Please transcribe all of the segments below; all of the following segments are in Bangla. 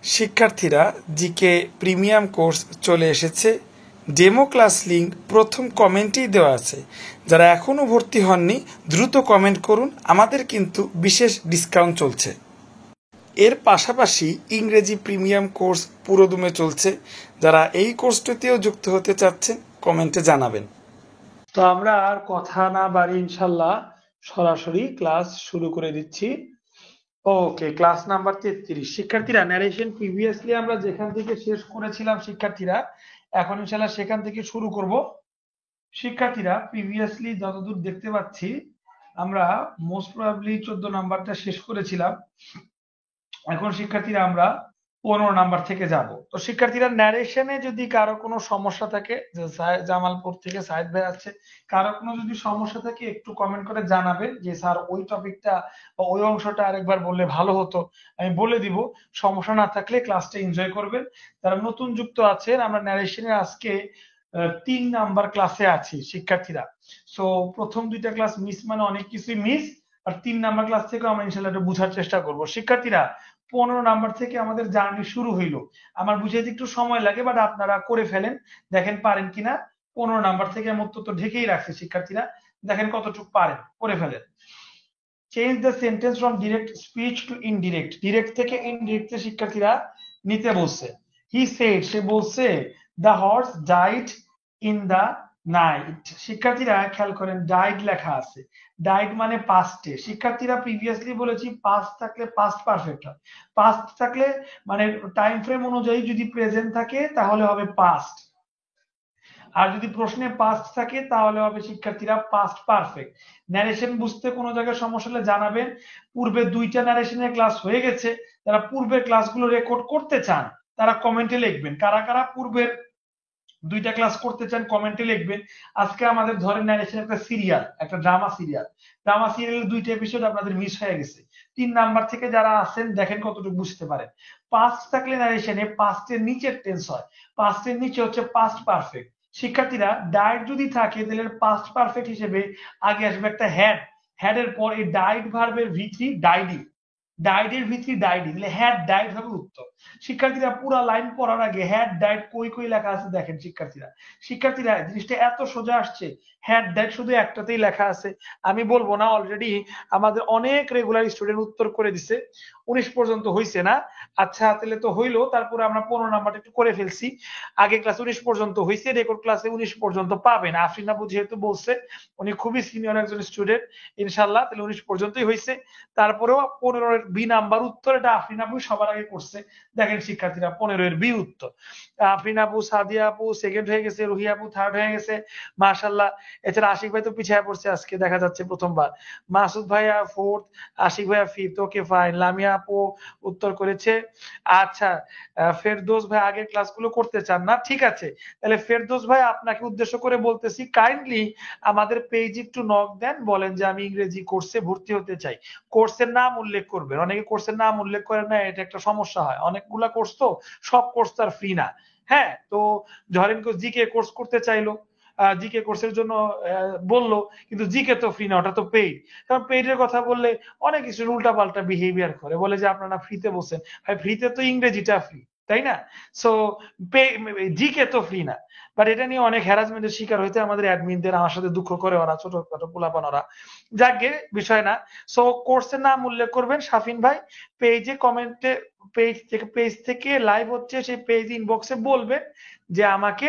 শিক্ষার্থীরা জিকে প্রিমিয়াম কোর্স চলে এসেছে। ডেমো ক্লাস লিংক প্রথম কমেন্টেই দেওয়া আছে। যারা এখনও ভর্তি হননি দ্রুত কমেন্ট করুন, আমাদের কিন্তু বিশেষ ডিসকাউন্ট চলছে। এর পাশাপাশি ইংরেজি প্রিমিয়াম কোর্স পুরোদমে চলছে। যারা এই কোর্সটিতেও যুক্ত হতে চাচ্ছেন কমেন্টে জানাবেন। তো আমরা আর কথা না বাড়ি ইনশাল্লাহ সরাসরি ক্লাস শুরু করে দিচ্ছি। ওকে, ক্লাস নাম্বার 33। শিক্ষার্থীরা, ন্যারেশন প্রিভিয়াসলি আমরা যেখান থেকে শেষ করেছিলাম শিক্ষার্থীরা, এখন ইনশাল্লাহ সেখান থেকে শুরু করব। শিক্ষার্থীরা, প্রিভিয়াসলি যতদূর দেখতে পাচ্ছি আমরা মোস্ট প্রবাবলি 14 নাম্বারটা শেষ করেছিলাম। এখন শিক্ষার্থীরা আমরা 15 নাম্বার থেকে যাব। তো শিক্ষার্থীরা, ন্যারেশনে যদি কারো কোনো সমস্যা থাকে, যে জামালপুর থেকে সাইদ ভাই আছে, কারো কোনো যদি সমস্যা থাকে একটু কমেন্ট করে জানাবেন যে স্যার ওই টপিকটা বা ওই অংশটা আরেকবার বললে ভালো হতো, আমি বলে দিব। সমস্যা না থাকলে ক্লাসটা এনজয় করবেন। যারা নতুন যুক্ত আছেন, আমরা ন্যারেশনের আজকে 3 নাম্বার ক্লাসে আছি শিক্ষার্থীরা। সো প্রথম দুইটা ক্লাস মিস মানে অনেক কিছুই মিস, আর 3 নাম্বার ক্লাস থেকে আমরা ইনশাল্লাহ এটা বোঝার চেষ্টা করব। শিক্ষার্থীরা, 15 নাম্বার থেকে আমাদের জার্নি শুরু হইলো। আমার বুঝাইতে একটু সময় লাগে, বাট আপনারা করে ফেলেন, দেখেন পারেন কিনা। 15 নাম্বার থেকে আমি তো ঢেকেই রাখছি শিক্ষার্থীরা, দেখেন কতটুকু পারেন, করে ফেলেন। Change the sentence from direct speech to indirect. Direct থেকে ইনডিরেক্ট শিক্ষার্থীরা নিতে বলছে। হি সেড, সে বলছে, the horse died in the night. শিক্ষার্থীরা খেয়াল করেন, ডাইড লেখা আছে। ডাইড মানে পাস্টে। শিক্ষার্থীরা প্রিভিয়াসলি বলেছি পাস্ট থাকলে পাস্ট পারফেক্ট হয়। পাস্ট থাকলে মানে টাইম ফ্রেম অনুযায়ী যদি প্রেজেন্ট থাকে তাহলে হবে পাস্ট, আর যদি প্রশ্নে পাস্ট থাকে তাহলে হবে শিক্ষার্থীরা পাস্ট পারফেক্ট। ন্যারেশন বুঝতে কোনো জায়গায় সমস্যা হলে জানাবেন। পূর্বে 2টা ন্যারেশনের ক্লাস হয়ে গেছে, যারা পূর্বের ক্লাসগুলো রেকর্ড করতে চান তারা কমেন্টে লিখবেন। কারা কারা পূর্বের 2টা ক্লাস করতে চান কমেন্টে লিখবেন। আজকে আমাদের ধরেন ন্যারেশন একটা সিরিয়াল, একটা ড্রামা সিরিয়াল। ড্রামা সিরিয়ালের 2টা এপিসোড আপনাদের মিস হয়ে গেছে। 3 নাম্বার থেকে যারা আছেন দেখেন কতটুকু বুঝতে পারেন। পাস্ট থাকলে ন্যারেশনে পাস্টের নিচের টেন্স হয়, পাস্টের নিচে হচ্ছে পাস্ট পারফেক্ট। শিক্ষার্থীরা, ডাইড যদি থাকে তাহলে পাস্ট পারফেক্ট হিসেবে আগে আসবে একটা হ্যাড। হ্যাড এর পর এই ডাইড ভার্বের ভি3 ডাইডি, ডাইডের ভি3 ডাইডি, তাহলে হ্যাড ডাইড হবে উত্তর। শিক্ষার্থীরা, পুরো লাইন পড়ার আগে হ্যাড ডাইড কই কই লেখা আছে দেখেন শিক্ষার্থীরা। শিক্ষার্থীরা, জিনিসটা এত সোজা আসছে, হ্যাড ডাইড শুধু একটাতেই লেখা আছে। আমি বলবো না, অলরেডি আমাদের অনেক রেগুলার স্টুডেন্ট উত্তর করে দিছে। 19 পর্যন্ত হইছে না? আচ্ছা, তাহলে তো হইলো, তারপরে আমরা 15 নাম্বারটা একটু করে ফেলছি। আগে ক্লাস 19 পর্যন্ত হইছে, রেকর্ড ক্লাসে 19 পর্যন্ত পাবেন। আফরিন আপু যেহেতু বলছে উনি খুবই সিনিয়র একজন স্টুডেন্ট, ইনশাল্লাহ তাহলে 19 পর্যন্তই হইছে। তারপরেও 15 এর বি নাম্বার উত্তর, এটা আফরিন আপু সবার আগে করছে। দেখেন শিক্ষার্থীরা, 15 এর বি উত্তর। আফরিন আপু, সাদিয়া আপু সেকেন্ড হয়ে গেছে, রুহি আপু থার্ড হয়ে গেছে, মাশাআল্লাহ। এছাড়া আশিক ভাই তো পিছিয়ে পড়ছে আজকে, দেখা যাচ্ছে প্রথমবার। মাসুদ ভাইয়া ফোর্থ, আশিক ভাইয়া ফিফথ। Okay fine. লামিয়া আপু উত্তর করেছে। আচ্ছা, ফেরদৌস ভাই আগের ক্লাসগুলো করতে চান না, ঠিক আছে। তাহলে ফেরদৌস ভাই, আপনাকে উদ্দেশ্য করে বলতেছি, কাইন্ডলি আমাদের পেজে একটু নক দেন, বলেন যে আমি ইংরেজি কোর্সে ভর্তি হতে চাই। কোর্সের নাম উল্লেখ করবেন। অনেকে কোর্সের নাম উল্লেখ করে না, এটা একটা সমস্যা হয়। অনেকগুলা কোর্স তো, সব কোর্স তো আর ফ্রি না। হ্যাঁ, তো ধরেন জিকে কোর্স করতে চাইলো, জিকে কোর্সের জন্য বললো, কিন্তু জিকে তো ফ্রি না, ওটা তো পেইড। কারণ পেইডের কথা বললে অনেক কিছু উল্টা পাল্টা বিহেভিয়ার করে, বলে যে আপনারা ফ্রিতে বলছেন। ভাই, ফ্রিতে তো ইংরেজিটা ফ্রি, তাই না? সো জিকে তো ফ্রি না। বাট এটা নিয়ে অনেক হ্যারাসমেন্টের শিকার হইতে আমাদের অ্যাডমিনদের, আমার সাথে দুঃখ করে ওরা, ছোটখাটো পোলাপান ওরা। যাকে বিষয় না। সো কোর্সের নাম উল্লেখ করবেন শাফিন ভাই, পেজে কমেন্টে, পেজ থেকে লাইভ হচ্ছে সেই পেজ ইনবক্সে বলবেন যে আমাকে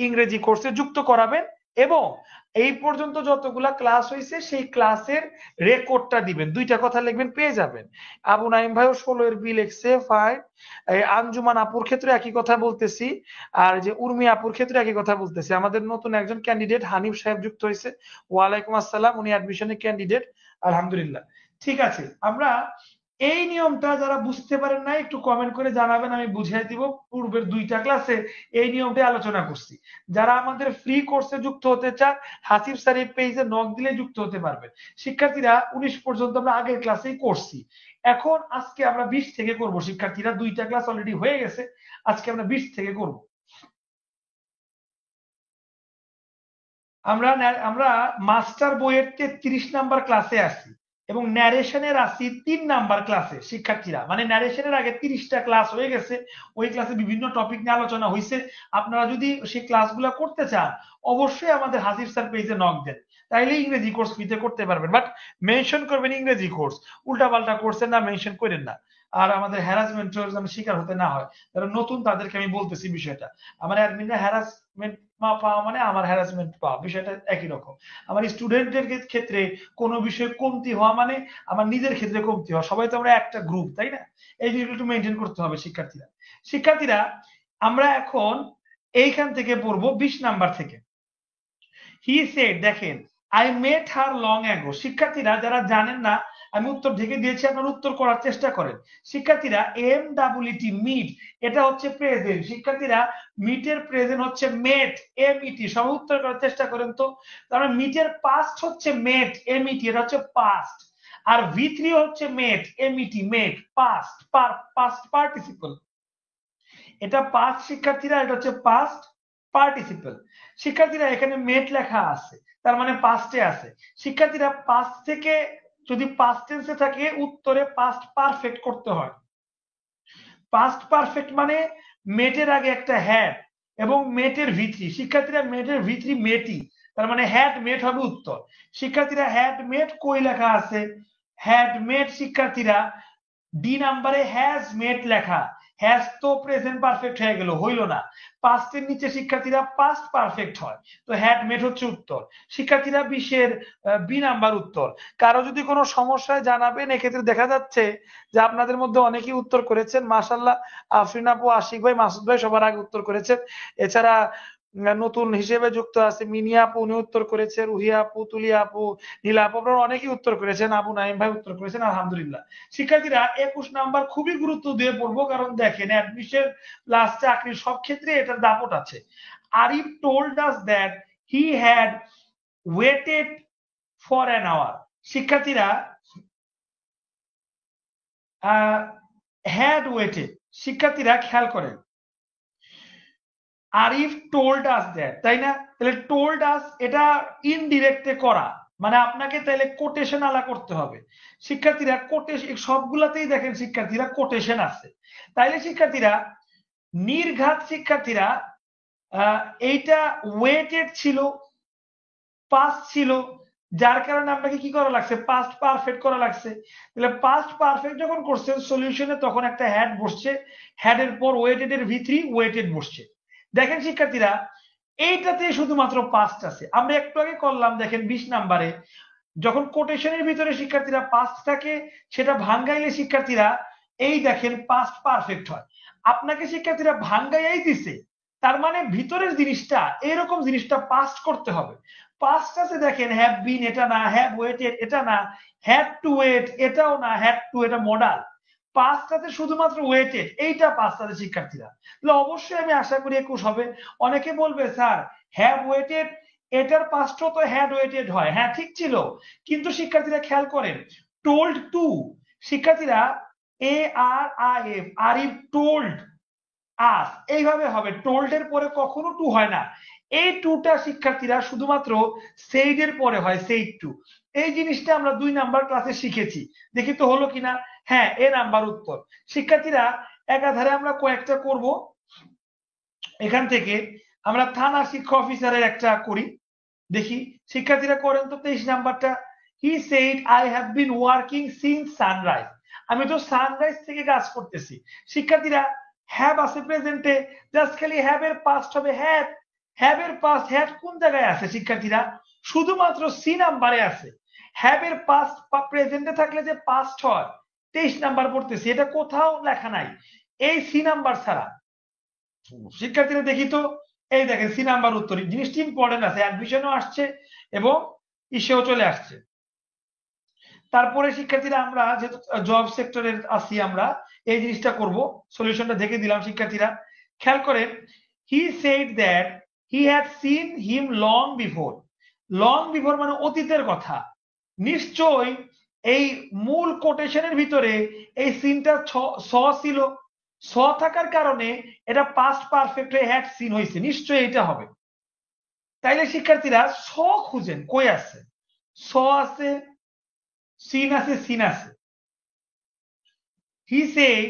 ইংরেজি কোর্সে যুক্ত করাবেন, এবং এই পর্যন্ত যতগুলা ক্লাস হয়েছে সেই ক্লাসের রেকর্ডটা দিবেন। 2টা কথা লিখবেন, পেয়ে যাবেন। আবু নাইম ভাইও 16 এর বি লিখছে, ফাইন। আঞ্জুমান আপুর ক্ষেত্রে একই কথা বলতেছি, আর যে উর্মি আপুর ক্ষেত্রে একই কথা বলতেছি। আমাদের নতুন একজন ক্যান্ডিডেট হানিফ সাহেব যুক্ত হয়েছে। ওয়ালাইকুম আসসালাম, উনি অ্যাডমিশনের ক্যান্ডিডেট, আলহামদুলিল্লাহ। ঠিক আছে, আমরা এই নিয়মটা যারা বুঝতে পারেন না একটু কমেন্ট করে জানাবেন, আমি বুঝিয়ে দিব। পূর্বের 2টা ক্লাসে এই নিয়মটা আলোচনা করছি। যারা আমাদের ফ্রি কোর্সে যুক্ত হতে চান, হাসিব স্যারের পেজে নক দিলে যুক্ত হতে পারবেন। শিক্ষার্থীরা, 19 পর্যন্ত আমরা আগের ক্লাসেই করছি। এখন আজকে আমরা 20 থেকে করব। শিক্ষার্থীরা, 2টা ক্লাস অলরেডি হয়ে গেছে, আজকে আমরা 20 থেকে করব। আমরা মাস্টার বইয়ের 33 নাম্বার ক্লাসে আছি। এবং ন্যারেশনের আসি 3 নাম্বার ক্লাসে শিক্ষার্থীরা, মানে ন্যারেশনের আগে 30টা ক্লাস হয়ে গেছে, ওই ক্লাসে বিভিন্ন টপিক নিয়ে আলোচনা হয়েছে। আপনারা যদি সেই ক্লাসগুলো করতে চান অবশ্যই আমাদের হাসিব স্যার পেজে নক দেন, তাইলে ইংরেজি কোর্স ফ্রিতে করতে পারবেন। বাট মেনশন করবেন ইংরেজি কোর্স, উল্টাপাল্টা কোর্সের না মেনশন করেন না, আর আমাদের হ্যারাসমেন্টের যেন শিকার হতে না হয়। যারা নতুন তাদেরকে আমি বলতেছি বিষয়টা, আমার অ্যাডমিনরা হ্যারাসমেন্ট পাওয়া মানে আমার হ্যারাসমেন্ট পাওয়া, বিষয়টা একই রকম। আমার স্টুডেন্টদের ক্ষেত্রে কোনো বিষয়ে কমতি হওয়া মানে আমার নিজের ক্ষেত্রে কমতি হওয়া, সবাই তো আমরা একটা গ্রুপ, তাই না? এই জিনিসগুলো একটু মেনটেন করতে হবে শিক্ষার্থীরা। আমরা এখন এইখান থেকে পড়বো 20 নাম্বার থেকে। হি সেড, দেখেন, I met her long ago. শিক্ষার্থীরা যারা জানেন না, আমি উত্তর ঢেকে দিয়েছি, আপনারা উত্তর করার চেষ্টা করেন। শিক্ষার্থীরা MWT মিট, এটা হচ্ছে প্রেজেন্ট। শিক্ষার্থীরা মিটের প্রেজেন্ট হচ্ছে মেট, MET। সবাই উত্তর করার চেষ্টা করেন তো। তাহলে মিটের পাস্ট হচ্ছে মেট, MET, এটা হচ্ছে পাস্ট। আর V3 হচ্ছে মেট, MET, মেট, পাস্ট, পাস্ট পার্টিসিপল। এটা পাস্ট শিক্ষার্থীরা, এটা হচ্ছে পাস্ট পার্টিসিপল। শিক্ষার্থীরা এখানে মেট লেখা আছে, তার মানে পাস্টে আছে। শিক্ষার্থীরা পাস্ট থেকে যদি পাস্ট টেন্সে থাকে উত্তরে পাস্ট পারফেক্ট করতে হয়। পাস্ট পারফেক্ট মানে মেটের আগে একটা হ্যাড এবং মেটের V3। শিক্ষার্থীরা মেটের V3 মেটই, তার মানে হ্যাড মেট হবে উত্তর। শিক্ষার্থীরা হ্যাড মেট কই লেখা আছে? হ্যাড মেট শিক্ষার্থীরা ডি নাম্বারে হ্যাজ মেট লেখা, হ্যাজ তো প্রেজেন্ট পারফেক্ট হয়ে গেল, হইল না। পাস্টের নিচে শিক্ষার্থীরা পাস্ট পারফেক্ট হয়, তো হ্যাড মেট হচ্ছে উত্তর। শিক্ষার্থীরা 20-এর বি নাম্বার উত্তর। কারো যদি কোনো সমস্যায় জানাবেন, এক্ষেত্রে দেখা যাচ্ছে যে আপনাদের মধ্যে অনেকেই উত্তর করেছেন, মাশাআল্লাহ। আফরিন আপু, আশিক ভাই, মাসুদ ভাই সবার আগে উত্তর করেছেন। এছাড়া নতুন হিসেবে যুক্ত আছে মিনিয়া আপু, উনি উত্তর করেছেন, রুহিয়া আপু, তুলিয়া আপু, নীলা আপু, আপনারা অনেকেই উত্তর করেছেন, আবু নাইম ভাই উত্তর করেছেন, আলহামদুলিল্লাহ। শিক্ষার্থীরা 21 নাম্বার খুবই গুরুত্ব দিয়ে পড়বো, কারণ দেখেন অ্যাডমিশন প্লাস চাকরির সব ক্ষেত্রে এটার দাপট আছে। Arif told us that he had waited for an hour. শিক্ষার্থীরা হ্যাড ওয়েটেড, শিক্ষার্থীরা খেয়াল করেন, আরিফ টোল্ড আস দ্যাট, তাই না? তাহলে টোল্ড আস এটা ইনডিরেক্টে করা, মানে আপনাকে তাহলে কোটেশন আলা করতে হবে। শিক্ষার্থীরা কোটেশন সবগুলাতেই দেখেন শিক্ষার্থীরা কোটেশন আছে, তাইলে শিক্ষার্থীরা নির্ঘাত শিক্ষার্থীরা এইটা ওয়েটেড ছিল, পাস্ট ছিল, যার কারণে আপনাকে কি করা লাগছে? পাস্ট পারফেক্ট করা লাগছে। তাহলে পাস্ট পারফেক্ট যখন করছেন সলিউশনে, তখন একটা হ্যাড বসছে, হ্যাডের পর ওয়েটেড এর V3 ওয়েটেড বসছে। দেখেন শিক্ষার্থীরা এইটাতে শুধুমাত্র পাস্ট আছে। আমরা একটু আগে করলাম, দেখেন 20 নাম্বারে যখন কোটেশনের ভিতরে শিক্ষার্থীরা পাস্ট থাকে, সেটা ভাঙ্গাইলে শিক্ষার্থীরা এই দেখেন পাস্ট পারফেক্ট হয়। আপনাকে শিক্ষার্থীরা ভাঙ্গাইয়াই দিছে, তার মানে ভিতরের জিনিসটা এরকম জিনিসটা পাস্ট করতে হবে। পাস্ট আছে দেখেন, হ্যাভ বিন এটা না, হ্যাভ ওয়েটেড এটা না, হ্যাড টু ওয়েট এটাও না, হ্যাড টু এটা মডাল। পাঁচটাতে শুধুমাত্র ওয়েটেড, এইটা পাঁচটাতে শিক্ষার্থীরা। তাহলে অবশ্যই আমি আশা করি 21 হবে। অনেকে বলবে স্যার হ্যাভ ওয়েটেড এটার পাঁচটাও তো হ্যাড ওয়েটেড হয়, হ্যাঁ ঠিক ছিল, কিন্তু শিক্ষার্থীরা খেয়াল করেন টোল্ড টু, শিক্ষার্থীরা ARIF, আরিফ টোল্ড আস, এইভাবে হবে। টোল্ড এর পরে কখনো টু হয় না। এই টুটা শিক্ষার্থীরা শুধুমাত্র সেইড এর পরে হয়, সেইড টু। এই জিনিসটা আমরা 2 নাম্বার ক্লাসে শিখেছি, দেখি তো হলো কিনা। হ্যাঁ, এ নাম্বার উত্তর। শিক্ষার্থীরা একাধারে আমরা কয়েকটা করব, এখান থেকে আমরা থানা শিক্ষা অফিসারের একটা করি, দেখি শিক্ষার্থীরা করেন তো 23 নাম্বারটা। He said I have been working since sunrise. আমি তো সানরাইজ থেকে কাজ করতেছি। শিক্ষার্থীরা হ্যাভ আছে প্রেজেন্টে, জাস্ট খালি হ্যাভ এর পাস্ট হবে হ্যাড। হ্যাভ এর পাস্ট হ্যাড কোন জায়গায় আছে শিক্ষার্থীরা? শুধুমাত্র সি নাম্বারে আছে। হ্যাভ এর পাস্ট প্রেজেন্টে থাকলে যে পাস্ট হয় 23 নাম্বার পড়তেছি, এটা কোথাও লেখা নাই এই সি নাম্বার ছাড়া। শিক্ষার্থীরা দেখি তো, এই দেখেন সি নাম্বার উত্তর। জিনিসটি ইম্পর্টেন্ট আছে, অ্যাডমিশনও আসছে এবং ইসেও চলে আসছে। তারপরে শিক্ষার্থীরা আমরা যেহেতু জব সেক্টরের আছি, আমরা এই জিনিসটা করব, সলিউশনটা দেখে দিলাম। শিক্ষার্থীরা খেয়াল করেন, হি said that he had seen him long before. Long before মানে অতীতের কথা। নিশ্চয়ই এই মূল কোটেশনের ভিতরে এই সিনটা স ছিল, স থাকার কারণে এটা পাস্ট পারফেক্ট হয়ে হ্যাড সিন হয়েছে, নিশ্চয়ই এটা হবে। তাইলে শিক্ষার্থীরা স খুঁজেন, কই আছে? স আছে, সিন আছে, সিন আছে। হি said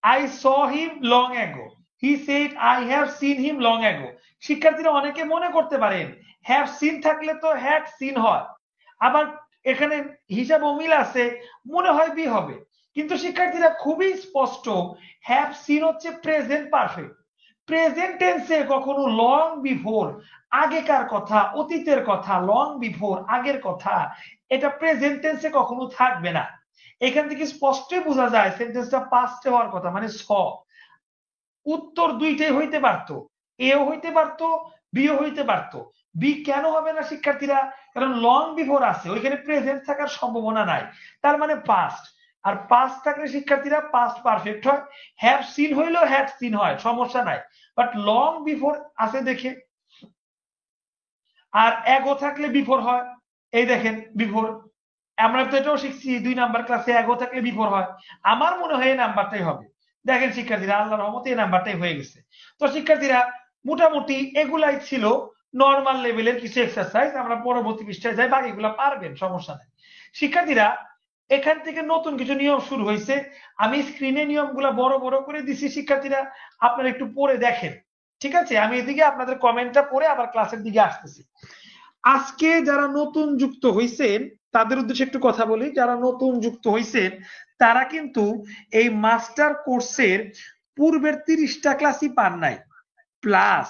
I saw him long ago, he said I have seen him long ago. শিক্ষার্থীরা অনেকে মনে করতে পারেন হ্যাভ সিন থাকলে তো হ্যাড সিন হয়, আবার এখানে হিসাব অমিল আছে, মনে হয় বি হবে। কিন্তু শিক্ষার্থীরা খুবই স্পষ্ট, হ্যাভ সিন হচ্ছে প্রেজেন্ট পারফেক্ট। প্রেজেন্ট টেন্সে কখনো লং বিফোর, আগেকার কথা, অতীতের কথা, লং বিফোর আগের কথা, এটা প্রেজেন্ট টেন্সে কখনো থাকবে না। এখান থেকে স্পষ্টই বোঝা যায় সেন্টেন্সটা পাস্টে হওয়ার কথা, মানে স। উত্তর দুইটাই হইতে পারতো, এও হইতে পারতো, বিও হইতে পারতো। বি কেন হবে না শিক্ষার্থীরা? কারণ লং বিফোর আছে, ওইখানে প্রেজেন্ট থাকার সম্ভাবনা নাই, তার মানে পাস্ট। আর পাস্ট থাকলে শিক্ষার্থীরা পাস্ট পারফেক্ট হয়, হ্যাভ সিন হইলেও হ্যাড সিন হয়, সমস্যা নাই। বাট লং বিফোর আছে দেখে। আর এগো থাকলে বিফোর হয়, এই দেখেন বিফোর। আমরা তো এটাও শিখছি 2 নাম্বার ক্লাসে, এগো থাকলে বিফোর হয়। আমার মনে হয় এই নাম্বারটাই হবে। দেখেন শিক্ষার্থীরা, আল্লাহর রহমতে এই নাম্বারটাই হয়ে গেছে। তো শিক্ষার্থীরা মোটামুটি এগুলাই ছিল নর্মাল লেভেলের কিছু এক্সারসাইজ। আমরা পরবর্তী পৃষ্ঠায় যাই, বাকিগুলো পারবেন, সমস্যা নেই। শিক্ষার্থীরা এখান থেকে নতুন কিছু নিয়ম শুরু হয়েছে, আমি স্ক্রিনে নিয়মগুলো বড় বড় করে দিছি, শিক্ষার্থীরা আপনারা একটু পড়ে দেখেন, ঠিক আছে? আমি এদিকে আপনাদের কমেন্টটা পড়ে আবার ক্লাসের দিকে আসতেছি। আজকে যারা নতুন যুক্ত হয়েছেন তাদের উদ্দেশ্যে একটু কথা বলি। যারা নতুন যুক্ত হয়েছেন তারা কিন্তু এই মাস্টার কোর্সের পূর্বের 30টা ক্লাসই পান নাই, প্লাস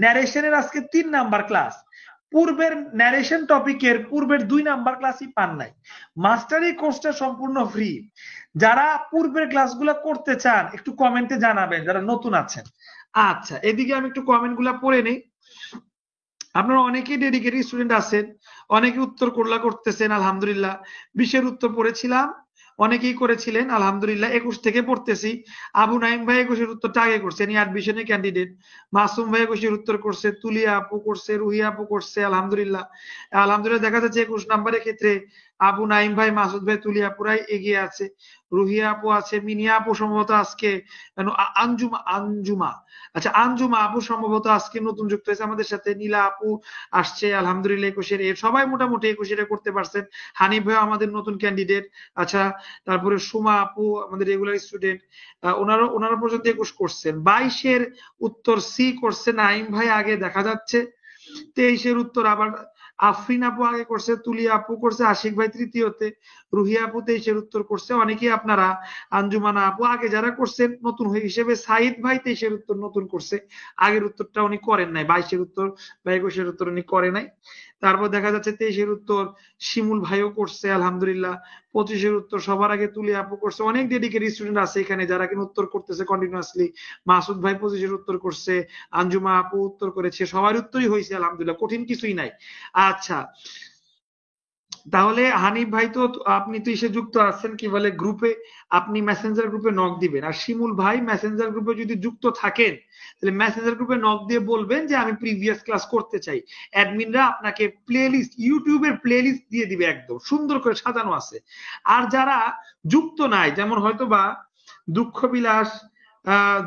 ন্যারেশনের আজকে 3 নাম্বার ক্লাস, পূর্বের ন্যারেশন টপিকের পূর্বের 2 নাম্বার ক্লাসই পান নাই। মাস্টার এই কোর্সটা সম্পূর্ণ ফ্রি। যারা পূর্বের ক্লাসগুলো করতে চান একটু কমেন্টে জানাবেন, যারা নতুন আছেন। আচ্ছা, এদিকে আমি একটু কমেন্টগুলো পড়ে নেই। আপনারা অনেকেই ডেডিকেটেড স্টুডেন্ট আছেন, অনেকে উত্তর করতেছেন, আলহামদুলিল্লাহ। 20-এর উত্তর পড়েছিলাম, অনেকেই করেছিলেন, আলহামদুলিল্লাহ। 21 থেকে পড়তেছি। আবু নাইম ভাই 21-এর উত্তরটা আগে করছেন, অ্যাডমিশনের ক্যান্ডিডেট। মাসুম ভাই 21-এর উত্তর করছে, তুলিয়া আপু করছে, রুহিয়া আপু করছে, আলহামদুলিল্লাহ। আলহামদুলিল্লাহ, দেখা যাচ্ছে 21 নাম্বারের ক্ষেত্রে আবু নাইম ভাই, মাসুদ ভাই, তুলিয়া আপুরাই এগিয়ে আছে। রুহিয়া আপু আছে, মিনিয়া আপু সম্ভবত আজকে, আঞ্জুমা আঞ্জুমা আচ্ছা, আঞ্জুমা আপু সম্ভবত আজকে নতুন যুক্ত হয়েছে আমাদের সাথে। নীলা আপু আসছে, আলহামদুলিল্লাহ। 21-এর সবাই মোটামুটি 21-এর করতে পারছেন। হানিফ ভাই আমাদের নতুন ক্যান্ডিডেট। আচ্ছা, তারপরে সুমা আপু আমাদের রেগুলার স্টুডেন্ট, ওনারা পর্যন্ত 21 করছেন। 22-এর উত্তর সি করছে নাইম ভাই আগে দেখা যাচ্ছে। 23-এর উত্তর আবার আফরিন আপু আগে করছে, তুলিয়া আপু করছে, আশিক ভাই তৃতীয়তে, রুহিয়া আপু 23-এর উত্তর করছে। অনেকেই আপনারা, আঞ্জুমানা আপু আগে যারা করছেন নতুন হয়ে হিসেবে, সাইদ ভাই 23-এর উত্তর নতুন করছে, আগের উত্তরটা উনি করেন নাই। 22-এর উত্তর বা 21-এর উত্তর উনি করে নাই। তারপর দেখা যাচ্ছে 23-এর উত্তর শিমুল ভাইও করছে, আলহামদুলিল্লাহ। 25-এর উত্তর সবার আগে তুলিয়া আপু করছে। অনেক ডেডিকেটেড স্টুডেন্ট আছে এখানে যারা কিন্তু উত্তর করতেছে কন্টিনিউয়াসলি। মাসুদ ভাই 25-এর উত্তর করছে, আঞ্জুমা আপু উত্তর করেছে, সবার উত্তরই হয়েছে, আলহামদুলিল্লাহ, কঠিন কিছুই নাই। আচ্ছা, তাহলে হানিফ ভাই তো আপনি তো এসে যুক্ত আছেন কি বলে গ্রুপে, আপনি মেসেঞ্জার গ্রুপে নক দিবেন। আর শিমুল ভাই মেসেঞ্জার গ্রুপে যদি যুক্ত থাকেন তাহলে মেসেঞ্জার গ্রুপে নক দিয়ে বলবেন যে আমি প্রিভিয়াস ক্লাস করতে চাই। অ্যাডমিনরা আপনাকে প্লেলিস্ট, ইউটিউবের প্লেলিস্ট দিয়ে দিবে, একদম সুন্দর করে সাজানো আছে। আর যারা যুক্ত নাই, যেমন হয়তো বা দুঃখ বিলাস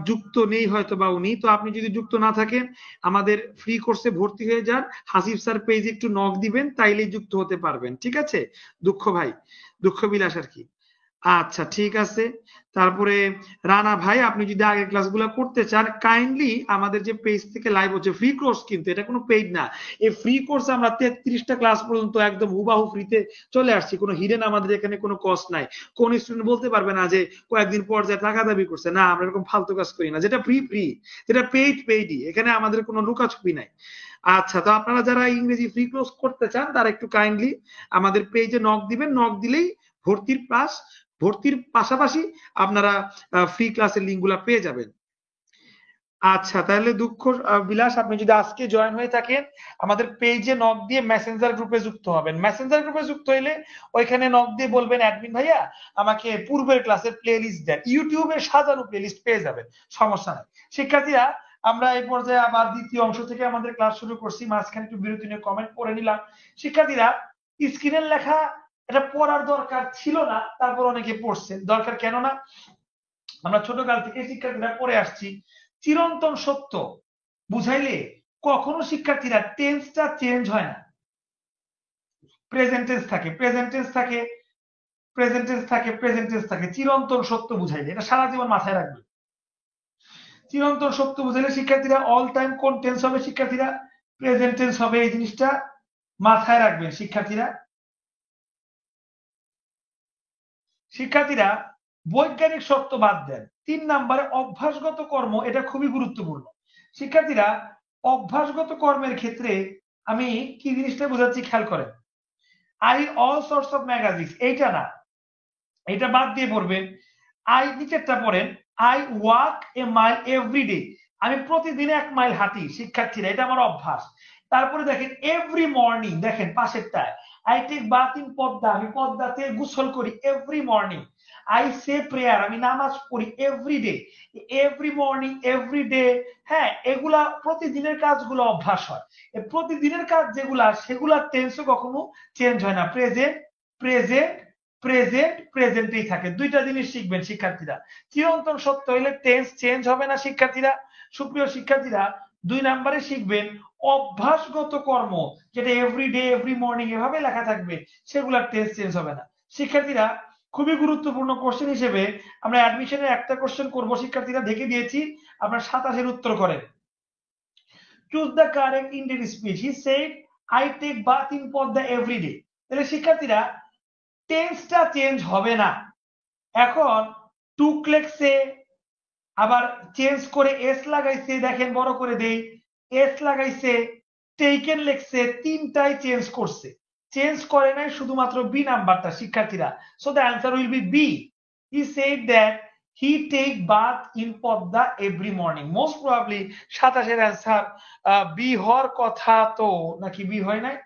যুক্ত নেই হয়তো বা উনি, তো আপনি যদি যুক্ত না থাকেন আমাদের ফ্রি কোর্সে ভর্তি হয়ে যান, হাসিফ স্যার পেজে একটু নক দিবেন, তাইলেই যুক্ত হতে পারবেন, ঠিক আছে? দুঃখ ভাই, দুঃখ বিলাস আর কি। আচ্ছা, ঠিক আছে। তারপরে রানা ভাই, আপনি যদি আগের ক্লাসগুলো করতে চান কাইন্ডলি আমাদের যে পেজ থেকে লাইভ হচ্ছে, ফ্রি কোর্স কিন্তু এটা কোনো পেইড না। এই ফ্রি কোর্স আমরা 33টা ক্লাস পর্যন্ত একদম হুবাহু ফ্রিতে চলে আসছি, কোনো হিডেন আমাদের এখানে কোনো কস্ট নাই। কোন স্টুডেন্ট বলতে পারবে না যে কয়েকদিন পর যে টাকা দাবি করছে, না, আমরা এরকম ফালতু কাজ করি না। যেটা ফ্রি ফ্রি, যেটা পেইড পেইডই, এখানে আমাদের কোনো লুকাছুপি নাই। আচ্ছা, তো আপনারা যারা ইংরেজি ফ্রি কোর্স করতে চান তারা একটু কাইন্ডলি আমাদের পেজে নক দিবেন, নক দিলেই ভর্তির পাশাপাশি আপনারা ফ্রি ক্লাসের লিঙ্কগুলো পেয়ে যাবেন। আচ্ছা, তাহলে দুঃখ বিলাস, আপনি যদি আজকে জয়েন হয়ে থাকেন আমাদের পেজে নক দিয়ে মেসেঞ্জার গ্রুপে যুক্ত হবেন। মেসেঞ্জার গ্রুপে যুক্ত হইলে ওইখানে নক দিয়ে বলবেন অ্যাডমিন ভাইয়া আমাকে পূর্বের ক্লাসের প্লেলিস্ট দেন, ইউটিউবে সাজানো প্লেলিস্ট পেয়ে যাবেন, সমস্যা নাই। শিক্ষার্থীরা, আমরা এই পর্যায়ে আবার দ্বিতীয় অংশ থেকে আমাদের ক্লাস শুরু করছি। মাঝখানে একটু বিরতি নিয়ে কমেন্ট পড়ে নিলাম। শিক্ষার্থীরা, স্ক্রিনের লেখা এটা পড়ার দরকার ছিল না, তারপর অনেকে পড়ছে। দরকার কেন না, আমরা ছোটকাল থেকে শিক্ষার্থীরা পড়ে আসছি চিরন্তন সত্য বুঝাইলে কখনো শিক্ষার্থীরা টেন্সটা চেঞ্জ হয় না, প্রেজেন্ট টেন্স থাকে, প্রেজেন্ট টেন্স থাকে, প্রেজেন্ট টেন্স থাকে, চিরন্তন সত্য বুঝাইলে, এটা সারা জীবন মাথায় রাখবে। চিরন্তন সত্য বুঝাইলে শিক্ষার্থীরা অল টাইম কোন টেন্স হবে? শিক্ষার্থীরা প্রেজেন্ট টেন্স হবে। এই জিনিসটা মাথায় রাখবেন শিক্ষার্থীরা। শিক্ষার্থীরা বৈজ্ঞানিক সত্য বাদ দেন। 3 নম্বরে অভ্যাসগত কর্ম, এটা খুবই গুরুত্বপূর্ণ। শিক্ষার্থীরা অভ্যাসগত কর্মের ক্ষেত্রে আমি কি জিনিসটা বোঝাচ্ছি খেয়াল করেন। I all sorts of magazines, এইটা না, এটা বাদ দিয়ে পড়বেন। আই নিচেরটা পড়েন, I walk a mile everyday, আমি প্রতিদিন 1 মাইল হাঁটি। শিক্ষার্থীরা এটা আমার অভ্যাস। তারপরে দেখেন এভরি মর্নিং, দেখেন পাশেরটায়, I take bath in Padma, আমি পদ্মাতে গোসল করি every morning. I say prayer, আমি নামাজ পড়ি every day. Every morning, every day, হ্যাঁ, এগুলা প্রতিদিনের কাজগুলো অভ্যাস হয়। প্রতিদিনের কাজ যেগুলা, সেগুলা টেন্সও কখনো চেঞ্জ হয় না। প্রেজেন্ট প্রেজেন্ট প্রেজেন্ট প্রেজেন্টেই থাকে। দুইটা জিনিস শিখবেন শিক্ষার্থীরা। চিরন্তন সত্য হইলে টেন্স চেঞ্জ হবে না শিক্ষার্থীরা। সুপ্রিয় শিক্ষার্থীরা 2 নম্বরে শিখবেন অভ্যাসগত কর্ম, যেটা এভরি ডে, এভরি মর্নিং এভাবে লেখা থাকবে, সেগুলোর টেন্স চেঞ্জ হবে না। শিক্ষার্থীরা খুবই গুরুত্বপূর্ণ কোশ্চেন হিসেবে আমরা অ্যাডমিশনের একটা কোশ্চেন করব শিক্ষার্থীরা, দেখে দিয়েছি, আপনারা 27 উত্তর করেন। Choose the correct Indian speech. He said I take bath in Padma every day. তাহলে শিক্ষার্থীরা টেন্সটা চেঞ্জ হবে না। এখন টুক লেখছে, আবার চেঞ্জ করে এস লাগাইছে, দেখেন বড় করে দেই, এস লাগাইছে, টেকেন লেখছে, তিনটাই চেঞ্জ করছে। চেঞ্জ করে নাই শুধুমাত্র বি নাম্বারটা শিক্ষার্থীরা। So the answer will be B. He said that he take bath in Padma every morning. Most probably 27 এর অ্যান্সার বি হওয়ার কথা তো, নাকি বি হয় নাই?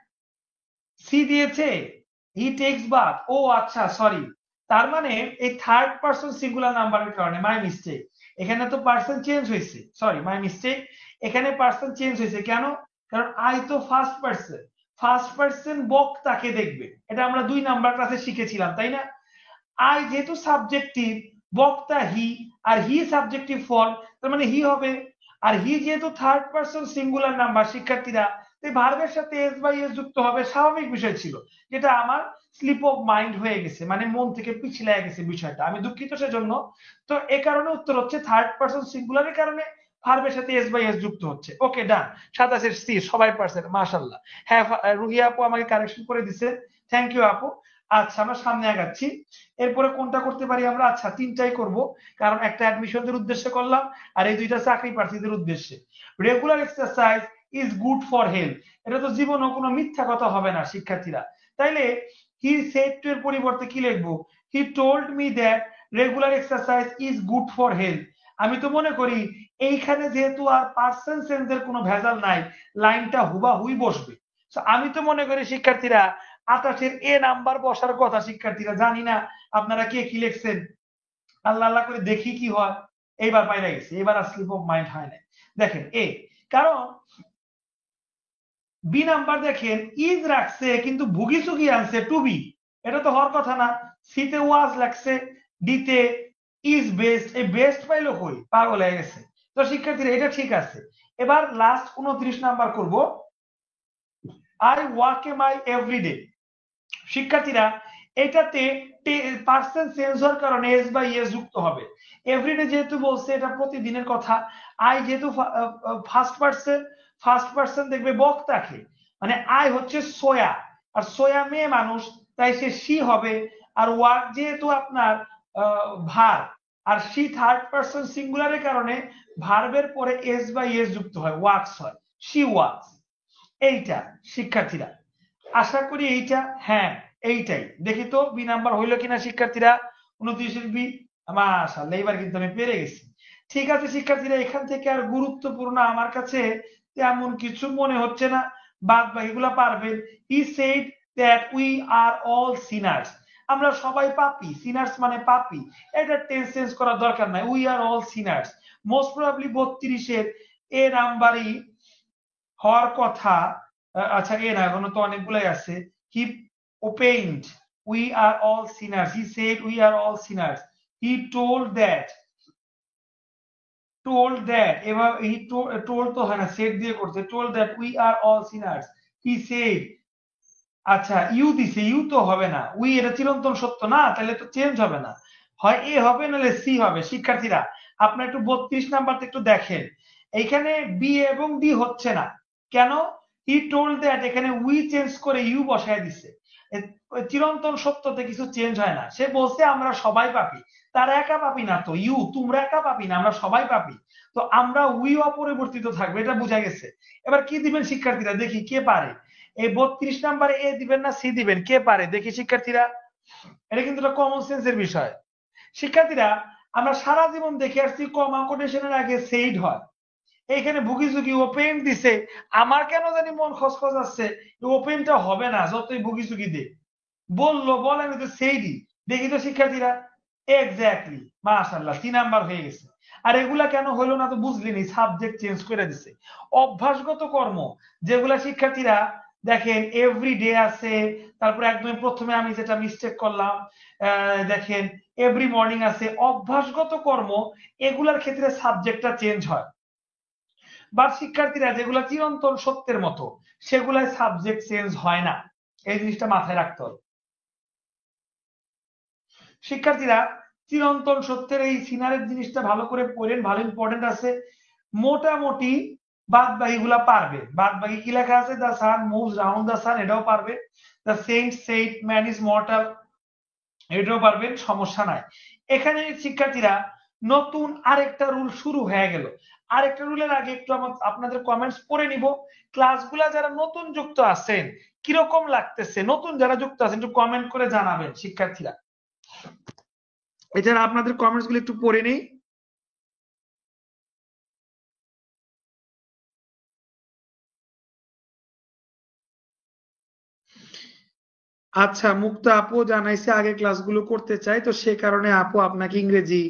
সি দিয়েছে, হি টেকস বাথ। ও আচ্ছা, সরি, তার মানে এই থার্ড পারসন সিঙ্গুলার নাম্বারের কারণে, মাই মিস্টেক। এখানে তো পারসন চেঞ্জ হয়েছে, সরি, মাই মিস্টেক। এখানে পারসন চেঞ্জ হয়েছে কেন? কারণ আই তো ফার্স্ট পারসন, ফার্স্ট পারসন বক্তাকে দেখবে, এটা আমরা 2 নাম্বার ক্লাসে শিখেছিলাম, তাই না? আই যেহেতু সাবজেক্টিভ, বক্তা হি, আর হি সাবজেক্টিভ ফর্ম, তার মানে হি হবে। আর হি যেহেতু থার্ড পারসন সিঙ্গুলার নাম্বার শিক্ষার্থীরা, তাই ভার্বের সাথে এস বাই এস যুক্ত হবে, স্বাভাবিক বিষয় ছিল। যেটা আমার স্লিপ অফ মাইন্ড হয়ে গেছে, মানে মন থেকে পিছলে গেছে বিষয়টা, আমি দুঃখিত সেজন্য। তো এ কারণে উত্তর হচ্ছে থার্ড পারসন সিঙ্গুলারের কারণে ভার্বের সাথে এস বাই এস যুক্ত হচ্ছে। ওকে, ডান। 27 সি, সবাই পারছেন, মাশাআল্লাহ। হ্যাঁ, রুহিয়া আপু আমাকে কারেকশন করে দিছে, থ্যাংক ইউ আপু। আচ্ছা, আমরা সামনে আগাচ্ছি। এরপরে কোনটা করতে পারি আমরা? আচ্ছা, 3টাই করব, কারণ একটা অ্যাডমিশনদের উদ্দেশ্যে করলাম, আর এই 2টা চাকরি প্রার্থীদের উদ্দেশ্যে। Regular exercise is good for health, এটা তো জীবনেও কোনো মিথ্যা কথা হবে না শিক্ষার্থীরা। তাইলে হি সেড টু এর পরিবর্তে কি লিখবো? হি told me that regular exercise is good for health. আমি তো মনে করি এইখানে যেহেতু আর পার্সন সেন্সের কোনো ভেজাল নাই, লাইনটা হুবাহুই বসবে। আমি তো মনে করি শিক্ষার্থীরা 28 এ নাম্বার বসার কথা শিক্ষার্থীরা, জানি না আপনারা কে কি লিখছেন, আল্লাহ আল্লাহ করে দেখি কি হয়। এইবার বাইরে গেছে, এবার আর স্লিপ অফ মাইন্ড হয় না। দেখেন এ, কারণ বি নাম্বার দেখেন ইজ রাখছে কিন্তু ভুগি সুগি আনছে টু বি, এটা তো হওয়ার কথা না। সিতে ওয়াজ লাগছে, ডিতে ইজ বেস্ট, এই বেস্ট পাইলো কই, পাগল হয়ে গেছে। তো শিক্ষার্থীরা এটা ঠিক আছে। এবার লাস্ট 29 নাম্বার করব, I walk a mile everyday. শিক্ষার্থীরা এটাতে পার্সন চেঞ্জ হওয়ার কারণে এস বাই এস যুক্ত হবে। এভরিডে যেহেতু বলছে, এটা প্রতিদিনের কথা। আই যেহেতু ফার্স্ট পার্সন দেখবে বক্তাকে, মানে আই হচ্ছে সোয়া, আর সোয়া মেয়ে মানুষ, তাই সে সি হবে। আর ওয়ার্ক যেহেতু আপনার ভার, আর সি থার্ড পার্সন সিঙ্গুলারের কারণে ভার্বের পরে এস বাই এস যুক্ত হয়, ওয়ার্কস হয়, সি ওয়ার্কস। এইটা শিক্ষার্থীরা আশা করি এইটা, হ্যাঁ এইটাই। দেখি তো বি নাম্বার হইলো কিনা শিক্ষার্থীরা, 29 বি। মাশাআল্লাহ, এবার কিন্তু আমি পেরে গেছি। ঠিক আছে শিক্ষার্থীরা, এখান থেকে আর গুরুত্বপূর্ণ আমার কাছে তেমন কিছু মনে হচ্ছে না, বাদ বাকিগুলো পারবেন। হি said that we are all Sinners, আমরা সবাই পাপী, সিনার্স মানে পাপী, এটা টেন্স চেঞ্জ করার দরকার নাই, we are all Sinners. Most probably 32 এর এ নাম্বারই হওয়ার কথা। আচ্ছা, এ না, এখনো তো অনেকগুলাই আছে। He opened we are all Sinners, he said we are all Sinners, he told that এবার হি টোল্ড তো হয় না, সেড দিয়ে করছে, told that we are all Sinners, he said আচ্ছা ইউ দিছে, ইউ তো হবে না, উই এটা চিরন্তন সত্য না, তাহলে তো চেঞ্জ হবে না, হয় এ হবে নাহলে সি হবে। শিক্ষার্থীরা আপনার একটু 32 নাম্বারটা একটু দেখেন, এইখানে বি এবং ডি হচ্ছে না কেন? হি টোল্ড দ্যাট, এখানে উই চেঞ্জ করে ইউ বসায় দিছে। চিরন্তন সত্যতে কিছু চেঞ্জ হয় না, সে বলছে আমরা সবাই পাপি, তারা একা পাপি না তো, ইউ তোমরা একা পাপি না, আমরা সবাই পাপি, তো আমরা উই অপরিবর্তিত থাকবে, এটা বোঝা গেছে। এবার কি দিবেন শিক্ষার্থীরা, দেখি কে পারে। এই 32 নাম্বারে এ দিবেন না সি দিবেন, কে পারে দেখি শিক্ষার্থীরা। এটা কিন্তু একটা কমন সেন্সের বিষয়। শিক্ষার্থীরা আমরা সারা জীবন দেখে আসছি কমা কোটেশনের আগে সেইড হয়, এইখানে ভুগি ঝুঁকি ওপেন দিছে, আমার কেন জানি মন খসখস আসছে ওপেনটা হবে না যতই ভুগি ঝুঁকি দে, বললো বলেন তো সেইডি, দেখি তো শিক্ষার্থীরা। এক্স্যাক্টলি, মাশাআল্লাহ 3 নাম্বার হয়ে গেছে। আর এগুলা কেন হলো না তো বুঝলেনি, সাবজেক্ট চেঞ্জ করে দিছে। অভ্যাসগত কর্ম যেগুলা শিক্ষার্থীরা দেখেন এভরিডে আছে, তারপর একদম প্রথমে আমি যেটা মিস্টেক করলাম দেখেন এভরি মর্নিং আছে, অভ্যাসগত কর্ম এগুলার ক্ষেত্রে সাবজেক্টটা চেঞ্জ হয়। বা শিক্ষার্থীরা যেগুলা চিরন্তন সত্যের মতো সেগুলায় সাবজেক্ট চেঞ্জ হয় না, এই জিনিসটা মাথায় রাখতে হবে। শিক্ষার্থীরা চিরন্তন সত্যের এই সিনারের জিনিসটা ভালো করে পড়েন, ভালো ইম্পর্টেন্ট আছে। মোটামুটি বাদ বাকিগুলা পারবে, বাদ বাকি কি লেখা আছে, the sun moves round the sun, এটাও পারবে। The saint said man is mortal, এটাও পারবেন, সমস্যা নাই। এখানে শিক্ষার্থীরা নতুন আরেকটা রুল শুরু হয়ে গেল। আরেকটা রুলের আগে একটু আপনাদের কমেন্টস পড়ে নিব। ক্লাসগুলা যারা নতুন যুক্ত আছেন কিরকম লাগতেছে, নতুন যারা যুক্ত আছেন একটু কমেন্ট করে জানাবেন শিক্ষার্থীরা। এছাড়া আপনাদের কমেন্টস গুলো একটু পড়ে নেই। আচ্ছা মুক্তা আপু জানাইছে আগে ক্লাসগুলো করতে চাই, তো সে কারণে আপু আপনাকে ইংরেজি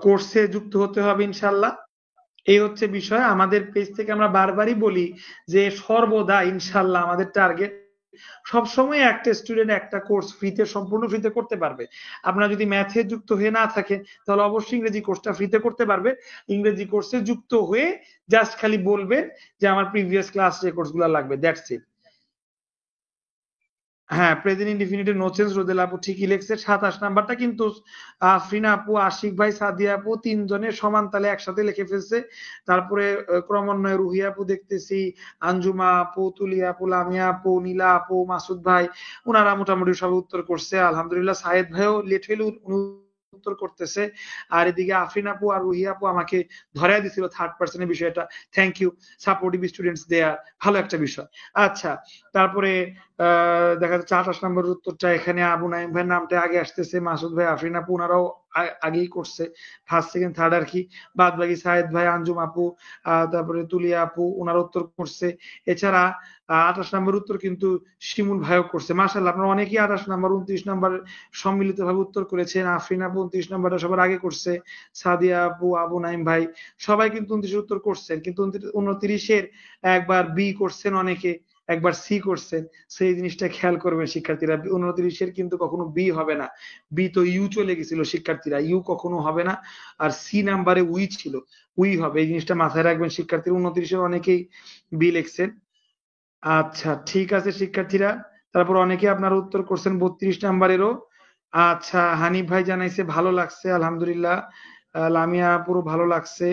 কোর্সে যুক্ত হতে হবে ইনশাল্লাহ। এই হচ্ছে বিষয়, আমাদের পেজ থেকে আমরা বারবারই বলি যে সর্বদা ইনশাল্লাহ আমাদের টার্গেট সবসময় একটা স্টুডেন্ট একটা কোর্স ফ্রিতে, সম্পূর্ণ ফ্রিতে করতে পারবে। আপনারা যদি ম্যাথে যুক্ত হয়ে না থাকেন তাহলে অবশ্যই ইংরেজি কোর্সটা ফ্রিতে করতে পারবে। ইংরেজি কোর্সে যুক্ত হয়ে জাস্ট খালি বলবেন যে আমার প্রিভিয়াস ক্লাস রেকর্ডস গুলা লাগবে, দ্যাটস ইট। হ্যাঁ প্রেজেন্ট ইনডিফিনিটের নো চেঞ্জ, রোদেলা আপু ঠিকই লিখছে। 27 নাম্বারটা কিন্তু আফরিনা আপু, আশিক ভাই, সাদিয়া আপু তিনজনের সমান তালে একসাথে লিখে ফেলছে। তারপরে ক্রমান্বয়ে রুহি আপু দেখতেছি, আঞ্জুমা আপু, তুলিয়া আপু, লামিয়া আপু, নীলা আপু, মাসুদ ভাই, ওনারা মোটামুটি সব উত্তর করছে আলহামদুলিল্লাহ। সাহেদ ভাইও লেট হইলেও উত্তর করতেছে। আর এদিকে আফরিন আপু আর রুহি আপু আমাকে ধরাই দিছিল থার্ড পার্সনের বিষয়টা, থ্যাংক ইউ, সাপোর্টিভ স্টুডেন্টস দেয়া, ভালো একটা বিষয়। আচ্ছা তারপরে দেখা যাচ্ছে 28 নম্বরের উত্তরটা এখানে আবু নাইম ভাইয়ের নামটা আগে আসতেছে, মাসুদ ভাই, আফরিন আপু ওনারাও আগেই করছে, ফার্স্ট সেকেন্ড থার্ড আর কি। বাদ বাকি সাহেদ ভাই, আঞ্জুম আপু, তারপরে তুলিয়া আপু ওনারা উত্তর করছে। এছাড়া 28 নম্বর উত্তর কিন্তু শিমুল ভাইও করছে। মাশাআল্লাহ আপনারা অনেকেই 28 নম্বর 29 নম্বর সম্মিলিত ভাবে উত্তর করেছেন। আফরিন আপু 29 নম্বরটা সবার আগে করছে, সাদিয়া আপু, আবু নাইম ভাই সবাই কিন্তু 29 উত্তর করছেন, কিন্তু 29 একবার বি করছেন অনেকে, একবার সি করছেন। সেই জিনিসটা খেয়াল করবেন শিক্ষার্থীরা, 29 কিন্তু কখনো বি হবে না, বি তো ইউ চলে গেছিল শিক্ষার্থীরা, ইউ কখনো হবে না। আর সি নাম্বারে উই ছিল, উই হবে, এই জিনিসটা মাথায় রাখবেন শিক্ষার্থীরা। 29 অনেকেই বি লিখছেন। আচ্ছা ঠিক আছে শিক্ষার্থীরা, তারপর অনেকে আপনারা উত্তর করছেন 32 নাম্বারেরও। আচ্ছা হানিফ ভাই জানাইছে ভালো লাগছে আলহামদুলিল্লাহ, লামিয়া পুরো ভালো লাগছে,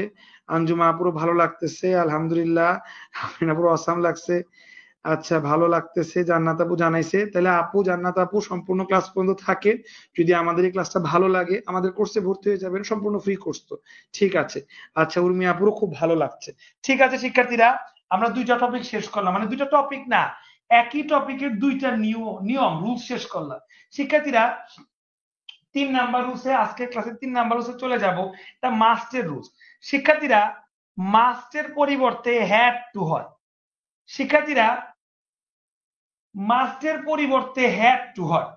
আঞ্জুমা পুরো ভালো লাগতেছে আলহামদুলিল্লাহ, আমিনা পুরো অসাম লাগছে। আচ্ছা ভালো লাগতেছে, জান্নাত আপু জানাইছে। তাহলে আপু জান্নাত আপু সম্পূর্ণ ক্লাস পর্যন্ত থাকে, যদি আমাদের এই ক্লাসটা ভালো লাগে আমাদের কোর্সে ভর্তি হয়ে যাবেন, সম্পূর্ণ ফ্রি কোর্স তো, ঠিক আছে। আচ্ছা উর্মি আপুরও খুব ভালো লাগছে। ঠিক আছে শিক্ষার্থীরা আমরা দুইটা টপিক শেষ করলাম, মানে দুইটা টপিক না, একই টপিকের দুইটা নিয়ম রুলস শেষ করলাম শিক্ষার্থীরা। 3 নাম্বার রুলসে আজকের ক্লাসে 3 নাম্বার রুলসে চলে যাব, এটা মাস্টের রুলস। শিক্ষার্থীরা মাস্টের পরিবর্তে হ্যাড টু হয়, শিক্ষার্থীরা মাস্টের পরিবর্তে হ্যাড টু হয়।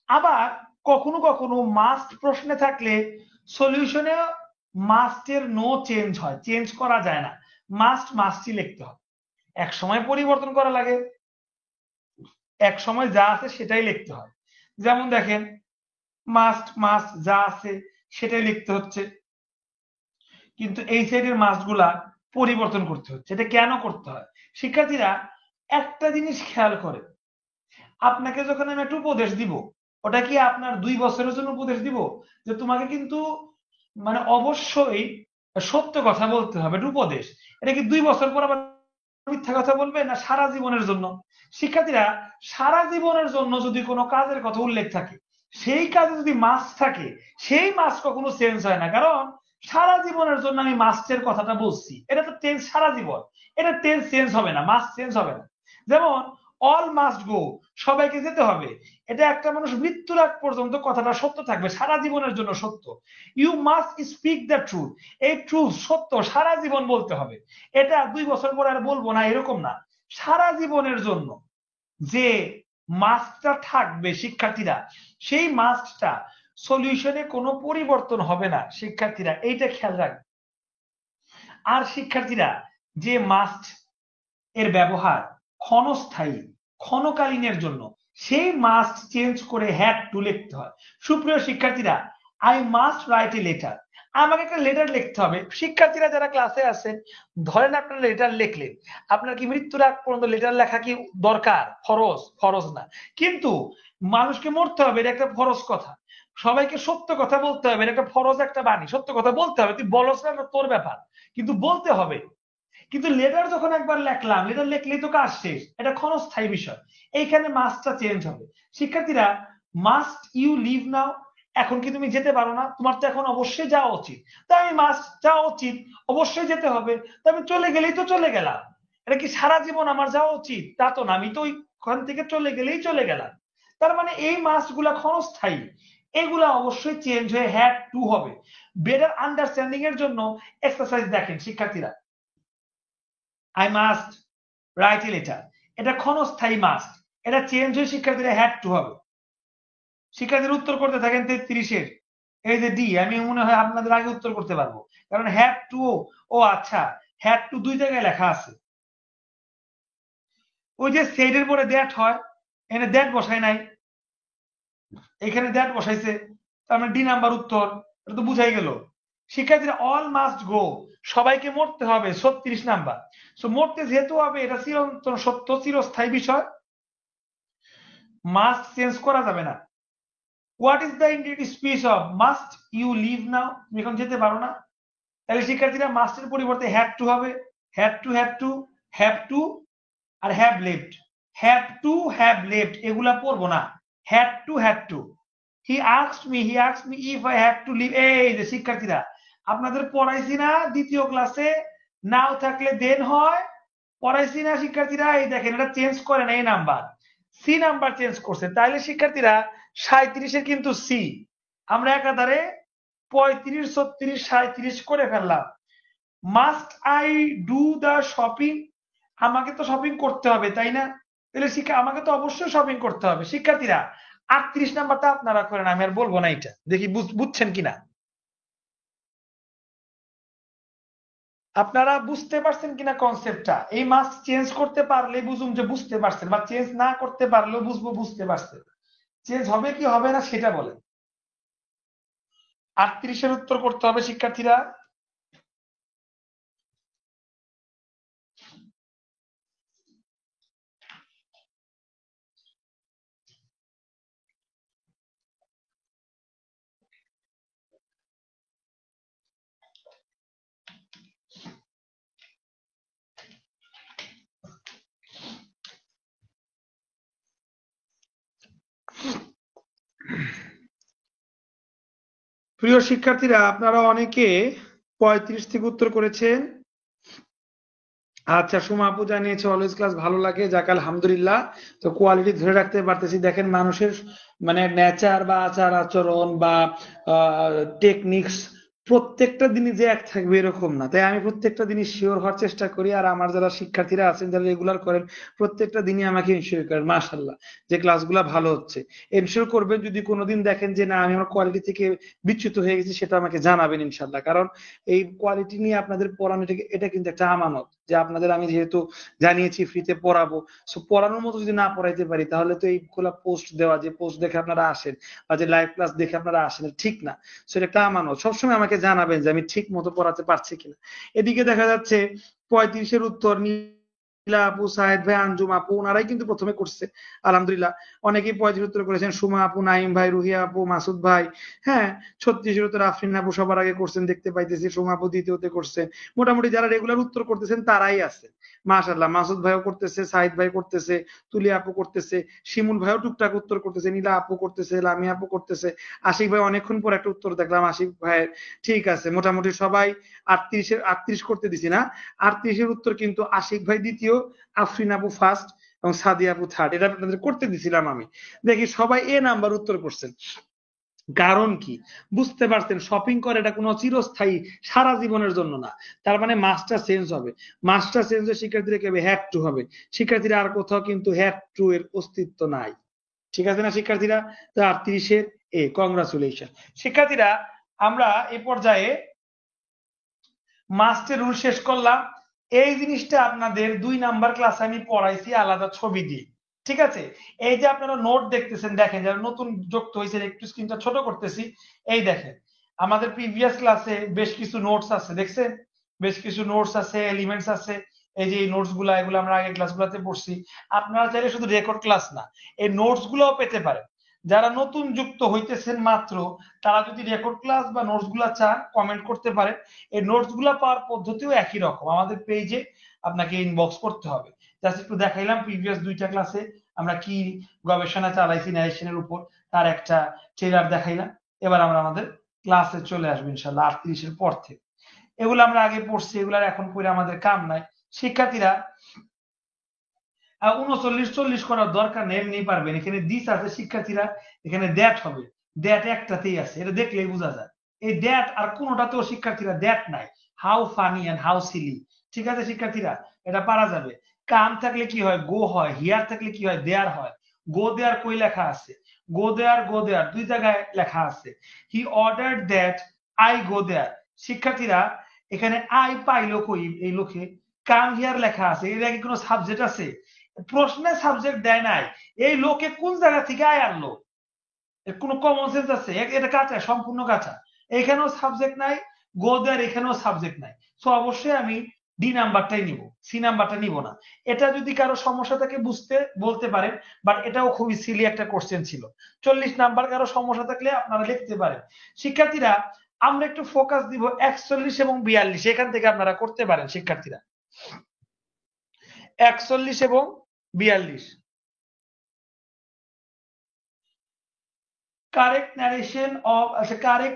আবার কখনো কখনো মাস্ট প্রশ্নে থাকলে সলিউশনে মাস্টের নো চেঞ্জ হয়, চেঞ্জ করা যায় না, মাস্ট মাস্টই লিখতে হয়। এক সময় পরিবর্তন করা লাগে, এক সময় যা আছে সেটাই লিখতে হয়। যেমন দেখেন মাস্ট মাস্ট যা আছে সেটাই লিখতে হচ্ছে, কিন্তু এই সাইডের মাস্ট গুলা পরিবর্তন করতে হচ্ছে। এটা কেন করতে হয় শিক্ষার্থীরা? একটা জিনিস খেয়াল করে, আপনাকে যখন আমি একটা উপদেশ দিব, ওটা কি আপনার 2 বছরের জন্য উপদেশ দিব যে তোমাকে কিন্তু মানে অবশ্যই সত্য কথা বলতে হবে, এটা উপদেশ। এটা কি 2 বছর পর আবার মিথ্যা কথা বলবে, না সারা জীবনের জন্য? শিক্ষার্থীরা, সারা জীবনের জন্য যদি কোনো কাজের কথা উল্লেখ থাকে, সেই কাজে যদি মাস্ট থাকে, সেই মাস্ট কখনো চেঞ্জ হয় না। কারণ সারা জীবনের জন্য আমি মাস্টের কথাটা বলছি, এটা তো টেন্স সারা জীবন, এটা টেন্স চেঞ্জ হবে না, মাস্ট চেঞ্জ হবে না। যেমন অল মাস্ট গো, সবাইকে যেতে হবে, এটা একটা মানুষ মৃত্যুর আগ পর্যন্ত কথাটা সত্য থাকবে, সারা জীবনের জন্য সত্য। You must speak the truth, এই ট্রুথ সত্য সারা জীবন বলতে হবে, এটা 2 বছর পর আর বলবো না এরকম না, সারা জীবনের জন্য যে মাস্কটা থাকবে শিক্ষার্থীরা, সেই মাস্কটা সলিউশনে কোনো পরিবর্তন হবে না। শিক্ষার্থীরা এইটা খেয়াল রাখবে। আর শিক্ষার্থীরা, যে মাস্ট এর ব্যবহার ক্ষণস্থায়ী, ক্ষণকালীনের জন্য, সেই মাস্ট চেঞ্জ করে হ্যাড টু লিখতে হয়। সুপ্রিয় শিক্ষার্থীরা, I must write a letter, আমাকে একটা লেটার লিখতে হবে। শিক্ষার্থীরা যারা ক্লাসে আছেন, ধরেন আপনারা লেটার লিখলেন, আপনার কি মৃত্যুর আগ পর্যন্ত লেটার লেখা কি দরকার? ফরজ? ফরজ না, কিন্তু মানুষকে মরতে হবে, এটা একটা ফরজ কথা। সবাইকে সত্য কথা বলতে হবে, এটা একটা ফরজ, একটা বাণী, সত্য কথা বলতে হবে। তুই বলস না, তোর ব্যাপার, কিন্তু বলতে হবে। কিন্তু লেটার যখন একবার লেখলাম, লেটার লিখলেই তো কাজ শেষ, এটা ক্ষণস্থায়ী বিষয়, এইখানে মাস্টটা চেঞ্জ হবে। শিক্ষার্থীরা, মাস্ট ইউ লিভ নাও, এখন কি তুমি যেতে পারো না? তোমার তো এখন অবশ্যই যাওয়া উচিত, তাই আমি মাস্ট যাওয়া উচিত, অবশ্যই যেতে হবে, তো আমি চলে গেলেই তো চলে গেলাম। এটা কি সারা জীবন আমার যাওয়া উচিত? তা তো না, আমি তো ওইখান থেকে চলে গেলেই চলে গেলাম। তার মানে এই মাস্ট গুলা ক্ষণস্থায়ী, এগুলা অবশ্যই চেঞ্জ হয়ে হ্যাড টু হবে। বেটার আন্ডারস্ট্যান্ডিং এর জন্য এক্সারসাইজ দেখেন শিক্ষার্থীরা, I must write a letter, এটা ক্ষণস্থায়ী মাস্ট, এটা চেঞ্জ হয়ে শিক্ষার্থীরা হ্যাড টু হবে। শিক্ষার্থীরা উত্তর করতে থাকেন 33-এর এই যে ডি, আমি মনে হয় আপনাদের আগে উত্তর করতে পারবো, কারণ হ্যাড টু, ও আচ্ছা, হ্যাড টু 2 জায়গায় লেখা আছে। ওই যে সেডের পরে দ্যাট হয়, এখানে দ্যাট বসায় নাই, এখানে দ্যাট বসাইছে, তার মানে ডি নাম্বার উত্তর, এটা তো বুঝাই গেল। শিক্ষার্থীরা, অল মাস্ট গো, সবাইকে মরতে হবে, 36 নাম্বার। সো মরতে যেহেতু হবে, এটা চিরন্তন সত্য, চিরস্থায়ী বিষয়, মাস্ট চেঞ্জ করা যাবে না। What is the indicative speech of must you leave now, তুমি এখন যেতে পারো না। তাহলে শিক্ষার্থীরা, মাস্টের পরিবর্তে হ্যাড টু হবে, had to, had to, have to, আর have left. Have to, have left এগুলা পড়বো না, had to, had to. He asked me if I have to leave, এই যে শিক্ষার্থীরা, আপনাদের পড়াইছি না দ্বিতীয় ক্লাসে, নাও থাকলে দেন হয়, পড়াইছি না শিক্ষার্থীরা? এই দেখেন, এটা চেঞ্জ করে না, এই নাম্বার সি নাম্বার চেঞ্জ করছে। তাইলে শিক্ষার্থীরা, 37-এর কিন্তু সি, আমরা একাধারে 35, 36, 37 করে ফেললাম। Must I do the shopping, আমাকে তো শপিং করতে হবে, তাই না? তাহলে আমাকে তো অবশ্যই শপিং করতে হবে। শিক্ষার্থীরা, 38 নাম্বারটা আপনারা করেন, আমি আর বলবো না, এটা দেখি বুঝছেন কিনা, আপনারা বুঝতে পারছেন কিনা কনসেপ্টটা। এই মাস্ক চেঞ্জ করতে পারলে বুঝুম যে বুঝতে পারছেন, বা চেঞ্জ না করতে পারলেও বুঝবো বুঝতে পারছেন। চেঞ্জ হবে কি হবে না সেটা বলেন। 38-এর উত্তর করতে হবে শিক্ষার্থীরা। প্রিয় শিক্ষার্থীরা, আপনারা অনেকে 35 থেকে উত্তর করেছেন। আচ্ছা, সুমা আপু জানিয়েছে অলওয়েজ ক্লাস ভালো লাগে, যাক আলহামদুলিল্লাহ। তো কোয়ালিটি ধরে রাখতে পারতেছি। দেখেন, মানুষের মানে নেচার বা আচার আচরণ বা টেকনিক্স প্রত্যেকটা দিনই যে এক থাকবে এরকম না, তাই আমি প্রত্যেকটা দিনই শিওর হওয়ার চেষ্টা করি। আর আমার যারা শিক্ষার্থীরা আছেন, যারা রেগুলার করেন, প্রত্যেকটা দিনই আমাকে ইনশিওর করেন মাশাআল্লাহ যে ক্লাসগুলো ভালো হচ্ছে। এনশিওর করবেন, যদি কোনোদিন দেখেন যে না আমি আমার কোয়ালিটি থেকে বিচ্যুত হয়ে গেছি, সেটা আমাকে জানাবেন ইনশাআল্লাহ। কারণ এই কোয়ালিটি নিয়ে আপনাদের পড়ানো, এটা কিন্তু একটা আমানত, যে আপনাদের আমি যেহেতু জানিয়েছি ফ্রিতে পড়াবো, সো পড়ানোর মতো যদি না পড়াইতে পারি, তাহলে তো এইগুলা পোস্ট দেওয়া, যে পোস্ট দেখে আপনারা আসেন বা যে লাইভ ক্লাস দেখে আপনারা আসেন, ঠিক না। সো এটা একটা আমানত, সবসময় আমাকে জানাবেন যে আমি ঠিক মতো পড়াতে পারছি কিনা। এদিকে দেখা যাচ্ছে 35-এর উত্তর আপু, সাহেদ ভাই, আঞ্জুম আপু, ওনারাই কিন্তু প্রথমে করছে। আলহামদুলিল্লাহ অনেকেই 35 উত্তর করেছেন। সুমা আপু, নাইম ভাই, রুহিয়া আপু, মাসুদ ভাই, হ্যাঁ 36 উত্তর আফরিন আপু সবার আগে করছেন দেখতে পাইতেছি। সুমা আপু দ্বিতীয়তে করছেন। মোটামুটি যারা রেগুলার উত্তর করতেছেন তারাই আছে মাশাআল্লাহ। মাসুদ ভাইও করতেছে, সাহিদ ভাই করতেছে, তুলি আপু করতেছে, শিমুল ভাইও টুকটাক উত্তর করতেছে, নীলা আপু করতেছে, লামি আপু করতেছে, আশিক ভাই অনেকক্ষণ পর একটা উত্তর দেখলাম আশিক ভাইয়ের। ঠিক আছে, মোটামুটি সবাই 38 করতে দিছি না? 38-এর উত্তর কিন্তু আশিক ভাই দ্বিতীয়, আফরিন আপু ফার্স্ট এবং সাদিয়া আপু থার্ড। এটা আপনাদের করতে দিছিলাম আমি। দেখি সবাই এ নাম্বার উত্তর করছেন। কারণ কি বুঝতে পারছেন, শপিং করে এটা কোনো চিরস্থায়ী সারা জীবনের জন্য না। তার মানে মাসটা চেঞ্জ হবে, মাসটা চেঞ্জ হয়ে শিক্ষার্থীরা কেবে হ্যাড টু হবে। শিক্ষার্থীরা আর কোথাও কিন্তু হ্যাড টু এর অস্তিত্ব নাই। ঠিক আছে না শিক্ষার্থীরা? তো 38-এর এ, কংগ্রাচুলেশন শিক্ষার্থীরা। আমরা এ পর্যায়ে মাস্টের রুল শেষ করলাম। এই জিনিসটা আপনাদের 2 নাম্বার ক্লাসে আমি পড়াইছি আলাদা ছবি দিয়ে। ঠিক আছে, এই যে আপনারা নোট দেখতেছেন, দেখেন যারা নতুন যুক্ত হয়েছে একটু স্ক্রিনটা ছোট করতেছি। এই দেখেন আমাদের প্রিভিয়াস ক্লাসে বেশ কিছু নোটস আছে, দেখছেন বেশ কিছু নোটস আছে, এলিমেন্টস আছে। এই যে এই নোটস গুলা, এগুলো আমরা আগে ক্লাসগুলোতে পড়ছি। আপনারা চাইলে শুধু রেকর্ড ক্লাস না, এই নোটস গুলাও পেতে পারেন। যারা নতুন যুক্ত হইতেছেন মাত্র, তারা যদি রেকর্ড ক্লাস বা নোটস গুলা চান কমেন্ট করতে পারেন। এই নোটস গুলা পাওয়ার পদ্ধতিও একই রকম, আমাদের পেজে আপনাকে ইনবক্স করতে হবে। জাস্ট একটু দেখাইলাম প্রিভিয়াস 2টা ক্লাসে আমরা কি গবেষণা চালাইছি ন্যারেশনের উপর, তার একটা ট্রেলার দেখাইলাম। এবার আমরা আমাদের ক্লাসে চলে আসবো ইনশাল্লাহ 38-এর পর থেকে। এগুলো আমরা আগে পড়ছি, এগুলার এখন পড়ে আমাদের কাম নাই। শিক্ষার্থীরা 39-40 করার দরকার নেই, এমনি পারবেন। এখানে দিস আছে শিক্ষার্থীরা, এখানে দ্যাট হবে, দ্যাট একটাতেই আছে, এটা দেখলেই বোঝা যায়। এই দ্যাট আর কোনোটাতেও শিক্ষার্থীরা দ্যাট নাই। How funny and how silly. ঠিক আছে শিক্ষার্থীরা, এটা পারা যাবে। কাম থাকলে কি হয়, গো হয়। হিয়ার থাকলে কি হয়, দেয়ার হয়। গো দেয়ার কই লেখা আছে, গো দেয়ার দুই জায়গায় লেখা আছে। He ordered that I go there. শিক্ষার্থীরা এখানে আই পাইলো কই, এই লোকে কাম হিয়ার লেখা আছে, এর আগে কোনো সাবজেক্ট আছে? প্রশ্নে সাবজেক্ট দেয় নাই, এই লোকে কোন জায়গা থেকে আয় আনলো? এর কোনো কমন সেন্স আছে? এটা কাঁচা, সম্পূর্ণ কাঁচা। এখানেও সাবজেক্ট নাই, গো দেয়ার এখানেও সাবজেক্ট নাই। সো অবশ্যই আমি ডি নাম্বারটাই নিব, সি নাম্বারটা নিব না। এটা যদি কারো সমস্যা থাকে বুঝতে বলতে পারেন, বাট এটাও খুবই সিলি একটা কোশ্চেন ছিল। 40 নাম্বার কারো সমস্যা থাকলে আপনারা লিখতে পারেন। শিক্ষার্থীরা আমরা একটু ফোকাস দিব 41 এবং 42, এখান থেকে আপনারা করতে পারেন শিক্ষার্থীরা। 41 এবং 42, correct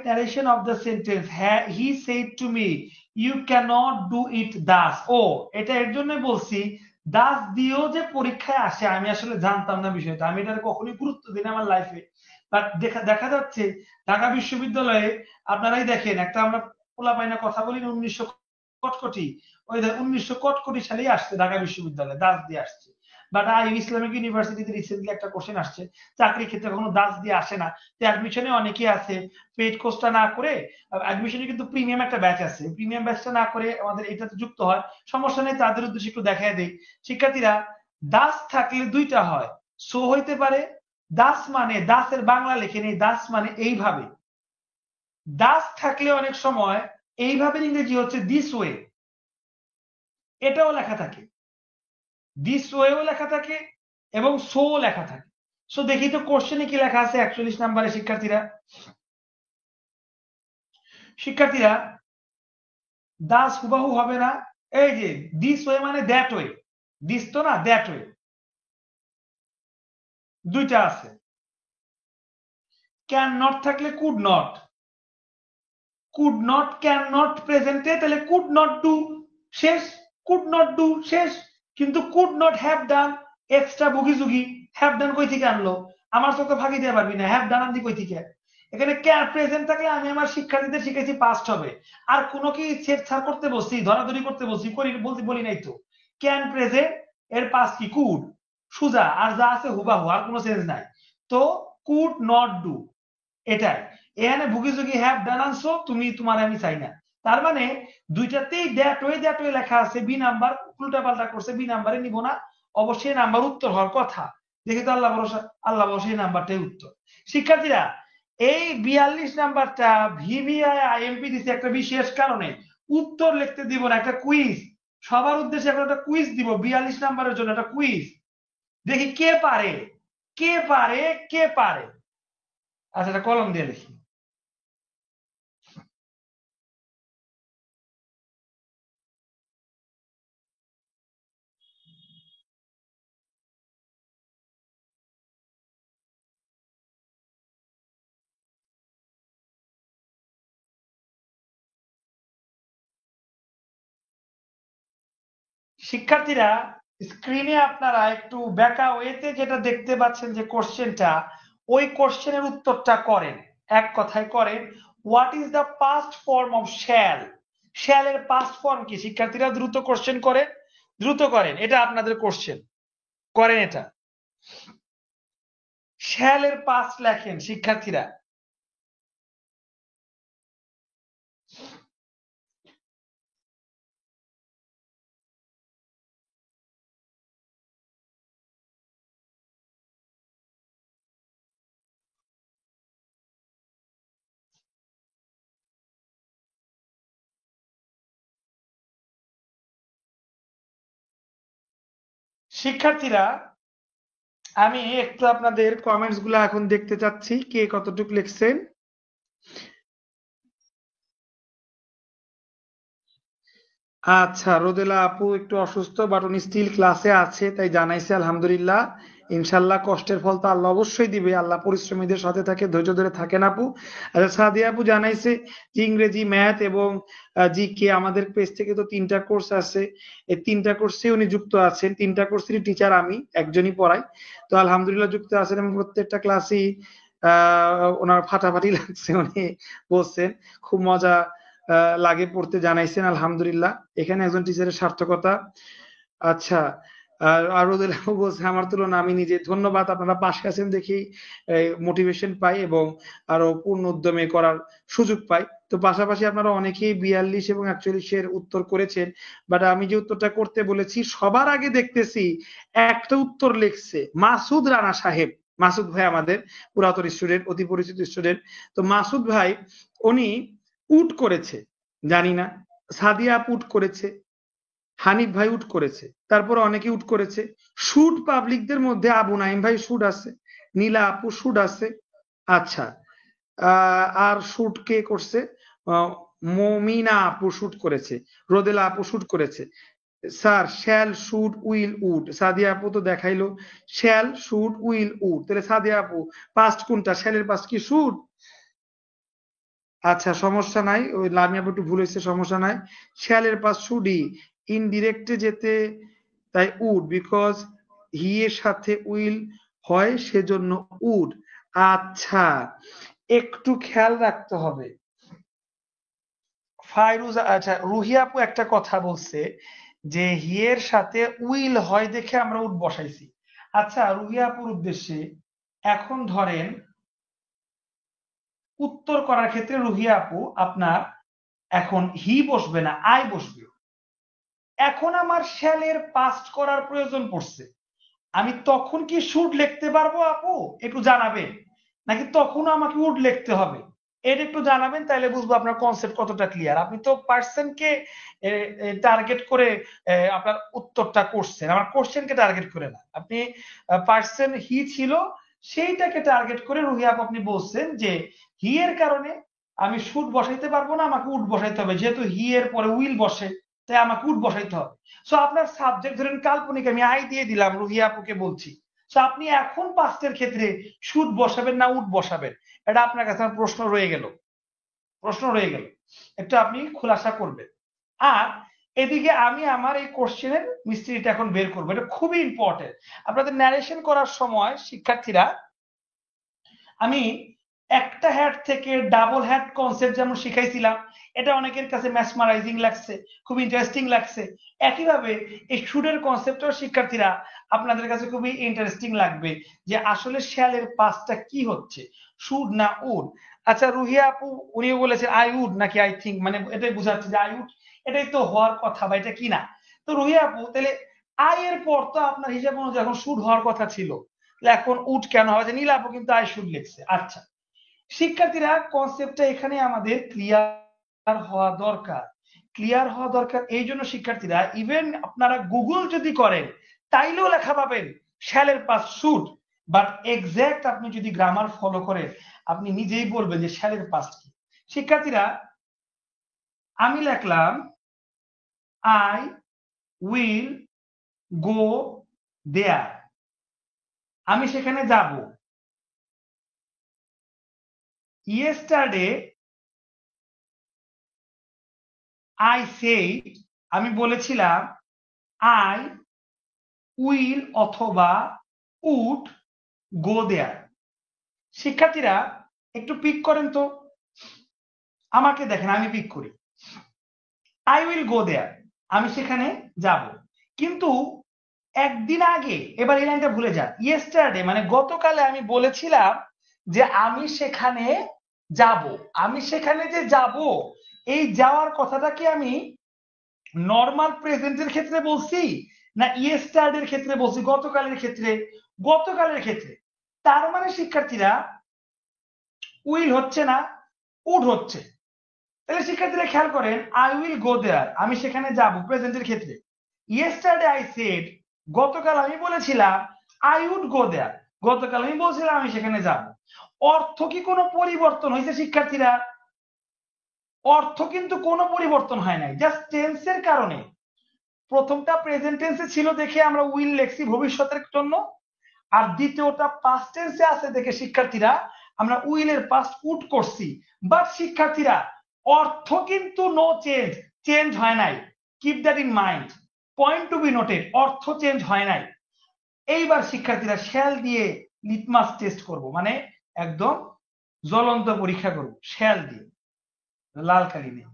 narration of the sentence. He said to me you cannot do it thus. ও এটা এর জন্যই বলছি, দাস দিয়েও যে পরীক্ষায় আসে আমি আসলে জানতাম না বিষয়টা, আমি এটার কখনোই গুরুত্ব দিই না আমার লাইফে। বাট দেখা যাচ্ছে ঢাকা বিশ্ববিদ্যালয়ে, আপনারাই দেখেন একটা আমরা পোলাপাইনা কথা বলি 1900 কটকটি, ওই 1900 কটকটি সালেই আসছে ঢাকা বিশ্ববিদ্যালয়ে, দাস দিয়ে আসছে। বাট ইসলামিক ইউনিভার্সিটিতে রিসেন্টলি একটা কোশ্চেন আসছে, চাকরির ক্ষেত্রে কখনো দাস দিয়ে আসে না। তো অ্যাডমিশনে অনেকেই আছে পেইড কোর্সটা না করে, অ্যাডমিশনে কিন্তু প্রিমিয়াম একটা ব্যাচ আছে, প্রিমিয়াম ব্যাচটা না করে আমাদের এটাতে যুক্ত হয়। সমস্যা নেই, তাদের উদ্দেশ্যে একটু দেখায় দেই। শিক্ষার্থীরা দাস থাকলে দুইটা হয়, সো হইতে পারে, দাস মানে দাসের বাংলা লেখে নেই, দাস মানে এইভাবে। দাস থাকলে অনেক সময় এইভাবে ইংরেজি হচ্ছে দিস ওয়ে, এটাও লেখা থাকে, দিস ওয়েও লেখা থাকে এবং সো লেখা থাকে। সো দেখি তো কোশ্চেনে কি লেখা আছে 41 নম্বরে শিক্ষার্থীরা। শিক্ষার্থীরা দাস হুবাহু হবে না, এই যে দিস ওয়ে মানে দ্যাট ওয়ে, দিস তো না, দ্যাট ওয়ে, দুইটা আছে। ক্যান নট থাকলে could not, could not can not প্রেজেন্টে, তাহলে কুড নট ডু, শেষ, কুড নট ডু শেষ। কিন্তু could not have done, extra বুগি জুগি, হ্যাভ ডান কই থেকে আনলো? আমার চোখে ফাঁকি দিয়ে পারবি না, হ্যাভ ডান আনলি কই থেকে? এখানে ক্যান প্রেজেন্ট থাকলে আমি আমার শিক্ষার্থীদের শিখেছি পাস্ট হবে। আর কোনো কি ছেড়ছাড় করতে বসছি, ধরাধরি করতে বসছি, করি বলতে বলি নাই তো। ক্যান প্রেজেন্ট এর পাস্ট কি, কুড, সুজা, আর যা আছে হুবাহু, আর কোনো চেঞ্জ নাই। তো কুড নট ডু, এটাই। এখানে ভুগি জুগি হ্যাভ ডান আনছো তুমি, তোমার আমি চাই না। তার মানে দুইটাতেই দ্যাট ওয়ে লেখা আছে, বি নাম্বার উল্টা পাল্টা করছে, বি নাম্বারে নিব না। অবশ্যই নাম্বার উত্তর হওয়ার কথা, দেখি তো আল্লাহ ভরসা, আল্লাহ ভরসা এই নাম্বারটাই উত্তর। শিক্ষার্থীরা এই 42 নাম্বারটা ভিভিআই আইএমপি দিচ্ছে একটা বিশেষ কারণে, উত্তর লিখতে দিব না, একটা কুইজ, সবার উদ্দেশ্যে এখন একটা কুইজ দিব 42 নাম্বারের জন্য একটা কুইজ, দেখি কে পারে কে পারে কে পারে। আচ্ছা এটা কলম দিয়ে লিখি। শিক্ষার্থীরা স্ক্রিনে আপনারা একটু ব্যাকা ওয়েতে যেটা দেখতে পাচ্ছেন যে কোশ্চেনটা, ওই কোশ্চেনের উত্তরটা করেন, এক কথায় করেন what is the past form of shall. শ্যালের পাস্ট ফর্ম কি? শিক্ষার্থীরা দ্রুত কোশ্চেন করেন, দ্রুত করেন, এটা আপনাদের কোশ্চেন, করেন এটা। শ্যালের পাস্ট লেখেন শিক্ষার্থীরা। শিক্ষার্থীরা আমি একটু আপনাদের কমেন্টস গুলো এখন দেখতে চাচ্ছি, কে কতটুকু লিখছেন। আচ্ছা, রোদেলা আপু একটু অসুস্থ, বাট উনি স্টিল ক্লাসে আছে, তাই জানাইছে আলহামদুলিল্লাহ। ইনশাল্লাহ কষ্টের ফল তো আল্লাহ অবশ্যই দিবে, আল্লাহ পরিশ্রমীদের সাথে থাকে, ধৈর্য ধরে থাকেন আপু। আচ্ছা, সাদিয়া আপু জানাইছে যে ইংরেজি, ম্যাথ এবং জিকে আমাদের পেজ থেকে তো 3টা কোর্স আছে, এই 3টা কোর্সে উনি যুক্ত আছেন। 3টা কোর্সেরই টিচার আমি একজনই পড়াই, তো আলহামদুলিল্লাহ যুক্ত আছেন এবং প্রত্যেকটা ক্লাসই ওনার ফাটাফাটি লাগছে, উনি বলছেন খুব মজা লাগে পড়তে, জানাইছেন আলহামদুলিল্লাহ। এখানে একজন টিচারের সার্থকতা। আচ্ছা, আর ওদের বলছে আমার তুলনা আমি নিজে। ধন্যবাদ, আপনারা পাশে আছেন দেখি মোটিভেশন পাই এবং আরো পূর্ণ উদ্যমে করার সুযোগ পাই। তো পাশাপাশি আপনারা অনেকেই 42 এবং 41 উত্তর করেছেন, বাট আমি যে উত্তরটা করতে বলেছি সবার আগে দেখতেছি একটা উত্তর লিখছে মাসুদ রানা সাহেব। মাসুদ ভাই আমাদের পুরাতন স্টুডেন্ট, অতি পরিচিত স্টুডেন্ট। তো মাসুদ ভাই উনি উট করেছে, জানি না, সাদিয়া আপু উট করেছে, হানিফ ভাই উট করেছে, তারপর অনেকে উট করেছে। শুট পাবলিকদের মধ্যে আবু নাইম ভাই শুট আছে, নীলা আপু শুট আছে। আচ্ছা, আর শুট কে করছে? মমিনা আপু শুট করেছে, রোদেলা আপু শুট করেছে। Sir shall should will would, Sadia আপু তো দেখাইলো শ্যাল শুট উইল উড, তাহলে সাদিয়া আপু পাস্ট কোনটা? শ্যালের পাস্ট কি শুট? আচ্ছা সমস্যা নাই, ওই লামিয়া একটু ভুল হয়েছে, সমস্যা নাই। শ্যালের পাস শুডি, ইনডিরেক্টে যেতে তাই উড, বিকজ হি এর সাথে উইল হয় সেজন্য উড। আচ্ছা, একটু খেয়াল রাখতে হবে। ফাইরুজ, আচ্ছা রুহিয়া আপু একটা কথা বলছে যে হি এর সাথে উইল হয় দেখে আমরা উড বসাইছি। আচ্ছা রুহিয়া আপুর উদ্দেশ্যে, এখন ধরেন উত্তর করার ক্ষেত্রে রুহিয়া আপু আপনার এখন হি বসবে না, আই বসবে। এখন আমার শ্যালের পাস্ট করার প্রয়োজন পড়ছে, আমি তখন কি শুড লিখতে পারবো আপু? একটু জানাবেন, নাকি তখনও আমাকে উড লিখতে হবে? এটা একটু জানাবেন, তাহলে বুঝবো আপনার কনসেপ্ট কতটা ক্লিয়ার। আপনি তো পার্সনকে টার্গেট করে আপনার উত্তরটা করছেন, আমার কোশ্চেনকে টার্গেট করে না। আপনি পার্সন হি ছিল, সেইটাকে টার্গেট করে রুহি আপু আপনি বলছেন যে হি এর কারণে আমি শুড বসাইতে পারবো না, আমাকে উড বসাইতে হবে, যেহেতু হি এর পরে উইল বসে তাই আমাকে উড বসাইতে হবে। সো আপনার সাবজেক্ট ধরেন কাল্পনিক, আমি আই দিয়ে দিলাম, রুহি আপুকে বলছি। সো আপনি এখন পাস্টের ক্ষেত্রে শুড বসাবেন না উড বসাবেন, এটা আপনার কাছে আমার প্রশ্ন রয়ে গেল, প্রশ্ন রয়ে গেল, একটু আপনি খোলাসা করবেন। আর এদিকে আমি আমার এই কোশ্চেনের মিস্ত্রিটা এখন বের করবো, এটা খুবই ইম্পর্টেন্ট। আপনাদের ন্যারেশন করার সময় শিক্ষার্থীরা আমি একটা হ্যাট থেকে ডাবল হ্যাট কনসেপ্ট যেমন শিখাইছিলাম, এটা অনেকের কাছে ম্যাসমারাইজিং লাগছে, খুব ইন্টারেস্টিং লাগছে। একইভাবে এই শুডের কনসেপ্টটাও শিক্ষার্থীরা আপনাদের কাছে খুবই ইন্টারেস্টিং লাগবে, যে আসলে শ্যালের পাসটা কি হচ্ছে, শুড না উড। আচ্ছা রুহিয়া আপু উনিও বলেছেন আই উড নাকি আই থিঙ্ক, মানে এটাই বোঝাচ্ছে যে আই উড এটাই তো হওয়ার কথা, বা এটা কি না। তো রুহিয়া আপু তাহলে আই এর পর তো আপনার হিসাব অনুযায়ী এখন শুড হওয়ার কথা ছিল, এখন উড কেন হবে? নীলা আপু কিন্তু আই শুড লিখছে। আচ্ছা শিক্ষার্থীরা কনসেপ্টটা এখানে আমাদের ক্লিয়ার হওয়া দরকার। ক্লিয়ার হওয়া দরকার। এই জন্য শিক্ষার্থীরা ইভেন আপনারা গুগল যদি করেন তাইলেও লেখা পাবেন শ্যালের পাস্ট শুড, বাট এক্সাক্ট আপনি যদি গ্রামার ফলো করেন আপনি নিজেই বলবেন যে শ্যালের পাস্ট কি। শিক্ষার্থীরা আমি লিখলাম আই উইল গো দেয়ার, আমি সেখানে যাব। ইয়েস্টারডে আই সেড, আমি বলেছিলাম আই উইল অথবা উড গো দেয়ার। শিক্ষার্থীরা একটু পিক করেন তো, আমাকে দেখেন আমি পিক করি। আই উইল গো দেয়ার, আমি সেখানে যাব। কিন্তু একদিন আগে, এবার এই লাইনটা ভুলে যান, ইয়েস্টারডে মানে গতকালে আমি বলেছিলাম যে আমি সেখানে যাব। আমি সেখানে যে যাব, এই যাওয়ার কথাটা কি আমি নর্মাল প্রেজেন্টের ক্ষেত্রে বলছি না ইয়েস্টারডের ক্ষেত্রে বলছি? গতকালের ক্ষেত্রে। গতকালের ক্ষেত্রে। তার মানে শিক্ষার্থীরা উইল হচ্ছে না, উড হচ্ছে। তাহলে শিক্ষার্থীরা খেয়াল করেন, আই উইল গো দেয়ার, আমি সেখানে যাব প্রেজেন্টের ক্ষেত্রে। ইয়েস্টারডে আই সেড, গতকাল আমি বলেছিলাম আই উড গো দেয়ার, গতকাল আমি বলছিলাম আমি সেখানে যাব। অর্থ কি কোনো পরিবর্তন হয়েছে শিক্ষার্থীরা? অর্থ কিন্তু কোনো পরিবর্তন হয় নাই, জাস্ট টেন্সের কারণে। প্রথমটা প্রেজেন্ট টেন্সে ছিল দেখে আমরা উইল লেখছি ভবিষ্যতের জন্য, আর দ্বিতীয়টা পাস্ট টেন্সে আছে দেখে শিক্ষার্থীরা আমরা উইলের পাস্ট উড করছি। বাট শিক্ষার্থীরা অর্থ কিন্তু নো চেঞ্জ, চেঞ্জ হয় নাই। Keep that in mind, point to be noted, অর্থ চেঞ্জ হয় নাই। এইবার শিক্ষার্থীরা শ্যাল দিয়ে লিটমাস টেস্ট করব, মানে একদম জ্বলন্ত পরীক্ষা করব শ্যাল দিয়ে, লাল কালি দিয়ে।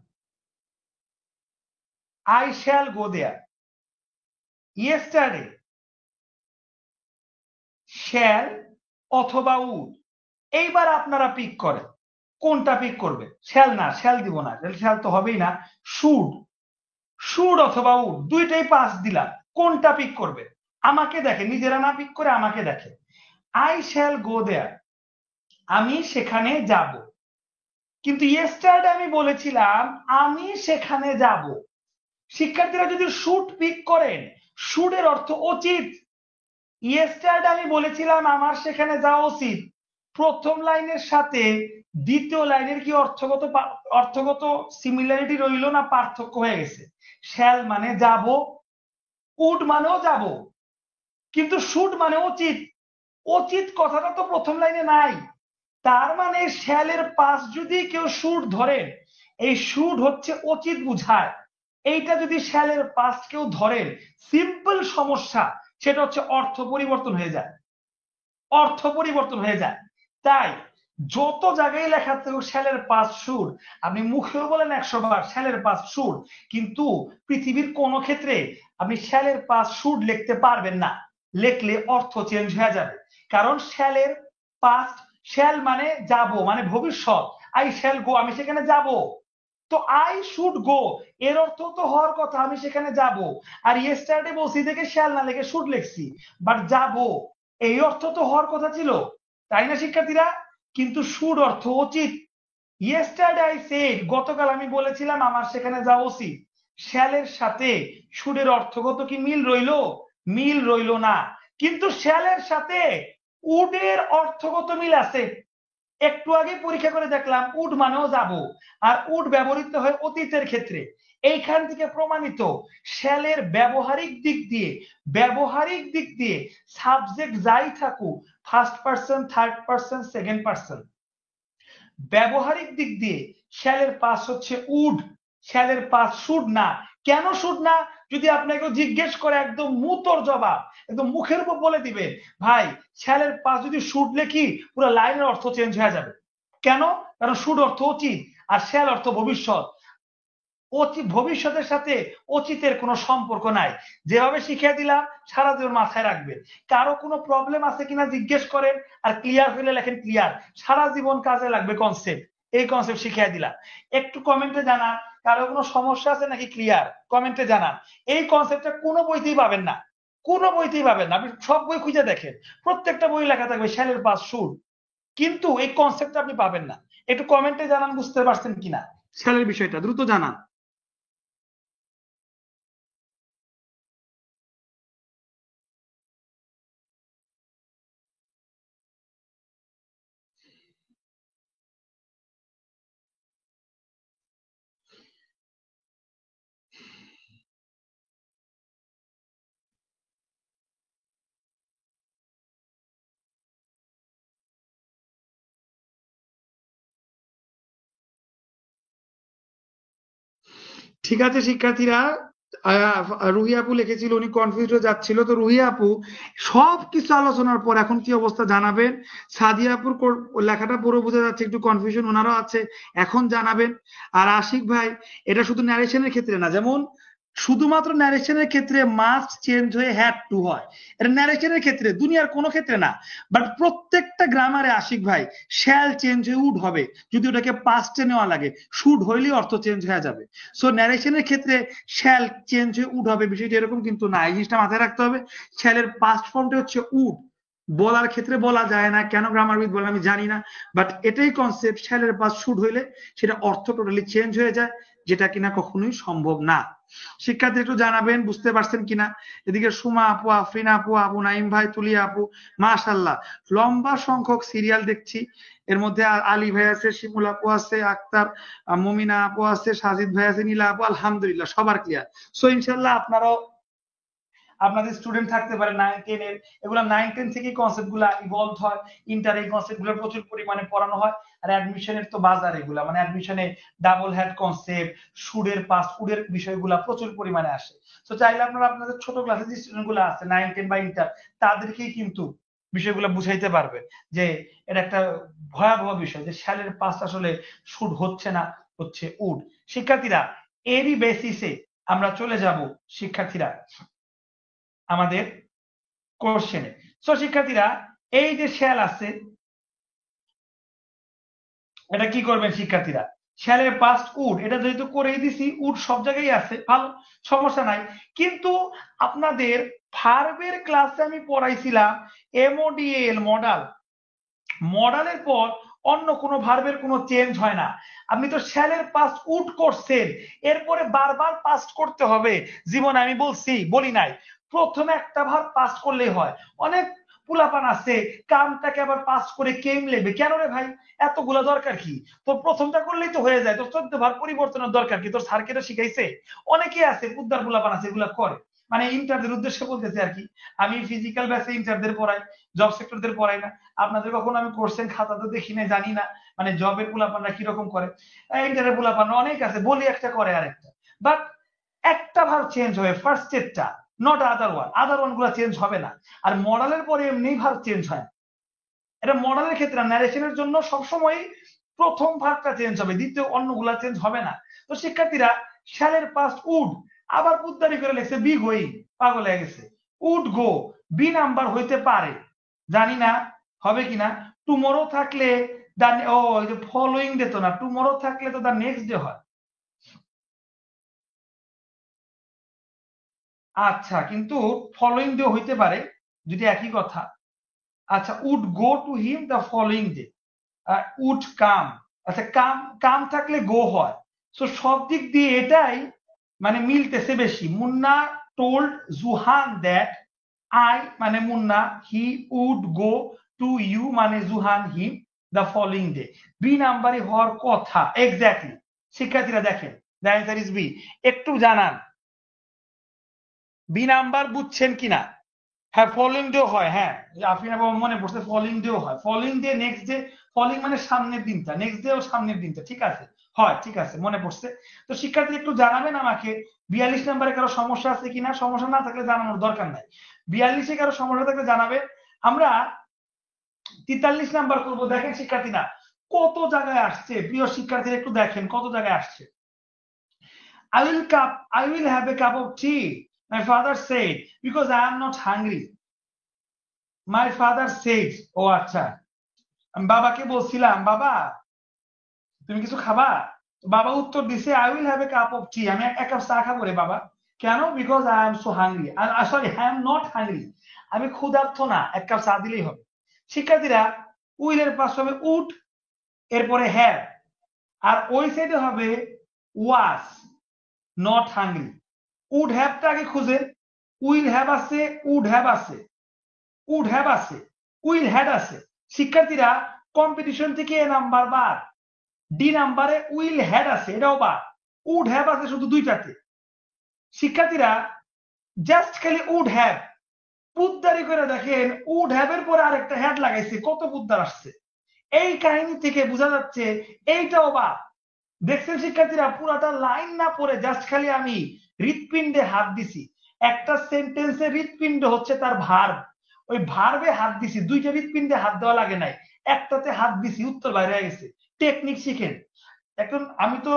I shall go there, yesterday shall অথবা উড। এইবার আপনারা পিক করেন, কোনটা পিক করবে? শ্যাল না, শ্যাল দিব না, শ্যাল তো হবেই না। শুড, শুড অথবা উড দুইটাই পাস দিলাম, কোনটা পিক করবে? আমাকে দেখে, নিজেরা না পিক করে আমাকে দেখে। আই শ্যাল গো দেয়ার, আমি সেখানে যাব। কিন্তু ইয়েস্টারডে আমি বলেছিলাম আমি সেখানে যাব। শিক্ষার্থীরা যদি শুড পিক করেন, শুডের অর্থ উচিত। ইয়েস্টারডে আমি বলেছিলাম আমার সেখানে যাওয়া উচিত, প্রথম লাইনের সাথে দ্বিতীয় লাইনের কি অর্থগত সিমিলারিটি রইল না পার্থক্য হয়ে গেছে? শ্যাল মানে যাব, উড মানেও যাব, কিন্তু শুড মানে উচিত। উচিত কথাটা তো প্রথম লাইনে নাই। তার মানে শ্যালের পাশ যদি কেউ শুড ধরেন, এই শুড হচ্ছে উচিত বুঝায়। এইটা যদি শ্যালের পাশ কেউ ধরেন, সিম্পল সমস্যা, সেটা হচ্ছে অর্থ পরিবর্তন হয়ে যায়, অর্থ পরিবর্তন হয়ে যায়। তাই যত জায়গায় লেখা থাকুক শ্যালের পাস শুড, আপনি মুখেও বলেন 100 বার শ্যালের পাস শুড, কিন্তু পৃথিবীর কোন ক্ষেত্রে আপনি শ্যালের পাস শুড লিখতে পারবেন না। লিখলে অর্থ চেঞ্জ হয়ে যাবে, কারণ শ্যালের পাস্ট, শ্যাল মানে যাব, মানে ভবিষ্যৎ। আই শ্যাল গো, আমি সেখানে যাব। তো আই শুড গো এর অর্থ তো হওয়ার কথা আমি সেখানে যাব। আর ইয়েস্টারডে বলছি দেখে শ্যাল না লিখে শুড লিখছি, বাট যাব এই অর্থ তো হওয়ার কথা ছিল, তাই না শিক্ষার্থীরা? কিন্তু শুড অর্থ উচিত। ইয়েস্টারডে আই সেড, গতকাল আমি বলেছিলাম আমার সেখানে যাওয়া উচিত। শ্যালের সাথে শুডের অর্থগত কি মিল রইল? মিল রইল না। কিন্তু শ্যালের সাথে উডের অর্থগত মিল আছে। একটু আগে পরীক্ষা করে দেখলাম উড মানেও যাব, আর উড ব্যবহৃত হয় অতীতের ক্ষেত্রে। এইখান থেকে প্রমাণিত শ্যালের ব্যবহারিক দিক দিয়ে, ব্যবহারিক দিক দিয়ে সাবজেক্ট যাই থাকুক, first person, third person, second person, ব্যবহারিক দিক দিয়ে শ্যালের পাস হচ্ছে উড, শ্যালের পাস শুড না। কেন শুড না? যদি আপনাকে জিজ্ঞেস করে একদম মুতর জবাব, একদম মুখের উপর বলে দিবে ভাই শ্যালের পাস যদি শুড লেখি পুরো লাইনের অর্থ চেঞ্জ হয়ে যাবে। কেন? কারণ শুড অর্থ উচিত আর শ্যাল অর্থ ভবিষ্যৎ। ভবিষ্যতের সাথে অতীতের কোনো সম্পর্ক নাই। যেভাবে শিখিয়ে দিলাম সারা জীবন মাথায় রাখবেন। কারো কোনো প্রবলেম আছে কিনা জিজ্ঞেস করেন, আর ক্লিয়ার হলে লেখেন ক্লিয়ার, সারা জীবন কাজে লাগবে কনসেপ্ট। এই কনসেপ্ট শিখিয়ে দিলাম, একটু কমেন্টে জানান কারো কোনো সমস্যা আছে নাকি, ক্লিয়ার কমেন্টে জানান। এই কনসেপ্টটা কোনো বইতেই পাবেন না, কোনো বইতেই পাবেন না। আপনি সব বই খুঁজে দেখেন, প্রত্যেকটা বই লেখা থাকবে শ্যালের পাস শুড, কিন্তু এই কনসেপ্টটা আপনি পাবেন না। একটু কমেন্টে জানান বুঝতে পারছেন কিনা শ্যালের বিষয়টা, দ্রুত জানান। ঠিক আছে শিক্ষার্থীরা, রুহি আপু লিখেছিল উনি কনফিউজ হয়ে যাচ্ছিল। তো রুহি আপু সবকিছু আলোচনার পর এখন কি অবস্থা জানাবেন। সাদিয়া আপুর লেখাটা পুরো বোঝা যাচ্ছে, একটু কনফিউশন ওনারও আছে, এখন জানাবেন। আর আশিক ভাই, এটা শুধু ন্যারেশনের ক্ষেত্রে না, যেমন শুধুমাত্র ন্যারেশনের ক্ষেত্রে মাস্ট চেঞ্জ হয়ে হ্যাড টু হয়, এটা ন্যারেশনের ক্ষেত্রে, দুনিয়ার কোনো ক্ষেত্রে না। বাট প্রত্যেকটা গ্রামারে আশিক ভাই শ্যাল চেঞ্জ হয়ে উড হবে, যদি ওটাকে পাস্টে নেওয়া লাগে, শুড হইলেই অর্থ চেঞ্জ হয়ে যাবে। সো ন্যারেশনের ক্ষেত্রে শ্যাল চেঞ্জ হয়ে উড হবে, বিষয়টা এরকম কিন্তু না, এই জিনিসটা মাথায় রাখতে হবে। শ্যালের পাস্ট ফর্মটা হচ্ছে উড, বলার ক্ষেত্রে বলা যায় না, কেন গ্রামারবিদ বলেন আমি জানি না, বাট এটাই কনসেপ্ট। শ্যালের পাস্ট শুড হইলে সেটা অর্থ টোটালি চেঞ্জ হয়ে যায়, যেটা কিনা কখনোই সম্ভব না। শিক্ষার্থী একটু জানাবেন বুঝতে পারছেন কিনা। এদিকে সুমা আপু, আফরিনা আপু, আবু নাইম ভাই, তুলিয়া আপু, মাশাআল্লাহ লম্বা সংখ্যক সিরিয়াল দেখছি। এর মধ্যে আলী ভাই আছে, শিমুল আপু আছে, আক্তার মুমিনা আপু আছে, সাজিদ ভাই আছে, নীলা আপু, আলহামদুলিল্লাহ সবার ক্লিয়ার। সো ইনশাল্লাহ আপনারাও, আপনাদের স্টুডেন্ট থাকতে পারে 9-10 এর, এগুলা 9-10 থেকেই কনসেপ্ট গুলা ইভলভ হয়। ইন্টার এই কনসেপ্ট গুলো প্রচুর পরিমাণে পড়ানো হয়। আর অ্যাডমিশনের তো বাজার এগুলা, মানে অ্যাডমিশনে ডাবল হেড কনসেপ্ট, শুডের পাস ফুডের বিষয়গুলা প্রচুর পরিমাণে আসে। তো চাইলে আপনারা আপনাদের ছোট ক্লাসের যে স্টুডেন্ট গুলো আছে 9-10 বা ইন্টার, তাদেরকেই কিন্তু বিষয়গুলো বুঝাইতে পারবে যে এটা একটা ভয়াবহ বিষয় যে শ্যালের পাস আসলে শুড হচ্ছে না, হচ্ছে উড। শিক্ষার্থীরা এরই বেসিসে আমরা চলে যাব শিক্ষার্থীরা আমাদের কোশ্চেনে। সো শিক্ষার্থীরা এই যে শ্যাল আছে, এটা কি করবেন শিক্ষার্থীরা, শ্যালের পাস্ট উড, এটা যেহেতু করেই দিছি, উড সব জায়গায় আছে, ভালো সমস্যা নাই। কিন্তু আপনাদের ভার্বের ক্লাসে আমি পড়াইছিলাম এমওডিএল মডাল, মডালের পর অন্য কোনো ভার্বের কোনো চেঞ্জ হয় না। আপনি তো শ্যালের পাস্ট উড করছেন, এরপরে বারবার পাস্ট করতে হবে জীবনে, আমি বলি নাই প্রথমে একটা ভার্ব পাস্ট করলেই হয়। অনেক পুলাপান আছে কামটাকে আবার পাস করে কেম লেবে, কেন রে ভাই এতগুলা দরকার কি, তোর প্রথমটা করলেই তো হয়ে যায়, তোর 14 ভার্ব পরিবর্তনের দরকার কি, তোর স্যার কেটা শিখাইছে। অনেকে আছে উদ্ধার পুলাপান আছে এগুলা করে, মানে ইন্টারদের উদ্দেশ্যে বলতেছে আর কি। আমি ফিজিক্যাল ব্যাচে ইন্টারদের পড়াই, জব সেক্টরদের পড়াই না। আপনাদের কখনো আমি কোর্সের খাতা তো দেখি না, জানি না মানে জবের পোলাপানরা কিরকম করে, ইন্টারের পোলাপানরা অনেক আছে, বলি একটা করে আরেকটা। বাট একটা ভার্ব চেঞ্জ হবে, ফার্স্ট স্টেটটা, not other one, other one গুলা চেঞ্জ হবে না। আর মডেলের পরে এমনি ভার্ব চেঞ্জ হয়, এটা মডেলের ক্ষেত্রে, ন্যারেশনের জন্য সবসময় প্রথম ভার্বটা চেঞ্জ হবে, দ্বিতীয় অন্যগুলা চেঞ্জ হবে না। তো শিক্ষার্থীরা শ্যালের পাস্ট উড, আবার উদ্ধারি করে লেখছে বি গোয়িং, পাগল হয়ে গেছে, উড গো বি নাম্বার হইতে পারে, জানি না হবে কিনা। টুমরো থাকলে ও ফলোইং ডে তো না, টুমরো থাকলে তো দা নেক্সট ডে হয়। আচ্ছা, কিন্তু ফলোইং ডে হইতে পারে যদি একই কথা। আচ্ছা, would go to him the following day, would come, আচ্ছা কাম, কাম থাকলে গো হয়। সো সব দিক দিয়ে এটাই মানে মিলতেছে বেশি। Munna told Juhan that I মানে Munna, he would go to you মানে Juhan him the following day, B নাম্বারে হওয়ার কথা এক্স্যাক্টলি। শিক্ষার্থীরা দেখেন দ্য অ্যান্সার ইজ বি, একটু জানান বি নাম্বার বুঝছেন কিনা। হ্যাঁ ফলোইং ডে হয়, হ্যাঁ আফরিনা বাবা মনে পড়ছে, ফলোইং ডেও হয়, following day next day, following মানে সামনের দিনটা, নেক্সট ডে ও সামনের দিনটা, ঠিক আছে হয়, ঠিক আছে মনে পড়ছে। তো শিক্ষার্থী একটু জানাবেন আমাকে 42 নম্বরে কারো সমস্যা আছে কিনা, সমস্যা না থাকলে জানানোর দরকার নাই, 42-এ কারো সমস্যা থাকলে জানাবে। আমরা 43 নাম্বার করবো। দেখেন শিক্ষার্থীরা কত জায়গায় আসছে, প্রিয় শিক্ষার্থীরা একটু দেখেন কত জায়গায় আসছে। I will have a cup of tea, my father said, because I am not hungry. My father said, ও আচ্ছা, আমি বাবাকে বলছিলাম বাবা তুমি কিছু খাবা, বাবা উত্তর দিছে I will have a cup of tea, আমি এক কাপ চা খাবো রে বাবা। কেন? Because I am so hungry, sorry I am not hungry, আমি ক্ষুধার্ত না, এক কাপ চা দিলেই হবে। শিক্ষার্থীরা উইলের পাশে হবে উড, এরপরে হ্যাভ, আর ওই সাইডে হবে ওয়াজ, নট হাংরি। উড হ্যাভটা আগে খুঁজে, উইল হ্যাভ আছে, উড হ্যাভ আছে, উড হ্যাভ আছে, উইল হ্যাড আছে। শিক্ষার্থীরা কম্পিটিশন থেকে এ নাম্বার বার, ডি নাম্বারে উইল হ্যাড আছে, এটাও বার, উড হ্যাভ আছে শুধু দুইটাতে। শিক্ষার্থীরা জাস্ট খালি উড হ্যাভ বুদ্ধারি করে দেখেন, উড হ্যাভ এর পরে আরেকটা হ্যাড লাগাইছে, কত বুদ্ধার আসছে। এই কাহিনী থেকে বোঝা যাচ্ছে এইটাও বার, দেখছেন শিক্ষার্থীরা, পুরাটা লাইন না পড়ে জাস্ট খালি আমি হৃৎপিণ্ডে হাত দিছি। একটা সেন্টেন্সে হৃৎপিণ্ড হচ্ছে তার ভার্ব, ওই ভার্বে হাত দিছি, দুইটা হৃৎপিণ্ডে হাত দেওয়া লাগে নাই, একটাতে হাত দিছি, উত্তর বাইরে হয়ে গেছে। টেকনিক শিখেন। এখন আমি তো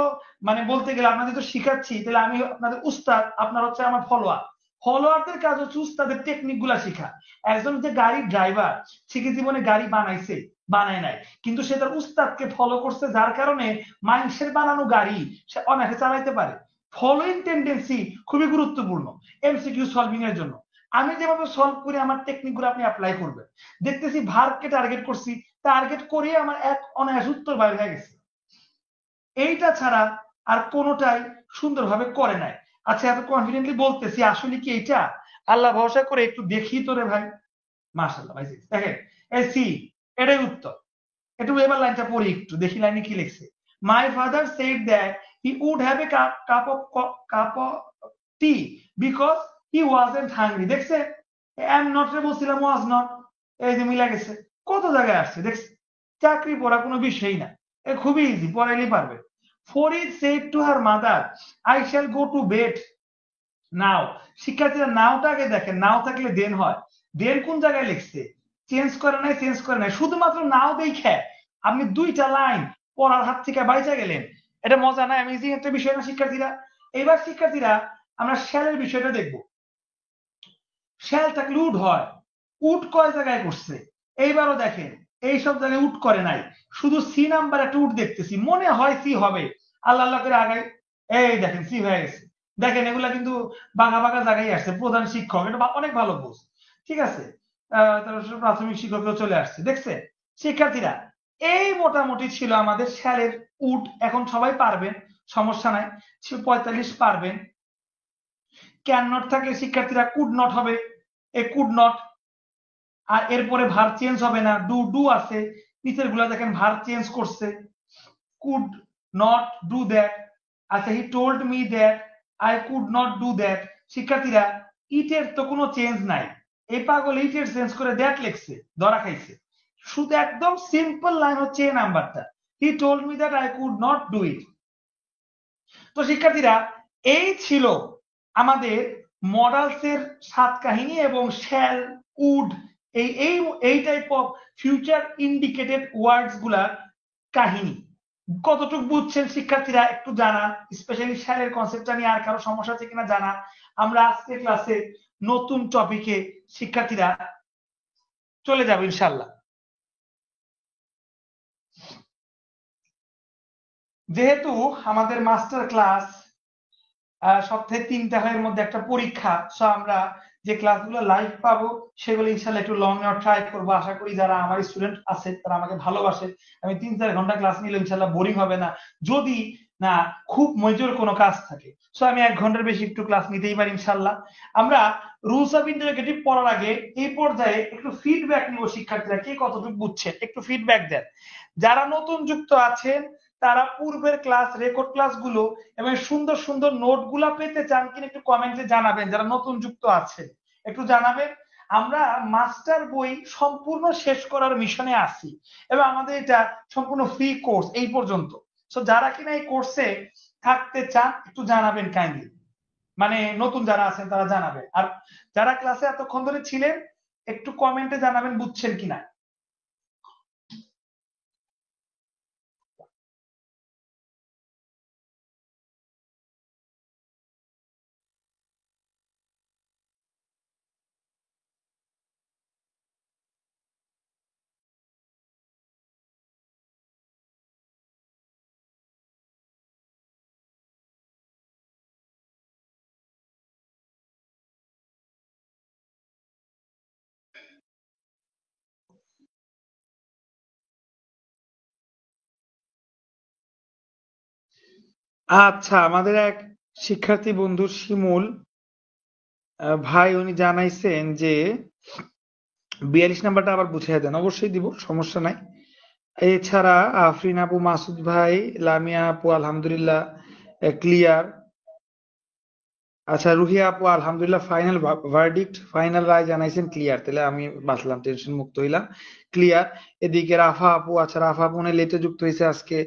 মানে বলতে গেলে আপনাদের তো শিখাচ্ছি, তাহলে আমি আপনাদের উস্তাদ, আপনার হচ্ছে আমার ফলোয়ার। ফলোয়ারদের কাজ হচ্ছে উস্তাদের টেকনিক গুলা শিখা। একজন যে গাড়ি ড্রাইভার, সে কি জীবনে গাড়ি বানাইছে? বানায় নাই, কিন্তু সে তার উস্তাদকে ফলো করছে, যার কারণে মানুষের বানানো গাড়ি সে অনায়াসে চালাইতে পারে। ফলোইং টেন্ডেন্সি খুবই গুরুত্বপূর্ণ এমসিকিউ সলভিং এর জন্য। আমি যেভাবে সলভ করি আমার টেকনিক গুলো আপনি অ্যাপ্লাই করবেন। দেখতেছি ভার্বকে টার্গেট করছি, টার্গেট করে আমার এক অনায়াস উত্তর বাইরে হয়ে গেছে। এইটা ছাড়া আর কোনোটাই সুন্দরভাবে করে নাই। আচ্ছা, এত কনফিডেন্টলি বলতেছি, আসলে কি এইটা? আল্লাহ ভরসা করে একটু দেখি তোরে ভাই। মাশাআল্লাহ ভাই, দেখেন এই সি, এটাই উত্তর। একটু এবার লাইনটা পড়ি, একটু দেখি লাইনে কি লিখছে। My father said that he would have a cup of tea because he wasn't hungry. দেখছে, এম নট রে বলছিলাম, ওয়াজ নট, এই যে মিলা গেছে। কত জায়গায় আসছে দেখছে। চাকরি পড়া কোনো বিষয়ই না, এ খুবই ইজি, পড়াইলেই পারবে। Farid said to her mother, I shall go to bed now. শিক্ষার্থীরা নাওটা আগে দেখেন, নাও থাকলে দেন হয়। দেন কোন জায়গায় লিখছে? চেঞ্জ করে নাই, চেঞ্জ করে নাই, শুধুমাত্র নাও দেখে আপনি দুইটা লাইন পড়ার হাত থেকে বাইচা গেলেন। এটা মজা না, অ্যামেজিং একটা বিষয় না শিক্ষার্থীরা? এবার শিক্ষার্থীরা আমরা শ্যালের বিষয়টা দেখব। শ্যাল থাকলে উড হয়, উড কয় জায়গায় করছে? এইবারও দেখেন, এই সব জায়গায় উড করে নাই, শুধু সি নাম্বার একটা উড দেখতেছি, মনে হয় সি হবে। আল্লাহ আল্লাহ করে আগায়, এই দেখেন সি হয়ে গেছে। দেখেন এগুলা কিন্তু বাঘা বাঘা জায়গায় আসছে। প্রধান শিক্ষক, এটা অনেক ভালো পোস্ট, ঠিক আছে। প্রাথমিক শিক্ষকও চলে আসছে, দেখছে শিক্ষার্থীরা? এই মোটামুটি ছিল আমাদের শ্যালের উড। এখন সবাই পারবেন, সমস্যা নাই, 45 পারবেন। ক্যান নট থাকলে শিক্ষার্থীরা কুড নট হবে, এ কুড নট। আর এরপরে ভার চেঞ্জ হবে না, ডু ডু আছে। নিচের গুলা দেখেন ভার চেঞ্জ করছে, কুড নট ডু দ্যাট। আচ্ছা, he told me that I could not do that. শিক্ষার্থীরা ইটের তো কোনো চেঞ্জ নাই, এই পাগল ইটের চেঞ্জ করে দ্যাট লিখছে, ধরা খাইছে। শুধু একদম সিম্পল লাইন হচ্ছে এই নাম্বারটা, হি told me that I could not do it. তো শিক্ষার্থীরা এই ছিল আমাদের মডালসের 7 কাহিনী এবং শ্যাল, উড, এই এই এই টাইপ অফ ফিউচার ইন্ডিকেটেড ওয়ার্ডস গুলার কাহিনী। কতটুকু বুঝছেন শিক্ষার্থীরা একটু জানান, স্পেশালি শ্যালের কনসেপ্টটা নিয়ে আর কারো সমস্যা আছে কিনা জানান। আমরা আজকে ক্লাসে নতুন টপিকে শিক্ষার্থীরা চলে যাব ইনশাল্লাহ। যেহেতু আমাদের মাস্টার ক্লাস সপ্তাহে 3টা হয়, এর মধ্যে একটা পরীক্ষা, সো আমরা যে ক্লাসগুলো লাইভ পাবো সেগুলো ইনশাল্লাহ একটু লং নেওয়ার ট্রাই করবো। আশা করি যারা আমার স্টুডেন্ট আছে তারা আমাকে ভালোবাসে, আমি 3-4 ঘন্টা ক্লাস নিলে ইনশাল্লাহ বোরিং হবে না, যদি না খুব মেজর কোনো কাজ থাকে। সো আমি 1 ঘন্টার বেশি একটু ক্লাস নিতেই পারি ইনশাল্লাহ। আমরা রুলস অফ ইন্টারোগেটিভ পড়ার আগে এই পর্যায়ে একটু ফিডব্যাক নিব, শিক্ষার্থীরা কে কতটুকু বুঝছেন একটু ফিডব্যাক দেন। যারা নতুন যুক্ত আছেন তারা পূর্বের ক্লাস, রেকর্ড ক্লাসগুলো এবং সুন্দর সুন্দর নোটগুলা পেতে চান কিনা একটু কমেন্টে জানাবেন। যারা নতুন যুক্ত আছেন একটু জানাবেন। আমরা মাস্টার বই সম্পূর্ণ শেষ করার মিশনে আছি এবং আমাদের এটা সম্পূর্ণ ফ্রি কোর্স এই পর্যন্ত। সো যারা কিনা এই কোর্সে থাকতে চান একটু জানাবেন কাইন্ডলি, মানে নতুন যারা আছেন তারা জানাবেন। আর যারা ক্লাসে এতক্ষণ ধরে ছিলেন একটু কমেন্টে জানাবেন বুঝছেন কিনা। আচ্ছা, আমাদের এক শিক্ষার্থী বন্ধু শিমুল ভাই, উনি জানাইছেন যে 42 নাম্বারটা আবার বুঝিয়ে দেন। অবশ্যই দিব, সমস্যা নাই। এছাড়া আফরিন আপু, মাসুদ ভাই, লামিয়া আপু আলহামদুলিল্লাহ ক্লিয়ার। আচ্ছা রুহিয়া আপু, আলহামদুলিল্লাহ ফাইনাল ভার্ডিক্ট, ফাইনাল রায় জানাইছেন ক্লিয়ার, তাহলে আমি বাঁচলাম, টেনশন মুক্ত হইলাম, ক্লিয়ার। এদিকে রাফা আপু, আচ্ছা রাফা আপু মনে লেটে যুক্ত হয়েছে আজকে।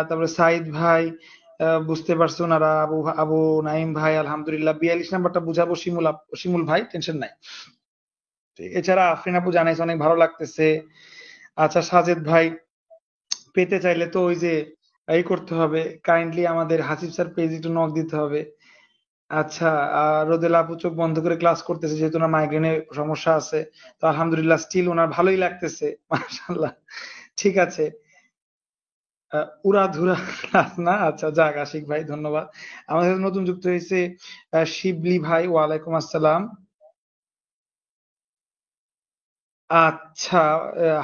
তারপরে সাইদ ভাই, বুঝতে পারছো ওনারা, আবু আবু নাইম ভাই আলহামদুলিল্লাহ, 42 নাম্বারটা বুঝাবো শিমুল ভাই, টেনশন নাই। এছাড়া আফরিন আপু জানাইছে অনেক ভালো লাগতেছে। আচ্ছা সাজেদ ভাই, পেতে চাইলে তো ওই যে এই করতে হবে, কাইন্ডলি আমাদের হাসিব স্যার পেজ একটু নক দিতে হবে। আচ্ছা, রোদেলা আপু চোখ বন্ধ করে ক্লাস করতেছে যেহেতু ওনার মাইগ্রেনের সমস্যা আছে। তো আলহামদুলিল্লাহ স্টিল ওনার ভালোই লাগতেছে, মাশাআল্লাহ। ঠিক আছে, উড়াধুরা ক্লাস না, আচ্ছা যাক, আশিক ভাই ধন্যবাদ। আমাদের সাথে নতুন যুক্ত হয়েছে শিবলি ভাই, ওয়ালাইকুম আসসালাম। আচ্ছা,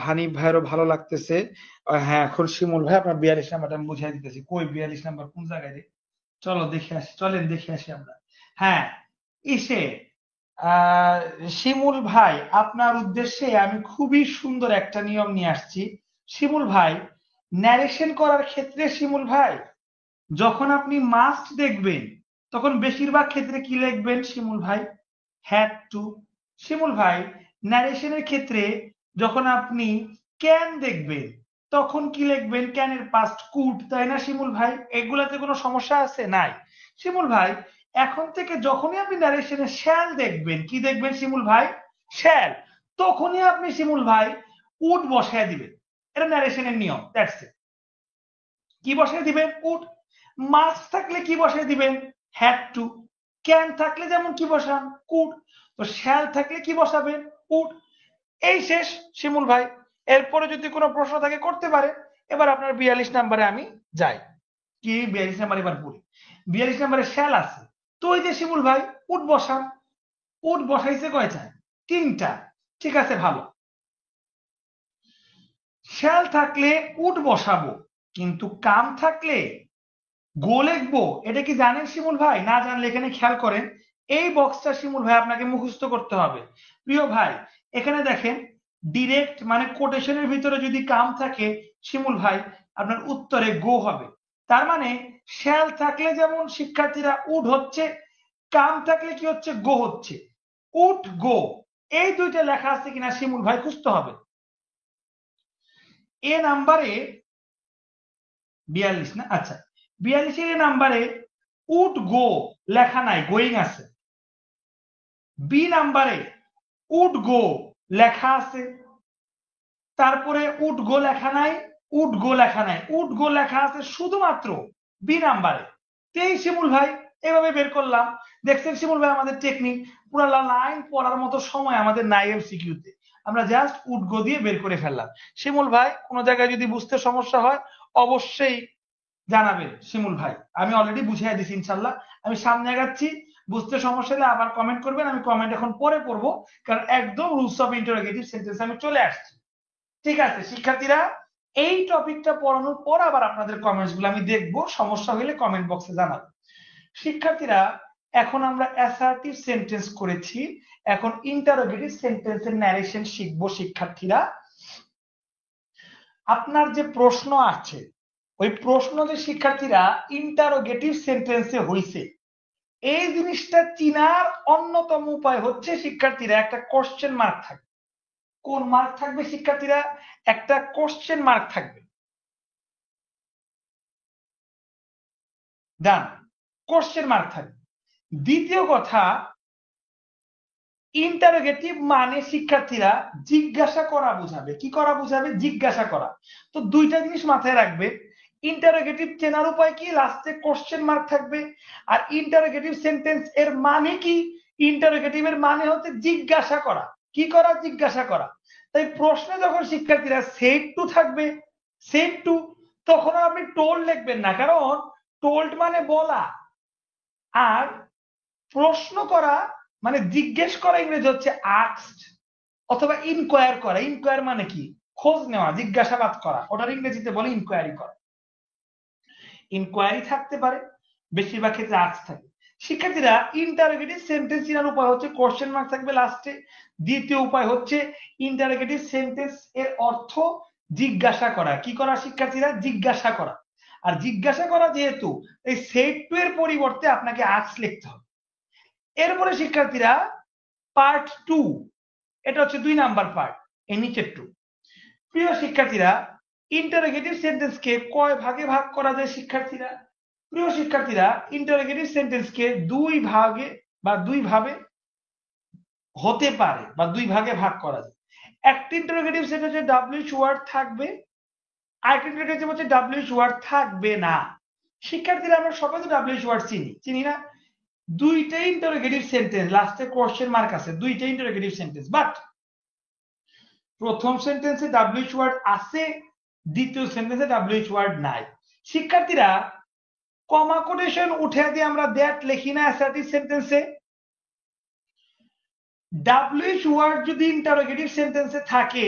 হানিফ ভাইয়েরও ভালো লাগতেছে। হ্যাঁ, এখন শিমুল ভাই আপনার 42 নাম্বারটা আমি বুঝাই দিতেছি, কই 42 নাম্বার কোন জায়গায় রে? চলো দেখে আসি, চলেন দেখে আসি আমরা। হ্যাঁ, ইসে আহ শিমুল ভাই, আপনার উদ্দেশ্যে আমি খুবই সুন্দর একটা নিয়ম নিয়ে আসছি। শিমুল ভাই, ন্যারেশন করার ক্ষেত্রে শিমুল ভাই, যখন আপনি মাস্ট দেখবেন তখন বেশিরভাগ ক্ষেত্রে কি লিখবেন শিমুল ভাই? Had to. শিমুল ভাই, ন্যারেশনের ক্ষেত্রে যখন আপনি ক্যান দেখবেন তখন কি লিখবেন? ক্যানের পাস্ট কুড, তাই না শিমুল ভাই? এগুলাতে কোনো সমস্যা আছে? নাই। শিমুল ভাই, এখন থেকে যখনই আপনি ন্যারেশনে শ্যাল দেখবেন, কি দেখবেন শিমুল ভাই? শ্যাল। তখনই আপনি শিমুল ভাই উড বসায় দিবেন। এটা ন্যারেশনের নিয়ম, দ্যাটস ইট। কি বসায় দিবেন? উড। মাস্ট থাকলে কি বসায় দিবেন? Had to. ক্যান থাকলে যেমন কি বসান? কুড। তো শ্যাল থাকলে কি বসাবেন? উড। এই শেষ শিমুল ভাই। এরপরে যদি কোনো প্রশ্ন থাকে করতে পারে। এবার আপনার 42 নাম্বারে আমি যাই। কি 42 নাম্বার এবার পড়ি। 42 নাম্বারে শ্যাল আছে, তো ওই যে শিমুল ভাই উড বসান। উড বসাইছে কয়টা? 3টা। ঠিক আছে, ভালো। শ্যাল থাকলে উড বসাবো, কিন্তু কাম থাকলে গো লিখবো। এটা কি জানেন শিমুল ভাই? না জানলে এখানে খেয়াল করেন, এই বক্সটা শিমুল ভাই আপনাকে মুখস্থ করতে হবে। প্রিয় ভাই, এখানে দেখেন, ডিরেক্ট মানে কোটেশনের ভিতরে যদি কাম থাকে শিমুল ভাই, আপনার উত্তরে গো হবে। তার মানে শ্যাল থাকলে যেমন শিক্ষার্থীরা উড হচ্ছে, কাম থাকলে কি হচ্ছে? গো হচ্ছে। উড গো, এই দুইটা লেখা আছে কিনা শিমুল ভাই খুঁজতে হবে। এ নাম্বারে 42 না? আচ্ছা, 42 এর নাম্বারে উড গো লেখা নাই, গোয়িং আছে। বি নাম্বারে উড গো লেখা আছে, তারপরে উড গো লেখা নাই, উড গো লেখা নাই, উড গো লেখা আছে শুধুমাত্র বি নাম্বারে। তেই শিমুল ভাই এভাবে বের করলাম। দেখছেন শিমুল ভাই আমাদের টেকনিক, পুরো লাইন পড়ার মতো সময় আমাদের নাই এমসিকিউতে। আমরা জাস্ট উড গো দিয়ে বের করে ফেললাম। শিমুল ভাই, কোনো জায়গায় যদি বুঝতে সমস্যা হয় অবশ্যই জানাবেন শিমুল ভাই, আমি অলরেডি বুঝিয়ে দিছি ইনশাল্লাহ। আমি সামনে আগাচ্ছি, বুঝতে সমস্যা হলে আবার কমেন্ট করবেন, আমি কমেন্ট এখন পরে করব, কারণ একদম রুলস অফ ইন্টারোগেটিভ সেন্টেন্স আমি চলে আসছি। ঠিক আছে শিক্ষার্থীরা, এই টপিকটা পড়ানোর পর আবার আপনাদের কমেন্টস গুলো আমি দেখবো, সমস্যা হলে কমেন্ট বক্সে জানাবো। শিক্ষার্থীরা, এখন আমরা অ্যাসার্টিভ সেন্টেন্স করেছি, এখন ইন্টারোগেটিভ সেন্টেন্সের ন্যারেশন শিখবো। শিক্ষার্থীরা, আপনার যে প্রশ্ন আছে, ওই প্রশ্ন যে শিক্ষার্থীরা ইন্টারোগেটিভ সেন্টেন্সে হইছে, এই জিনিসটা চিনার অন্যতম উপায় হচ্ছে শিক্ষার্থীরা একটা কোশ্চেন মার্ক থাকবে। কোন মার্ক থাকবে শিক্ষার্থীরা? একটা কোশ্চেন মার্ক থাকবে। ডান, কোশ্চেন মার্ক থাকবে। দ্বিতীয় কথা, ইন্টারোগেটিভ মানে শিক্ষার্থীরা জিজ্ঞাসা করা বোঝাবে। কি করা বোঝাবে? জিজ্ঞাসা করা। তো দুইটা জিনিস মাথায় রাখবে, ইন্টারোগেটিভ চেনার উপায় কি? লাস্টে কোশ্চেন মার্ক থাকবে। আর ইন্টারোগেটিভ সেন্টেন্স এর মানে কি? ইন্টারোগেটিভ এর মানে হচ্ছে জিজ্ঞাসা করা। কি করা? জিজ্ঞাসা করা। তাই প্রশ্নে যখন শিক্ষার্থীরা সেড টু থাকবে, সেড টু, তখন আপনি টোল্ড লিখবেন না, কারণ টোল্ড মানে বলা, আর প্রশ্ন করা মানে জিজ্ঞেস করা ইংরেজি হচ্ছে আস্কড, অথবা ইনকোয়ার করা। ইনকোয়ার মানে কি? খোঁজ নেওয়া, জিজ্ঞাসাবাদ করা, ওটার ইংরেজিতে বলে ইনকোয়ারি করা। ইনকোয়ারি থাকতে পারে, বেশিরভাগ ক্ষেত্রে আস্ক থাকে। শিক্ষার্থীরা, ইন্টারোগেটিভ সেন্টেন্স চেনার উপায় হচ্ছে কোশ্চেন মার্ক থাকবে লাস্টে। দ্বিতীয় উপায় হচ্ছে ইন্টারোগেটিভ সেন্টেন্স এর অর্থ জিজ্ঞাসা করা। কি করা শিক্ষার্থীরা? জিজ্ঞাসা করা। আর জিজ্ঞাসা করা যেহেতু, এই সেড টু এর পরিবর্তে আপনাকে আস্ক লিখতে হবে। এরপরে শিক্ষার্থীরা পার্ট 2, এটা হচ্ছে 2 নাম্বার পার্ট, এই নিচের 2। প্রিয় শিক্ষার্থীরা, ইন্টারোগেটিভ সেন্টেন্সকে কয় ভাগে ভাগ করা যায় শিক্ষার্থীরা? প্রিয় শিক্ষার্থীরা, ইন্টারোগেটিভ সেন্টেন্সকে 2 ভাগে বা 2 ভাবে হতে পারে বা 2 ভাগে ভাগ করা যায়। একটা ইন্টারোগেটিভ সেন্টেন্সে WH ওয়ার্ড থাকবে, আরেকটা ইন্টারোগেটিভ হচ্ছে WH ওয়ার্ড থাকবে না। শিক্ষার্থীরা, আমরা সবাই তো WH ওয়ার্ড চিনি না? দুইটাই ইন্টারোগেটিভ সেন্টেন্স, লাস্টে কোশ্চেন মার্ক আছে, দুইটাই ইন্টারোগেটিভ সেন্টেন্স, বাট প্রথম সেন্টেন্সে WH ওয়ার্ড আছে, দ্বিতীয় সেন্টেন্সে WH ওয়ার্ড নাই। শিক্ষার্থীরা, কমা কোটেশন উঠে দিয়ে আমরা দ্যাট লিখি না অ্যাসার্টিভ সেন্টেন্সে? WH ওয়ার্ড যদি ইন্টারোগেটিভ সেন্টেন্সে থাকে,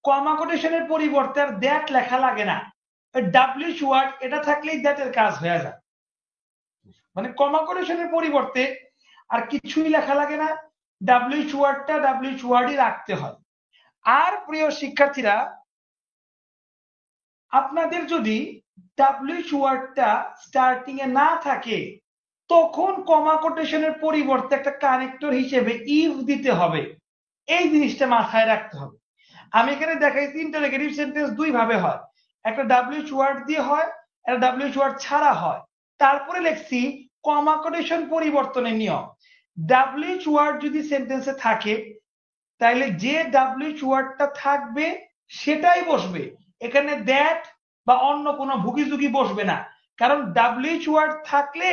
কমা কোটেশনের পরিবর্তে আর দ্যাট লেখা লাগে না। WH ওয়ার্ড এটা থাকলেই দ্যাটের কাজ হয়ে যায়, মানে কমা কোটেশনের পরিবর্তে আর কিছুই লেখা লাগে না, WH ওয়ার্ডটা WH ওয়ার্ডই রাখতে হয়। আর প্রিয় শিক্ষার্থীরা, আপনাদের যদি WH ওয়ার্ডটা স্টার্টিং এ না থাকে, তখন কমা কোটেশনের পরিবর্তে একটা কানেক্টর হিসেবে ইফ দিতে হবে। এই জিনিসটা মাথায় রাখতে হবে। আমি এখানে দেখাইছি ইন্টারোগেটিভ সেন্টেন্স 2 ভাবে হয়, একটা WH ওয়ার্ড দিয়ে হয়, একটা WH ওয়ার্ড ছাড়া হয়। তারপরে লিখছি কমা কোটেশন পরিবর্তনের নিয়ম। WH ওয়ার্ড যদি সেন্টেন্সে থাকে, তাইলে যে WH ওয়ার্ডটা থাকবে সেটাই বসবে, এখানে দ্যাট বা অন্য কোনো ভুগিযুগি বসবে না। কারণ WH ওয়ার্ড থাকলে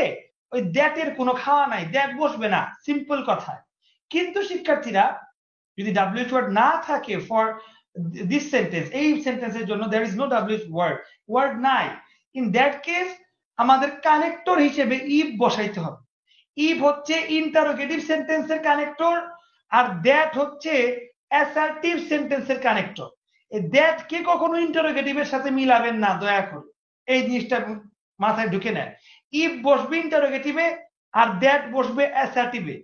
ওই দ্যাটের কোনো খাওয়া নাই, দ্যাট বসবে না, সিম্পল কথা। কিন্তু শিক্ষার্থীরা, যদি WH ওয়ার্ড না থাকে ফর দিস সেন্টেন্স, এই সেন্টেন্সের জন্য there is no WH word নাই, ইন দ্যাট কেস আমাদের কানেক্টর হিসেবে ইফ বসাইতে হবে। ইফ হচ্ছে ইন্টারোগেটিভ সেন্টেন্সের কানেক্টর, আর দ্যাট হচ্ছে অ্যাসার্টিভ সেন্টেন্সের কানেক্টর। এই দ্যাট কে কখনো ইন্টারোগেটিভের সাথে মিলাবেন না, দয়া করে এই জিনিসটা মাথায় ঢুকে নেন। ইফ বসবে ইন্টারোগেটিভে আর দ্যাট বসবে অ্যাসার্টিভে।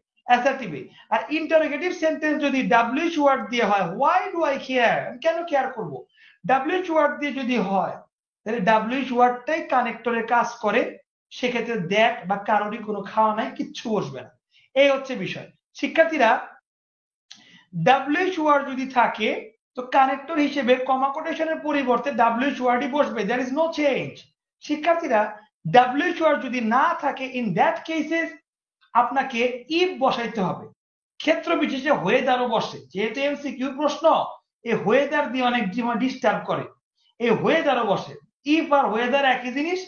আর ইন্টারোগেটিভ সেন্টেন্স যদি WH ওয়ার্ড দিয়ে হয়, হোয়াই ডু আই কেয়ার, কেন কেয়ার করব? WH ওয়ার্ড দিয়ে যদি হয়, তাহলে WH ওয়ার্ডটাই কানেক্টরের কাজ করে, সেক্ষেত্রে দ্যাট বা কারোরই কোনো খাওয়া নাই, কিচ্ছু বসবে না। এই হচ্ছে বিষয়। শিক্ষার্থীরা, WH ওয়ার্ড যদি থাকে, তো কানেক্টর হিসেবে কমা কোটেশনের পরিবর্তে WH ওয়ার্ডই বসবে, দেয়ার ইজ নো চেঞ্জ। শিক্ষার্থীরা, WH ওয়ার্ড যদি না থাকে, ইন দ্যাট কেসেস আপনাকে ইফ বসাইতে হবে। ক্ষেত্র বিশেষে ওয়েদারও বসে, যেহেতু MCQ প্রশ্ন, এই ওয়েদার দিয়ে অনেক সময় ডিস্টার্ব করে, এই ওয়েদারও বসে। ইফ আর ওয়েদার একই জিনিস,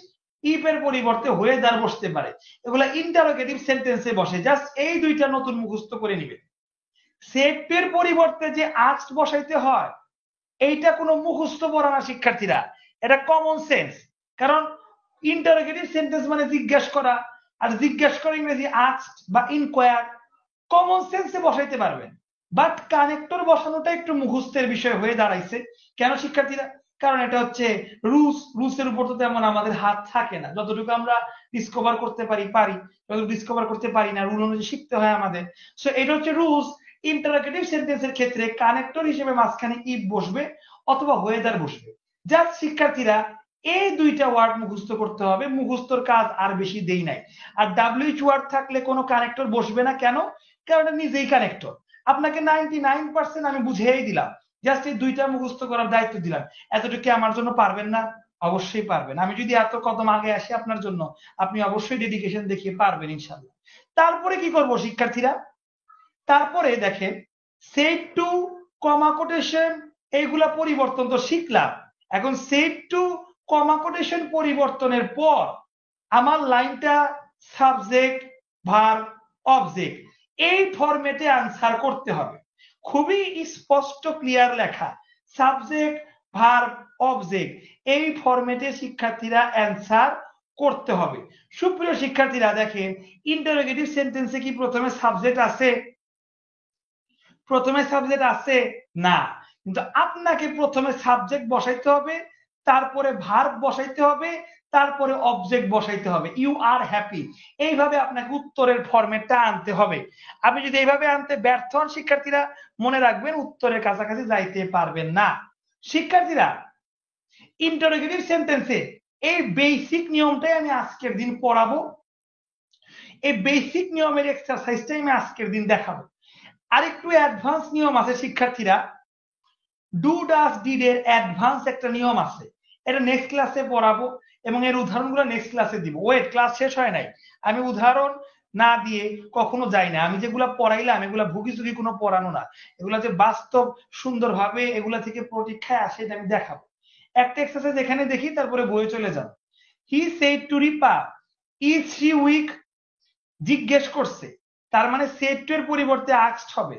ইফ এর পরিবর্তে ওয়েদার বসতে পারে, এগুলা ইন্টারোগেটিভ সেন্টেন্সে বসে। জাস্ট এই দুইটা নতুন মুখস্থ করে নিবে। সেটের পরিবর্তে যে আস্কড বসাইতে হয়, এইটা কোনো মুখস্থ পড়া না শিক্ষার্থীরা, এটা কমন সেন্স। কারণ ইন্টারোগেটিভ সেন্টেন্স মানে জিজ্ঞেস করা, আর জিজ্ঞেস করা ইংরেজি আস্কড বা ইনকোয়ার, কমন সেন্সে বসাইতে পারবেন। বাট কানেক্টর বসানোটা একটু মুখস্থের বিষয় হয়ে দাঁড়াইছে। কেন শিক্ষার্থীরা? কারণ এটা হচ্ছে রুলসের উপর তো তেমন আমাদের হাত থাকে না, যতটুকু আমরা ডিসকভার করতে পারি, যতটুকু ডিসকভার করতে পারি না, রুল অনুযায়ী শিখতে হয় আমাদের। সো এটা হচ্ছে রুলস। ইন্টারোগেটিভ সেন্টেন্সের ক্ষেত্রে কানেক্টর হিসেবে মাঝখানে ইফ বসবে অথবা ওয়েদার বসবে। জাস্ট শিক্ষার্থীরা, এই দুইটা ওয়ার্ড মুখস্থ করতে হবে, মুখস্থর কাজ আর বেশি দেই নাই। আর WH ওয়ার্ড থাকলে কোনো কানেক্টর বসবে না। কেন? কারণ এটা নিজেই কানেক্টর। আপনাকে 99% আমি বুঝিয়েই দিলাম, জাস্ট এই দুইটা মুখস্থ করার দায়িত্ব দিলাম। এতটুকু আমার জন্য পারবেন না? অবশ্যই পারবেন। আমি যদি এত কদম আগে আসি আপনার জন্য, আপনি অবশ্যই ডেডিকেশন দেখিয়ে পারবেন ইনশাল্লাহ। তারপরে কি করব শিক্ষার্থীরা? তারপরে দেখেন, সেট টু, কমা কোটেশন, এইগুলা পরিবর্তন তো শিখলাম। এখন সেট টু, কমা কোটেশন পরিবর্তনের পর আমার লাইনটা সাবজেক্ট, ভার্ব, অবজেক্ট, এই ফরম্যাটে আনসার করতে হবে। খুবই স্পষ্ট ক্লিয়ার লেখা, সাবজেক্ট, ভার্ব, অবজেক্ট, এই ফরম্যাটে শিক্ষার্থীরা অ্যান্সার করতে হবে। সুপ্রিয় শিক্ষার্থীরা, দেখেন ইন্টারোগেটিভ সেন্টেন্সে কি প্রথমে সাবজেক্ট আছে? প্রথমে সাবজেক্ট আছে না, কিন্তু আপনাকে প্রথমে সাবজেক্ট বসাইতে হবে, তারপরে ভার্ব বসাইতে হবে, তারপরে অবজেক্ট বসাইতে হবে। ইউ আর হ্যাপি, এইভাবে আপনাকে উত্তরের ফরম্যাটটা আনতে হবে। আপনি যদি এইভাবে আনতে ব্যর্থ হন শিক্ষার্থীরা, মনে রাখবেন উত্তরের কাছাকাছি যাইতে পারবেন না। শিক্ষার্থীরা, ইন্টারোগেটিভ সেন্টেন্সে এই বেসিক নিয়মটাই আমি আজকের দিন পড়াবো। এই বেসিক নিয়মের এক্সারসাইজটাই আমি আজকের দিন দেখাবো। আরেকটু অ্যাডভান্স নিয়ম আছে শিক্ষার্থীরা, ডু ডাজ ডিড এর অ্যাডভান্স একটা নিয়ম আছে, এটা নেক্সট ক্লাসে পড়াবো এবং এর উদাহরণগুলো নেক্সট ক্লাসে দিব। ওয়েট, ক্লাস শেষ হয় নাই, আমি উদাহরণ না দিয়ে কখনো যাই না। আমি যেগুলা পড়াইলাম এগুলা ভুগি চুগি কোনো পড়ানো না, এগুলা যে বাস্তব সুন্দরভাবে এগুলা থেকে প্রতীক্ষায় আসে এটা আমি দেখাবো। একটা এক্সারসাইজ এখানে দেখি, তারপরে বইয়ে চলে যাব। He said to Ripa, is she weak, জিজ্ঞেস করছে, তার মানে সেড টু এর পরিবর্তে আস্কড হবে।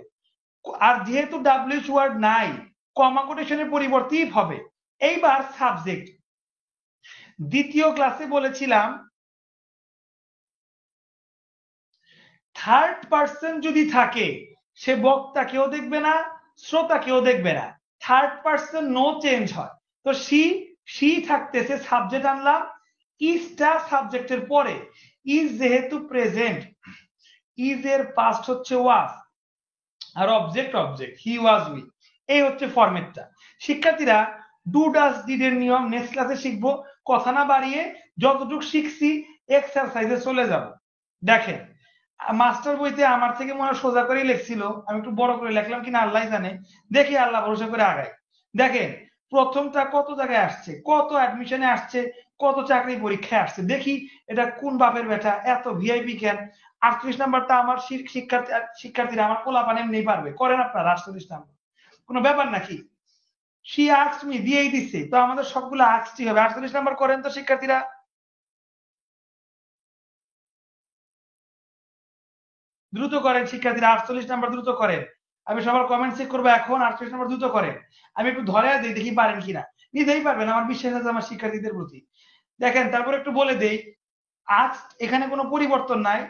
আর যেহেতু ডাব্লিউএইচ ওয়ার্ড নাই, কমা কোটেশনের পরিবর্তে ইফ হবে। এইবার সাবজেক্ট, দ্বিতীয় ক্লাসে বলেছিলাম থার্ড পার্সন যদি থাকে সে বক্তা কেউ দেখবে না, শ্রোতা কেউ দেখবে না, থার্ড পার্সন নো চেঞ্জ হয়। তো সি থাকতেছে, সাবজেক্ট আনলাম, ইজটা সাবজেক্টের পরে, ইজ যেহেতু প্রেজেন্ট, ইজ এর পাস্ট হচ্ছে ওয়াজ, আর অবজেক্ট হি ওয়াজ উইথ। এই হচ্ছে ফরম্যাটটা। শিক্ষার্থীরা ডু ডাজ ডিড এর নিয়ম নেক্সট ক্লাসে শিখবো। কথা না বাড়িয়ে যতটুকু শিখছি এক্সারসাইজে চলে যাব। দেখেন, মাস্টার বইতে আমার থেকে মনে সোজা করেই লিখছিল, আমি একটু বড় করে লিখলাম কিনা আল্লাহ জানে। দেখি, আল্লাহ ভরসা করে আগাই। দেখেন প্রথমটা কত জায়গায় আসছে, কত অ্যাডমিশনে আসছে, কত চাকরি পরীক্ষায় আসছে। দেখি এটা কোন বাপের বেটা, এত ভিআইপি কেন। 38 নাম্বারটা আমার শিক্ষার্থীরা আমার পোলাপান এমনি পারবে, করেন আপনারা 38 নাম্বার, কোনো ব্যাপার নাকি? সি আস্কড মি দিয়েই দিচ্ছে, তো আমাদের সবগুলো আস্কডই হবে। 38 নাম্বার করেন তো শিক্ষার্থীরা, দ্রুত করেন শিক্ষার্থীরা, 48 নাম্বার দ্রুত করেন। আমি সবার কমেন্ট চেক করবো এখন। 48 নাম্বার দ্রুত করেন, আমি একটু ধরে দিই, দেখি পারেন কিনা। নিজেই পারবেন, আমার বিশ্বাস আছে আমার শিক্ষার্থীদের প্রতি। দেখেন তারপর একটু বলে দেই, আস্কড এখানে কোনো পরিবর্তন নাই,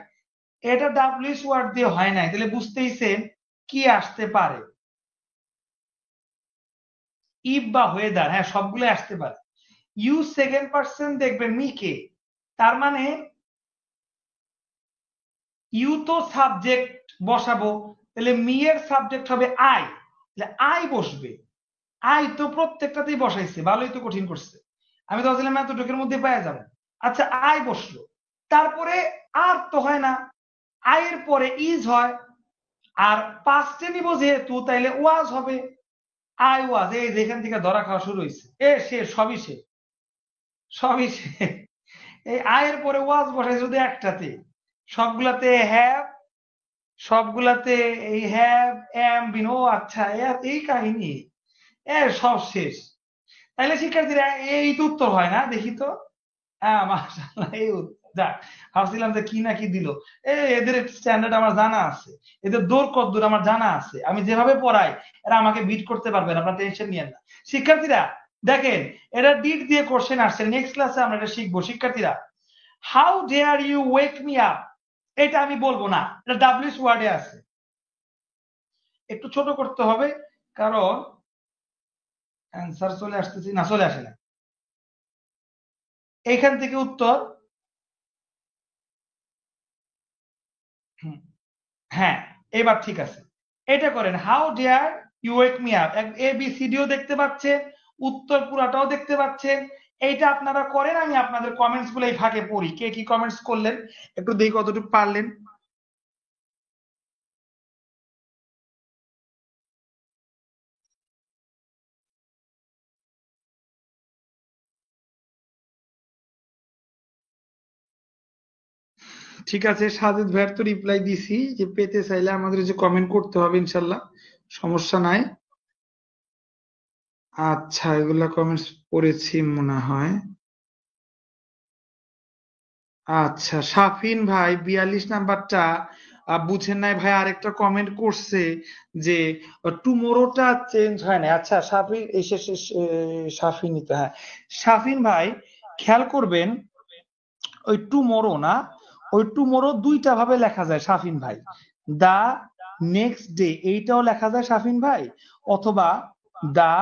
এটা ডাব্লিউএইচ ওয়ার্ড দিয়ে হয় নাই, তাহলে বুঝতেইছেন কি আসতে পারে। ইফ বা ওয়েদার, হ্যাঁ সবগুলো আসতে পারে। ইউ সেকেন্ড পার্সন দেখবেন মি কে, তার মানে ইউ তো সাবজেক্ট বসাবো, তাহলে মি এর সাবজেক্ট হবে আই, তাহলে আই বসবে। আই তো প্রত্যেকটাতেই বসাইছে, ভালোই তো কঠিন করছে। আমি তো ভাবছিলাম এতটুকুর মধ্যে পেয়ে যাবো। আচ্ছা আই বসলো, তারপরে আর তো হয় না, আই এর পরে ইজ হয়, আর পাস্টে নিব যেহেতু তাইলে ওয়াজ হবে। আই ওয়াজ, এই যেখান থেকে ধরা খাওয়া শুরু হয়েছে, সে সবই সে এই আয়ের পরে ওয়াজ বসাইছে শুধু একটাতে, সবগুলাতে হ্যাভ, সবগুলাতে এই হ্যাভ এম বিন। ও আচ্ছা, এই কাহিনী, সব শেষ। তাইলে শিক্ষার্থীরা এই তো উত্তর হয় না, দেখি তো। হ্যাঁ মাশাআল্লাহ, এই যাক, ভাবছিলাম যে কি না কি দিল। এদের স্ট্যান্ডার্ড আমার জানা আছে, এদের দৌড় কদ্দুর আমার জানা আছে, আমি যেভাবে পড়াই এরা আমাকে বিট করতে পারবেন, আপনার টেনশন নিয়েন না। শিক্ষার্থীরা দেখেন, এরা ডিড দিয়ে কোশ্চেন আসছে, নেক্সট ক্লাসে আমরা এটা শিখবো। শিক্ষার্থীরা how dare you wake me up, এটা আমি বলবো না, এটা ডাব্লিউএইচ ওয়ার্ডে আছে, একটু ছোট করতে হবে কারণ অ্যান্সার চলে আসতেছি না, চলে আসে না। এইখান থেকে উত্তর, হ্যাঁ এবার ঠিক আছে। এটা করেন, how dare you wake me up, A B C ডিও দেখতে পাচ্ছেন, উত্তর পুরাটাও দেখতে পাচ্ছেন। এইটা আপনারা করেন, আমি আপনাদের কমেন্টস গুলো এই ফাঁকে পড়ি, কে কি কমেন্টস করলেন একটু দেখি কতটুকু পারলেন। ঠিক আছে, সাজিদ ভাইয়ের তো রিপ্লাই দিছি যে পেতে চাইলে আমাদের যে কমেন্ট করতে হবে, ইনশাল্লাহ সমস্যা নাই। আচ্ছা এগুলা কমেন্টস পড়েছি মনে হয়। আচ্ছা শাফিন ভাই 42 নাম্বারটা বুঝেন নাই ভাই, আরেকটা কমেন্ট করছে যে টুমোরোটা চেঞ্জ হয় না। আচ্ছা শাফিন শাফিনই তো, হ্যাঁ শাফিন ভাই খেয়াল করবেন, ওই টুমোরো না, ওই টুমোরো দুইটা ভাবে লেখা যায় শাফিন ভাই। দা নেক্সট ডে এইটাও লেখা যায় শাফিন ভাই, অথবা দা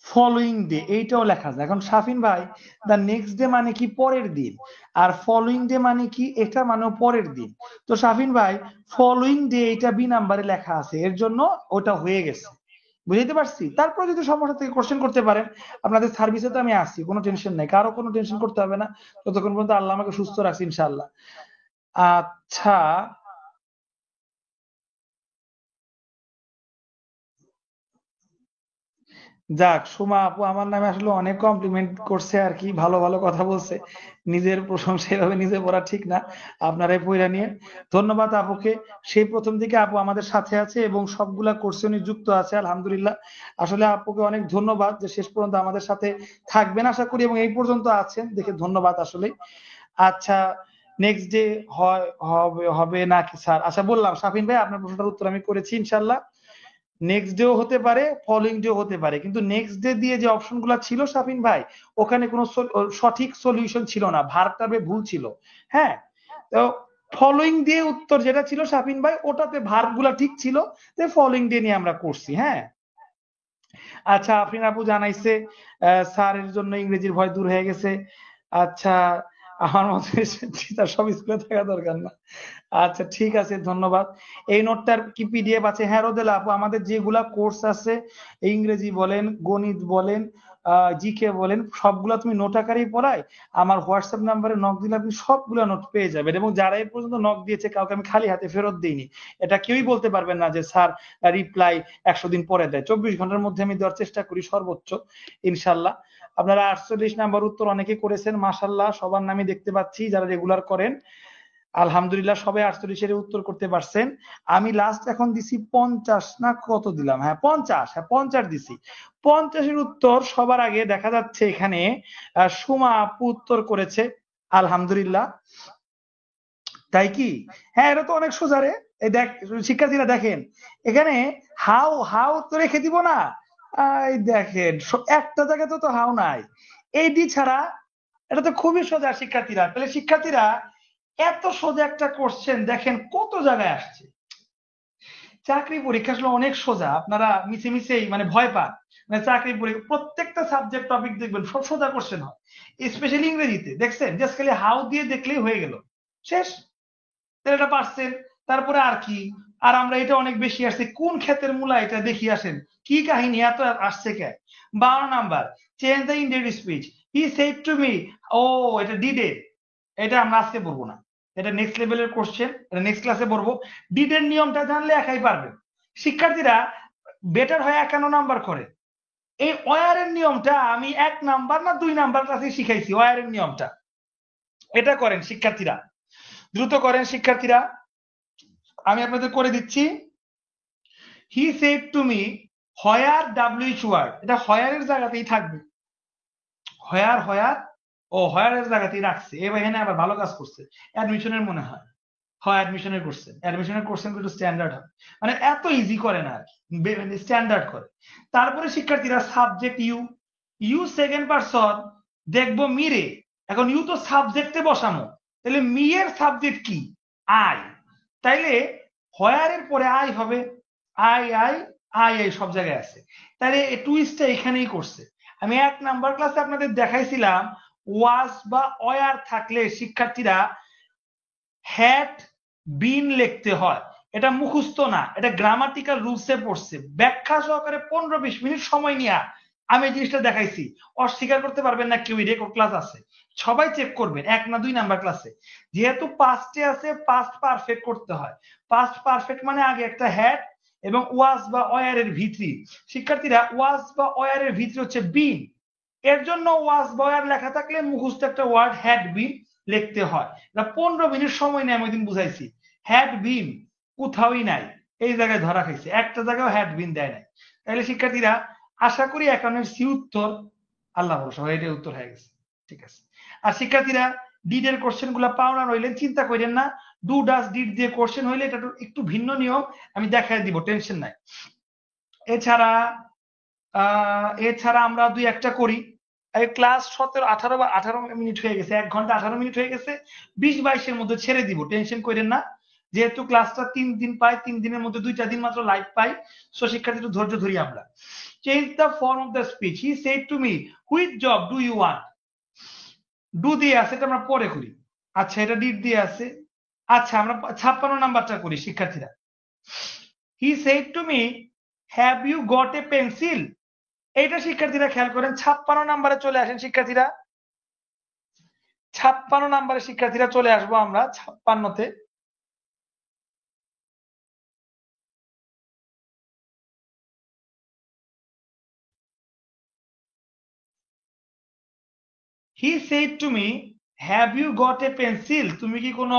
ফলোইং ডে এইটাও লেখা যায়। এখন শাফিন ভাই দা নেক্সট ডে মানে কি পরের দিন, আর ফলোইং ডে মানে কি এটা মানেও পরের দিন। তো শাফিন ভাই ফলোইং ডে এটা বি নাম্বারে লেখা আছে, এর জন্য ওটা হয়ে গেছে, বুঝতে পারছি। তারপর যদি সমস্যা থেকে কোশ্চেন করতে পারেন, আপনাদের সার্ভিসে তো আমি আসছি, কোনো টেনশন নাই, কারো কোনো টেনশন করতে হবে না, ততক্ষণ পর্যন্ত আল্লাহ আমাকে সুস্থ রাখছি ইনশাআল্লাহ। আচ্ছা, যাক, সুমা আপু আমার নামে আসলে অনেক কমপ্লিমেন্ট করছে আর কি, ভালো ভালো কথা বলছে। নিজের প্রশংসা এভাবে নিজে বলা ঠিক না, আপনারাই পইরা নিয়ে। ধন্যবাদ আপুকে। সেই প্রথম দিকে আপু আমাদের সাথে আছে এবং সবগুলা কোর্সে উনি যুক্ত আছে, আলহামদুলিল্লাহ। আসলে আপুকে অনেক ধন্যবাদ যে শেষ পর্যন্ত আমাদের সাথে থাকবেন আশা করি, এবং এই পর্যন্ত আছেন দেখে ধন্যবাদ আসলে। আচ্ছা, নেক্সট ডে হবে নাকি স্যার? আচ্ছা বললাম শাফিন ভাই, আপনার প্রশ্নটার উত্তর আমি করেছি ইনশাল্লাহ। নেক্সট ডেও হতে পারে, ফলোইং ডেও হতে পারে, কিন্তু নেক্সট ডে দিয়ে যে অপশনগুলো ছিল শাফিন ভাই, ওখানে কোনো সঠিক সলিউশন ছিল না, ভার্বটাবে ভুল ছিল। হ্যাঁ, তো ফলোইং দিয়ে উত্তর যেটা ছিল শাফিন ভাই, ওটাতে ভার্বগুলো ঠিক ছিল, তো ফলোইং ডে নিয়ে আমরা করছি। হ্যাঁ, আচ্ছা, আফরিন আপু জানাইছে স্যারের জন্য ইংরেজির ভয় দূর হয়ে গেছে। আচ্ছা, আমার মতে তার সব স্কুলে থাকা দরকার না। আচ্ছা ঠিক আছে, ধন্যবাদ। এই নোটটার কি পিডিএফ আছে? হ্যাঁ রোদেলা আপু, আমাদের যেগুলা কোর্স আছে, ইংরেজি বলেন, গণিত বলেন, জিকে বলেন, সবগুলা তুমি নোট আকারেই পড়াই। আমার হোয়াটসঅ্যাপ নাম্বারে নক দিলে আপনি সবগুলা নোট পেয়ে যাবেন, এবং যারা এই পর্যন্ত নক দিয়েছে কাউকে আমি খালি হাতে ফেরত দিইনি। এটা কেউই বলতে পারবেন না যে স্যার রিপ্লাই 100 দিন পরে দেয়। 24 ঘন্টার মধ্যে আমি দেওয়ার চেষ্টা করি সর্বোচ্চ, ইনশাল্লাহ। আপনারা 48 নাম্বার উত্তর অনেকে করেছেন, মাশাল্লাহ, সবার নামই দেখতে পাচ্ছি যারা রেগুলার করেন। আলহামদুলিল্লাহ, সবাই 48 উত্তর করতে পারছেন। আমি লাস্ট এখন দিছি 50 না কত দিলাম, হ্যাঁ 50, হ্যাঁ 50 দিছি। 50 উত্তর সবার আগে দেখা যাচ্ছে এখানে সুমা আপু উত্তর করেছে, আলহামদুলিল্লাহ। তাই কি? হ্যাঁ, এটা তো অনেক সোজা রে। এই দেখ শিক্ষার্থীরা, দেখেন এখানে হাউ হাউ তো রেখে দিব না। এই দেখেন একটা জায়গায় তো হাউ নাই, এই ডি ছাড়া। এটা তো খুবই সোজা শিক্ষার্থীরা। তাহলে শিক্ষার্থীরা, এত সোজা একটা কোশ্চেন দেখেন কত জায়গায় আসছে। চাকরি পরীক্ষা আসলে অনেক সোজা, আপনারা মিছে মিছেই মানে ভয় পান। মানে চাকরি পরীক্ষা প্রত্যেকটা সাবজেক্ট টপিক দেখবেন সব সোজা কোশ্চেন হয়, স্পেশালি ইংরেজিতে দেখছেন জাস্ট খালি হাউ দিয়ে দেখলেই হয়ে গেল, শেষ। এটা পারছেন। তারপরে আর কি, আর আমরা এটা অনেক বেশি আসছে, কোন ক্ষেতের মূলা এটা দেখি আসেন, কি কাহিনী এত আসছে কে? 52 number, change the indefinite speech, he said to me. ও, এটা ডিডে, এটা আমরা আজকে পড়বো না, এটা নেক্সট লেভেলের কোশ্চেন, এটা নেক্সট ক্লাসে পড়বো। ডিডের নিয়মটা জানলে একাই পারবেন শিক্ষার্থীরা। বেটার হয় 51 নাম্বার করে। এই ওয়ারের নিয়মটা আমি 1 নাম্বার না 2 নাম্বার ক্লাসে শিখাইছি, ওয়ারের নিয়মটা। এটা করেন শিক্ষার্থীরা, দ্রুত করেন শিক্ষার্থীরা, আমি আপনাদের করে দিচ্ছি। হি সেড টু মি, হয়ার ডাব্লিউএইচ ওয়ার্ড, এটা হয়ারের জায়গাতেই থাকবে। হয়ার হয়ার ও হয়ারের জায়গাতেই রাখছে, এবার এখানে আবার ভালো কাজ করছে, অ্যাডমিশনের মনে হয়। হয় অ্যাডমিশনের কোশ্চেন, অ্যাডমিশনের কোশ্চেন একটু স্ট্যান্ডার্ড হয়, মানে এত ইজি করে না আর কি, স্ট্যান্ডার্ড করে। তারপরে শিক্ষার্থীরা subject you, you second person, দেখবো মিরে। এখন ইউ তো সাবজেক্টে বসানো, তাহলে মি এর সাবজেক্ট কি? আই। তাইলে হয়ারের পরে আই হবে, আই আই আই আই সব জায়গায় আছে। তাহলে টুইস্টটা এখানেই করছে। আমি 1 নাম্বার ক্লাসে আপনাদের দেখাইছিলাম, ওয়াজ বা অয়ার থাকলে শিক্ষার্থীরা হ্যাড বিন লিখতে হয়। এটা মুখস্থ না, এটা গ্রামাটিক্যাল রুলসে পড়ছে, ব্যাখ্যা সহকারে 15-20 মিনিট সময় নিয়ে আমি এই জিনিসটা দেখাইছি। অস্বীকার করতে পারবেন না কেউ, রেকর্ড ক্লাস আছে, সবাই চেক করবেন 1 না 2 নাম্বার ক্লাসে। যেহেতু পাস্টে আছে, পাস্ট পারফেক্ট করতে হয়। পাস্ট পারফেক্ট মানে আগে একটা হ্যাড এবং ওয়াজ বা ওয়ারের ভিতরি। শিক্ষার্থীরা, ওয়াজ বা ওয়ারের ভিতরি হচ্ছে বিন, এর জন্য ওয়াজ বা ওয়ার লেখা থাকলে মুখস্থ একটা ওয়ার্ড হ্যাড বিন লিখতে হয়। 15 মিনিট সময় নেই, আমি ওইদিন বুঝাইছি। হ্যাড বিন কোথাওই নাই, এই জায়গায় ধরা খাইছে, একটা জায়গায় হ্যাড বিন দেয় নাই। তাহলে শিক্ষার্থীরা, আশা করি একাউন্টের সি উত্তর, আল্লাহ ভরসা, এটাই উত্তর হয়ে গেছে। ঠিক আছে। আর শিক্ষার্থীরা, ডিড এর কোশ্চেন গুলা পাওনা রইলেন, চিন্তা করেন না। ডু ডাস ডিড দিয়ে কোশ্চেন হইলে এটা একটু ভিন্ন নিয়ম, আমি দেখাই দিব, টেনশন নাই। এছাড়া এছাড়া আমরা 2-1টা করি। ক্লাস 17, 18 বা 18 মিনিট হয়ে গেছে, 1 ঘন্টা 18 মিনিট হয়ে গেছে। 20-22 মধ্যে ছেড়ে দিব, টেনশন করেন না। যেহেতু ক্লাসটা 3 দিন পাই, 3 দিনের মধ্যে 2টা দিন মাত্র লাইভ পাই, সো শিক্ষার্থী একটু ধৈর্য ধরি আমরা। Change the form of the speech, he said to me, which job do you want. Do দিয়ে আছে, এটা আমরা পরে করি। আচ্ছা, এটা ডিড দিয়ে আছে। আচ্ছা, আমরা 56 নাম্বারটা করি শিক্ষার্থীরা। He said to me, have you got a pencil. এইটা শিক্ষার্থীরা খেয়াল করেন, 56 নাম্বারে চলে আসেন শিক্ষার্থীরা। 56 নাম্বারের শিক্ষার্থীরা চলে আসবো আমরা 56তে। He said to me, have you got a pencil? তুমি কি কোনো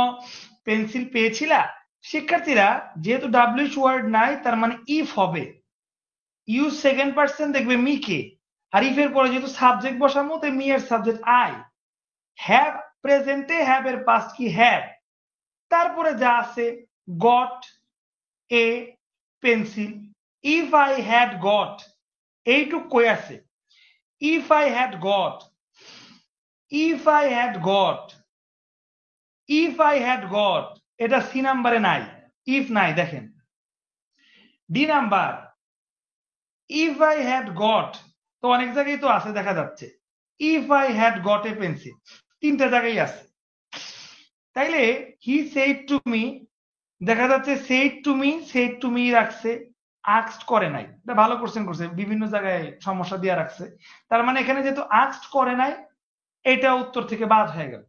পেন্সিল পেয়েছিলা? শিক্ষার্থীরা যেহেতু ডাব্লিউএইচ ওয়ার্ড নাই তার মানে ইফ হবে, ইউজ সেকেন্ড পারসন দেখবে মি কে, আর ইফ এর পরে যেহেতু সাবজেক্ট বসাবো তাই মি এর সাবজেক্ট আই। হ্যাভ প্রেজেন্টে হ্যাভ এর পাস্ট কি হ্যাভ, তারপরে যা আছে goat a pencil. If I had got, এইটুক কই আছে, if I had got, if I had got, if I had got, এটা সি নাম্বারে নাই, ইফ নাই দেখেন। D number if I had got, তো অনেক জায়গায় তো আছে দেখা যাচ্ছে, if I had got a pencil, তিনটা জায়গায় আছে। তাইলে হি সেড টু মি, দেখা যাচ্ছে সেড টু মি রাখছে, আক্সড করে নাই, এটা ভালো কোশ্চেন করছে, বিভিন্ন জায়গায় সমস্যা দিয়ে রাখছে। তার মানে এখানে যেহেতু আক্সড করে নাই, এটা উত্তর থেকে বাদ হয়ে গেল,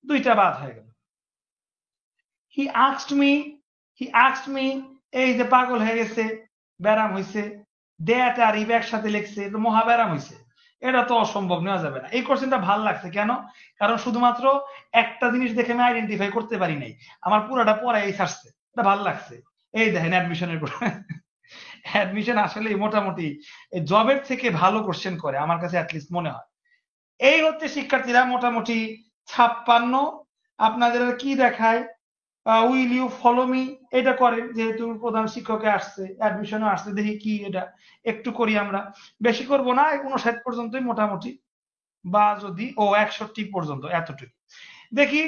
দুইটা বাদ হয়ে গেল। হি আক্সড মি, এই যে পাগল হয়ে গেছে, ব্যারাম হইছে, দ্যাট আর ইভ একসাথে লিখছে, তো মহা ব্যারাম হইছে, এটা তো অসম্ভব, নেওয়া যাবে না। এই কোশ্চেনটা ভালো লাগছে কেন, কারণ শুধুমাত্র একটা জিনিস দেখে আমি আইডেন্টিফাই করতে পারি নাই, আমার পুরোটা পড়াই ছাড়ছে, এটা ভালো লাগছে। এই দেখেন অ্যাডমিশনের অ্যাডমিশন আসলে মোটামুটি জবের থেকে ভালো কোশ্চেন করে আমার কাছে অ্যাটলিস্ট মনে হয়। এই হচ্ছে শিক্ষার্থীরা মোটামুটি 56। আপনাদের কি দেখায়, উইল ইউ ফলো মি, এটা করেন, যেহেতু প্রধান শিক্ষকে আসছে, অ্যাডমিশনে আসছে, দেখি কি এটা একটু করি আমরা, বেশি করব না, 59 পর্যন্তই মোটামুটি, বা যদি 61 পর্যন্ত এতটুকু দেখি।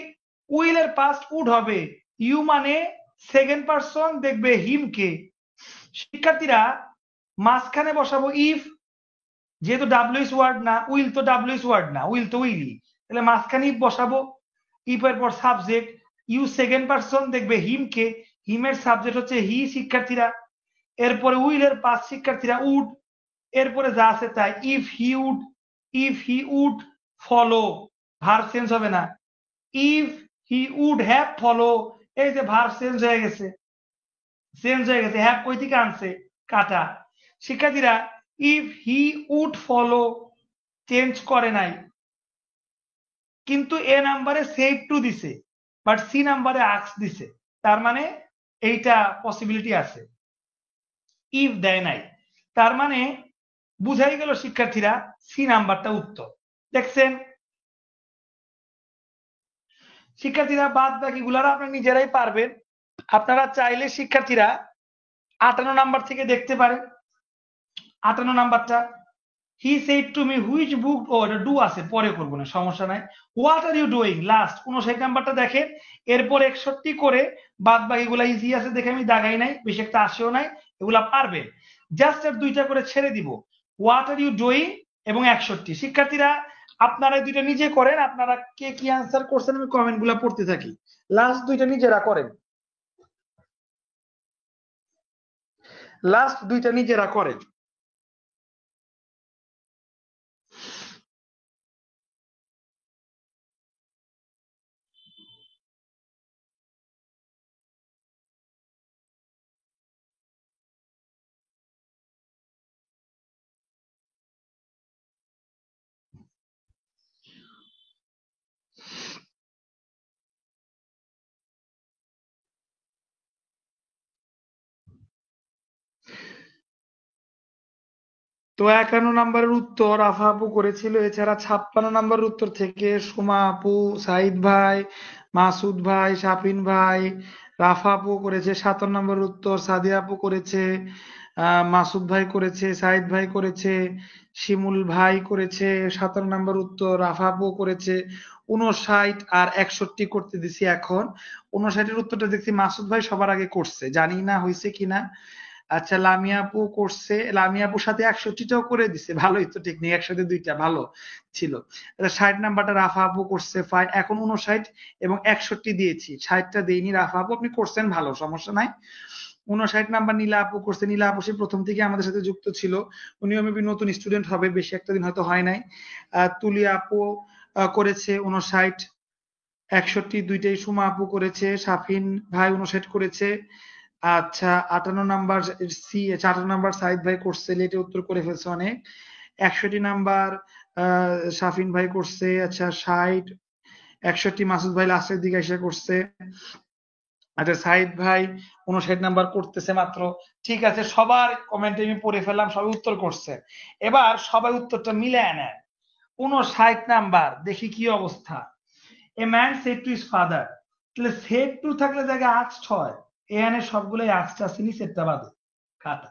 উইল এর পাস্ট উড হবে, ইউ মানে সেকেন্ড পারসন দেখবে হিম কে। শিক্ষার্থীরা মাঝখানে বসাবো ইফ, যেহেতু ডাব্লিউএস ওয়ার্ড না, উইল তো ডাব্লিউএস ওয়ার্ড না, উইল তো উইলি, তাহলে মাঝখানে ইফ বসাবো, ইফ এর পর সাবজেক্ট, ইউ সেকেন্ড পারসন দেখবে হিম কে, হিমের সাবজেক্ট হচ্ছে হি শিক্ষার্থীরা, এরপরে উইল এর পাস্ট শিক্ষার্থীরা উড, এরপরে যা আছে তাই, if he would follow, verb change হবে না, if he would have follow, এই যে ভার্ব চেঞ্জ হয়ে গেছে, হ্যাভ কই থেকে আনছে, কাটা। শিক্ষার্থীরা if he would follow change করে নাই, কিন্তু এ নাম্বারে সেড টু দিছে, বাট সি নাম্বারে আক্স দিছে, তার মানে এইটা পসিবিলিটি আছে, ইফ দেয় নাই, তার মানে বুঝাই গেল শিক্ষার্থীরা সি নাম্বারটা উত্তর। দেখছেন শিক্ষার্থীরা, বাদ বাকি গুলারা আপনারা নিজেরাই পারবেন। আপনারা চাইলে শিক্ষার্থীরা 58 নাম্বার থেকে দেখতে পারেন। 58 নাম্বারটা, he said to me which book, ও এটা ডু আছে, পরে করবো না, সমস্যা নাই। What are you doing, last 59 নাম্বারটা দেখেন, এরপর 61 করে বাদ বাকি গুলা ইজি আছে দেখে আমি দাগাই নাই, বেশি একটা আসেও নাই, এগুলা পারবেন। জাস্ট আর দুইটা করে ছেড়ে দিব, হোয়াট আর ইউ ডুইং এবং 61। শিক্ষার্থীরা আপনারা দুইটা নিজে করেন, আপনারা কে কি আনসার করছেন আমি কমেন্ট গুলা পড়তে থাকি, লাস্ট দুইটা নিজেরা করেন, লাস্ট দুইটা নিজেরা করেন। তো 51 নাম্বারের উত্তর আফা আপু করেছিল, এছাড়া 56 নাম্বারের উত্তর থেকে সুমা আপু, সাইদ ভাই, মাসুদ ভাই, শাপিন ভাই, রাফা আপু করেছে। 57 নম্বরের উত্তর সাদিয়া আপু করেছে, মাসুদ ভাই করেছে, সাইদ ভাই করেছে, শিমুল ভাই করেছে। 57 নম্বর উত্তর রাফা আপু করেছে। 59 আর 61 করতে দিছি এখন। 59 এর উত্তরটা দেখছি মাসুদ ভাই সবার আগে করছে, জানি না হয়েছে কিনা। আচ্ছা, লামিয়া আপু করছে, লামিয়া আপুর সাথে 61টাও করে দিছে, ভালোই তো টেকনিক, একসাথে দুইটা ভালো ছিল। 60 নাম্বারটা রাফা আপু করছে, ফাইন। এখন 59 এবং 61 দিয়েছি, 60টা দেইনি। রাফা আপু আপনি করছেন, ভালো, সমস্যা নাই। 59 নাম্বার নীলা আপু করছে, নীলা আপু সে প্রথম থেকে আমাদের সাথে যুক্ত ছিল, উনিও মেবি নতুন স্টুডেন্ট হবে, বেশি একটা দিন হয়তো হয় নাই। তুলি আপু করেছে 59, 61 দুইটাই সুমা আপু করেছে, শাফিন ভাই 59 করেছে। আচ্ছা 58 নাম্বার সি, 58 নাম্বার সাইদ ভাই করছে, লেটে উত্তর করে ফেলছে অনেক। 61 নাম্বার শাফিন ভাই করছে। আচ্ছা 60, 61 মাসুদ ভাই লাস্টের দিকে এসে করছে। আচ্ছা সাইদ ভাই 59 নাম্বার করতেছে মাত্র। ঠিক আছে, সবার কমেন্টে আমি পড়ে ফেললাম, সবাই উত্তর করছে। এবার সবাই উত্তরটা মিলে নেয়। 59 নাম্বার, দেখি কি অবস্থা। A man said to his father, তাহলে সেড টু থাকলে জায়গায় আক্সড হয়, এখানে সবগুলোই আক্সড আসেনি, সেটটা বাদে কাটা।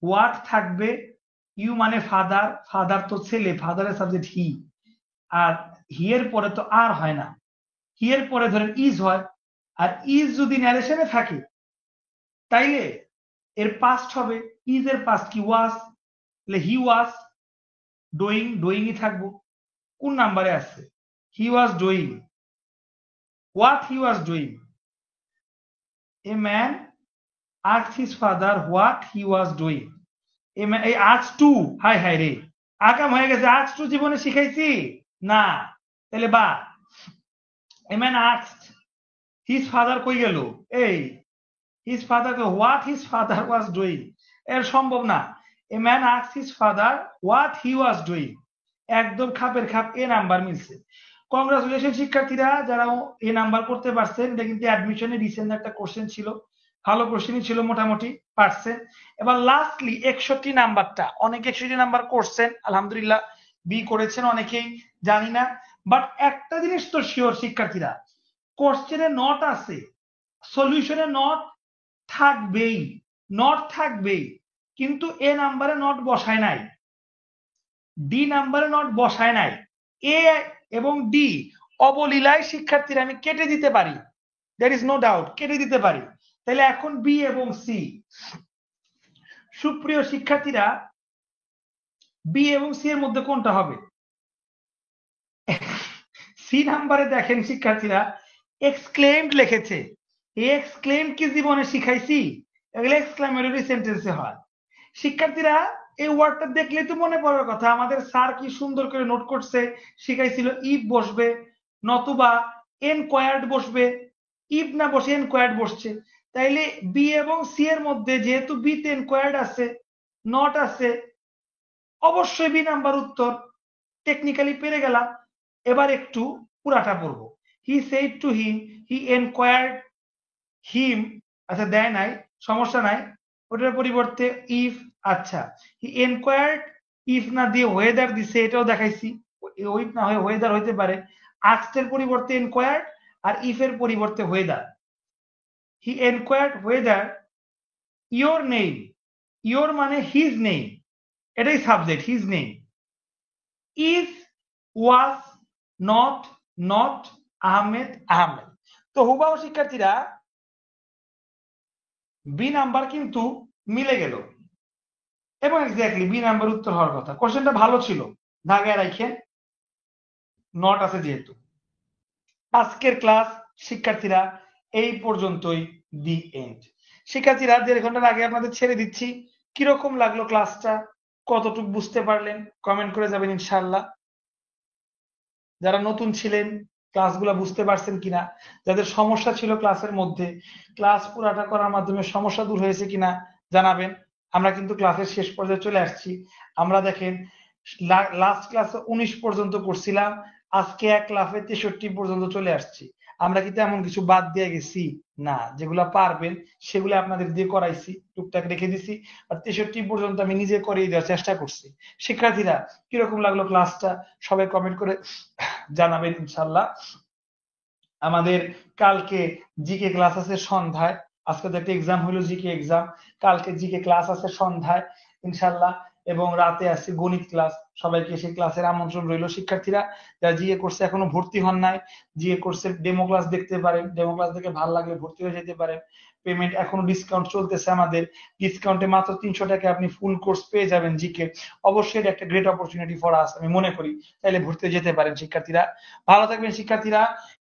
হোয়াট থাকবে, ইউ মানে ফাদার, ফাদার তো ছেলে, ফাদারের সাবজেক্ট হি, আর হি এর পরে তো আর হয় না, হি এর পরে ধরেন ইজ হয়, আর ইজ যদি ন্যারেশনে থাকে তাইলে এর পাস্ট হবে, ইজ এর পাস্ট কি ওয়াজ, তাহলে হি ওয়াজ ডুইং, ডুইংই থাকবো। কোন নাম্বারে আছে, he was doing, what he was doing. A man asked his father what he was doing. এই asked to, হাই হাই রে, আকাম হয়ে গেছে। asked to জীবনে শিখাইছি না, তাহলে বা এ ম্যান asked his father কই গেল, এই his father what his father was doing, এর সম্ভব না। এ man asked his father what he was doing, একদম খাপের খাপ, এ নাম্বার মিলছে। কংগ্রাচুলেশন শিক্ষার্থীরা যারা এ নাম্বার করতে পারছেন, এটা কিন্তু অ্যাডমিশনে রিসেন্ট একটা কোশ্চেন ছিল, ভালো কোশ্চেনই ছিল, মোটামুটি পারছেন। এবার লাস্টলি 61 নাম্বারটা, অনেকে 61 নাম্বার করছেন, আলহামদুলিল্লাহ বি করেছেন অনেকেই, জানি না, বাট একটা জিনিস তো শিওর শিক্ষার্থীরা, কোশ্চেনে নট আছে, সলিউশনে নট থাকবেই, নট থাকবেই, কিন্তু এ নাম্বারে নট বসায় নাই, ডি নাম্বারে নট বসায় নাই, এ এবং ডি অবলীলায় শিক্ষার্থীরা আমি কেটে দিতে পারি, দেয়ার ইজ নো ডাউট, কেটে দিতে পারি। তাহলে এখন বি এবং সি, সুপ্রিয় শিক্ষার্থীরা বি এবং সি এর মধ্যে কোনটা হবে? সি নাম্বারে দেখেন শিক্ষার্থীরা এক্সক্লেমড লিখেছে, এক্সক্লেম কি জীবনে শিখাইছি? এগুলো এক্সক্লেমেটরি সেন্টেন্সে হয়। শিক্ষার্থীরা এই ওয়ার্ডটা দেখলে তো মনে পড়ার কথা, আমাদের স্যার কি সুন্দর করে নোট করছে, শিখাইছিল ইফ বসবে, নতুবা এনকোয়ার্ড বসবে, ইফ না বসে এনকোয়ার্ড বসছে। তাইলে বি এবং সি এর মধ্যে যেহেতু বি তে এনকোয়ার্ড আছে, নট আছে, অবশ্যই বি নাম্বার উত্তর। টেকনিক্যালি পেরে গেলাম। এবার একটু পুরাটা পড়বো। He said to him, he enquired him, আচ্ছা দেয় নাই, সমস্যা নাই, ওটার পরিবর্তে ইফ, আচ্ছা হি এনকোয়ার্ড, ইফ না দিয়ে ওয়েদার দিছে, এটাও দেখাইছি, ইফ না হয়ে ওয়েদার হইতে পারে, আস্টের পরিবর্তে এনকোয়ার্ড, আর ইফ এর পরিবর্তে weather. He enquired weather your name, your মানে হিজ নেম, এটাই subject, his name, is, was, not, not, Ahmed, Ahmed. তো হুবাহু শিক্ষার্থীরা বি নাম্বার কিন্তু মিলে গেল, এবং এক্স্যাক্টলি বি নাম্বার উত্তর হওয়ার কথা। কোশ্চেনটা ভালো ছিল, দাগায় রাখেন, নট আছে যেহেতু। আজকের ক্লাস শিক্ষার্থীরা এই পর্যন্তই, দি এন্ড। শিক্ষার্থীরা 1.5 ঘন্টার আগে আপনাদের ছেড়ে দিচ্ছি, কিরকম লাগলো ক্লাসটা, কতটুকু বুঝতে পারলেন, কমেন্ট করে যাবেন ইনশাআল্লাহ। যারা নতুন ছিলেন ক্লাসগুলো বুঝতে পারছেন কিনা, যাদের সমস্যা ছিল ক্লাসের মধ্যে, ক্লাস পুরাটা করার মাধ্যমে সমস্যা দূর হয়েছে কিনা জানাবেন। আমরা কিন্তু ক্লাসের শেষ পর্যায়ে চলে আসছি। আমরা দেখেন লাস্ট ক্লাসে 19 পর্যন্ত করছিলাম, আজকে এক ক্লাসে 63 পর্যন্ত চলে আসছি। আমরা কিন্তু এমন কিছু বাদ দিয়ে গেছি না, যেগুলা পারবেন সেগুলো আপনাদের দিয়ে করাইছি, টুকটাক রেখে দিছি, আর 63 পর্যন্ত আমি নিজে করিয়ে দেওয়ার চেষ্টা করছি। শিক্ষার্থীরা কিরকম লাগলো ক্লাসটা সবাই কমেন্ট করে জানাবেন ইনশাল্লাহ। আমাদের কালকে জিকে ক্লাস আছে সন্ধ্যায়, আজকে তো একটা এক্সাম হলো জিকে এক্সাম, কালকে জিকে ক্লাস আছে সন্ধ্যায় ইনশাল্লাহ, এবং রাতে আছে গণিত ক্লাস। সবাইকে সেই ক্লাসের আমন্ত্রণ রইল। শিক্ষার্থীরা যারা জিএ কোর্সে এখনো ভর্তি হন নাই, জিএ কোর্সের ডেমো ক্লাস দেখতে পারেন, ডেমো ক্লাস দেখে ভালো লাগলে ভর্তি হয়ে যেতে পারেন। পেমেন্ট এখনো ডিসকাউন্ট চলতেছে, আমাদের ডিসকাউন্টে মাত্র 300 টাকায় আপনি ফুল কোর্স পেয়ে যাবেন জিকে। অবশ্যই এটা একটা গ্রেট অপরচুনিটি ফর আস আমি মনে করি, তাইলে ভর্তি হয়ে যেতে পারেন শিক্ষার্থীরা। ভালো থাকবেন শিক্ষার্থীরা।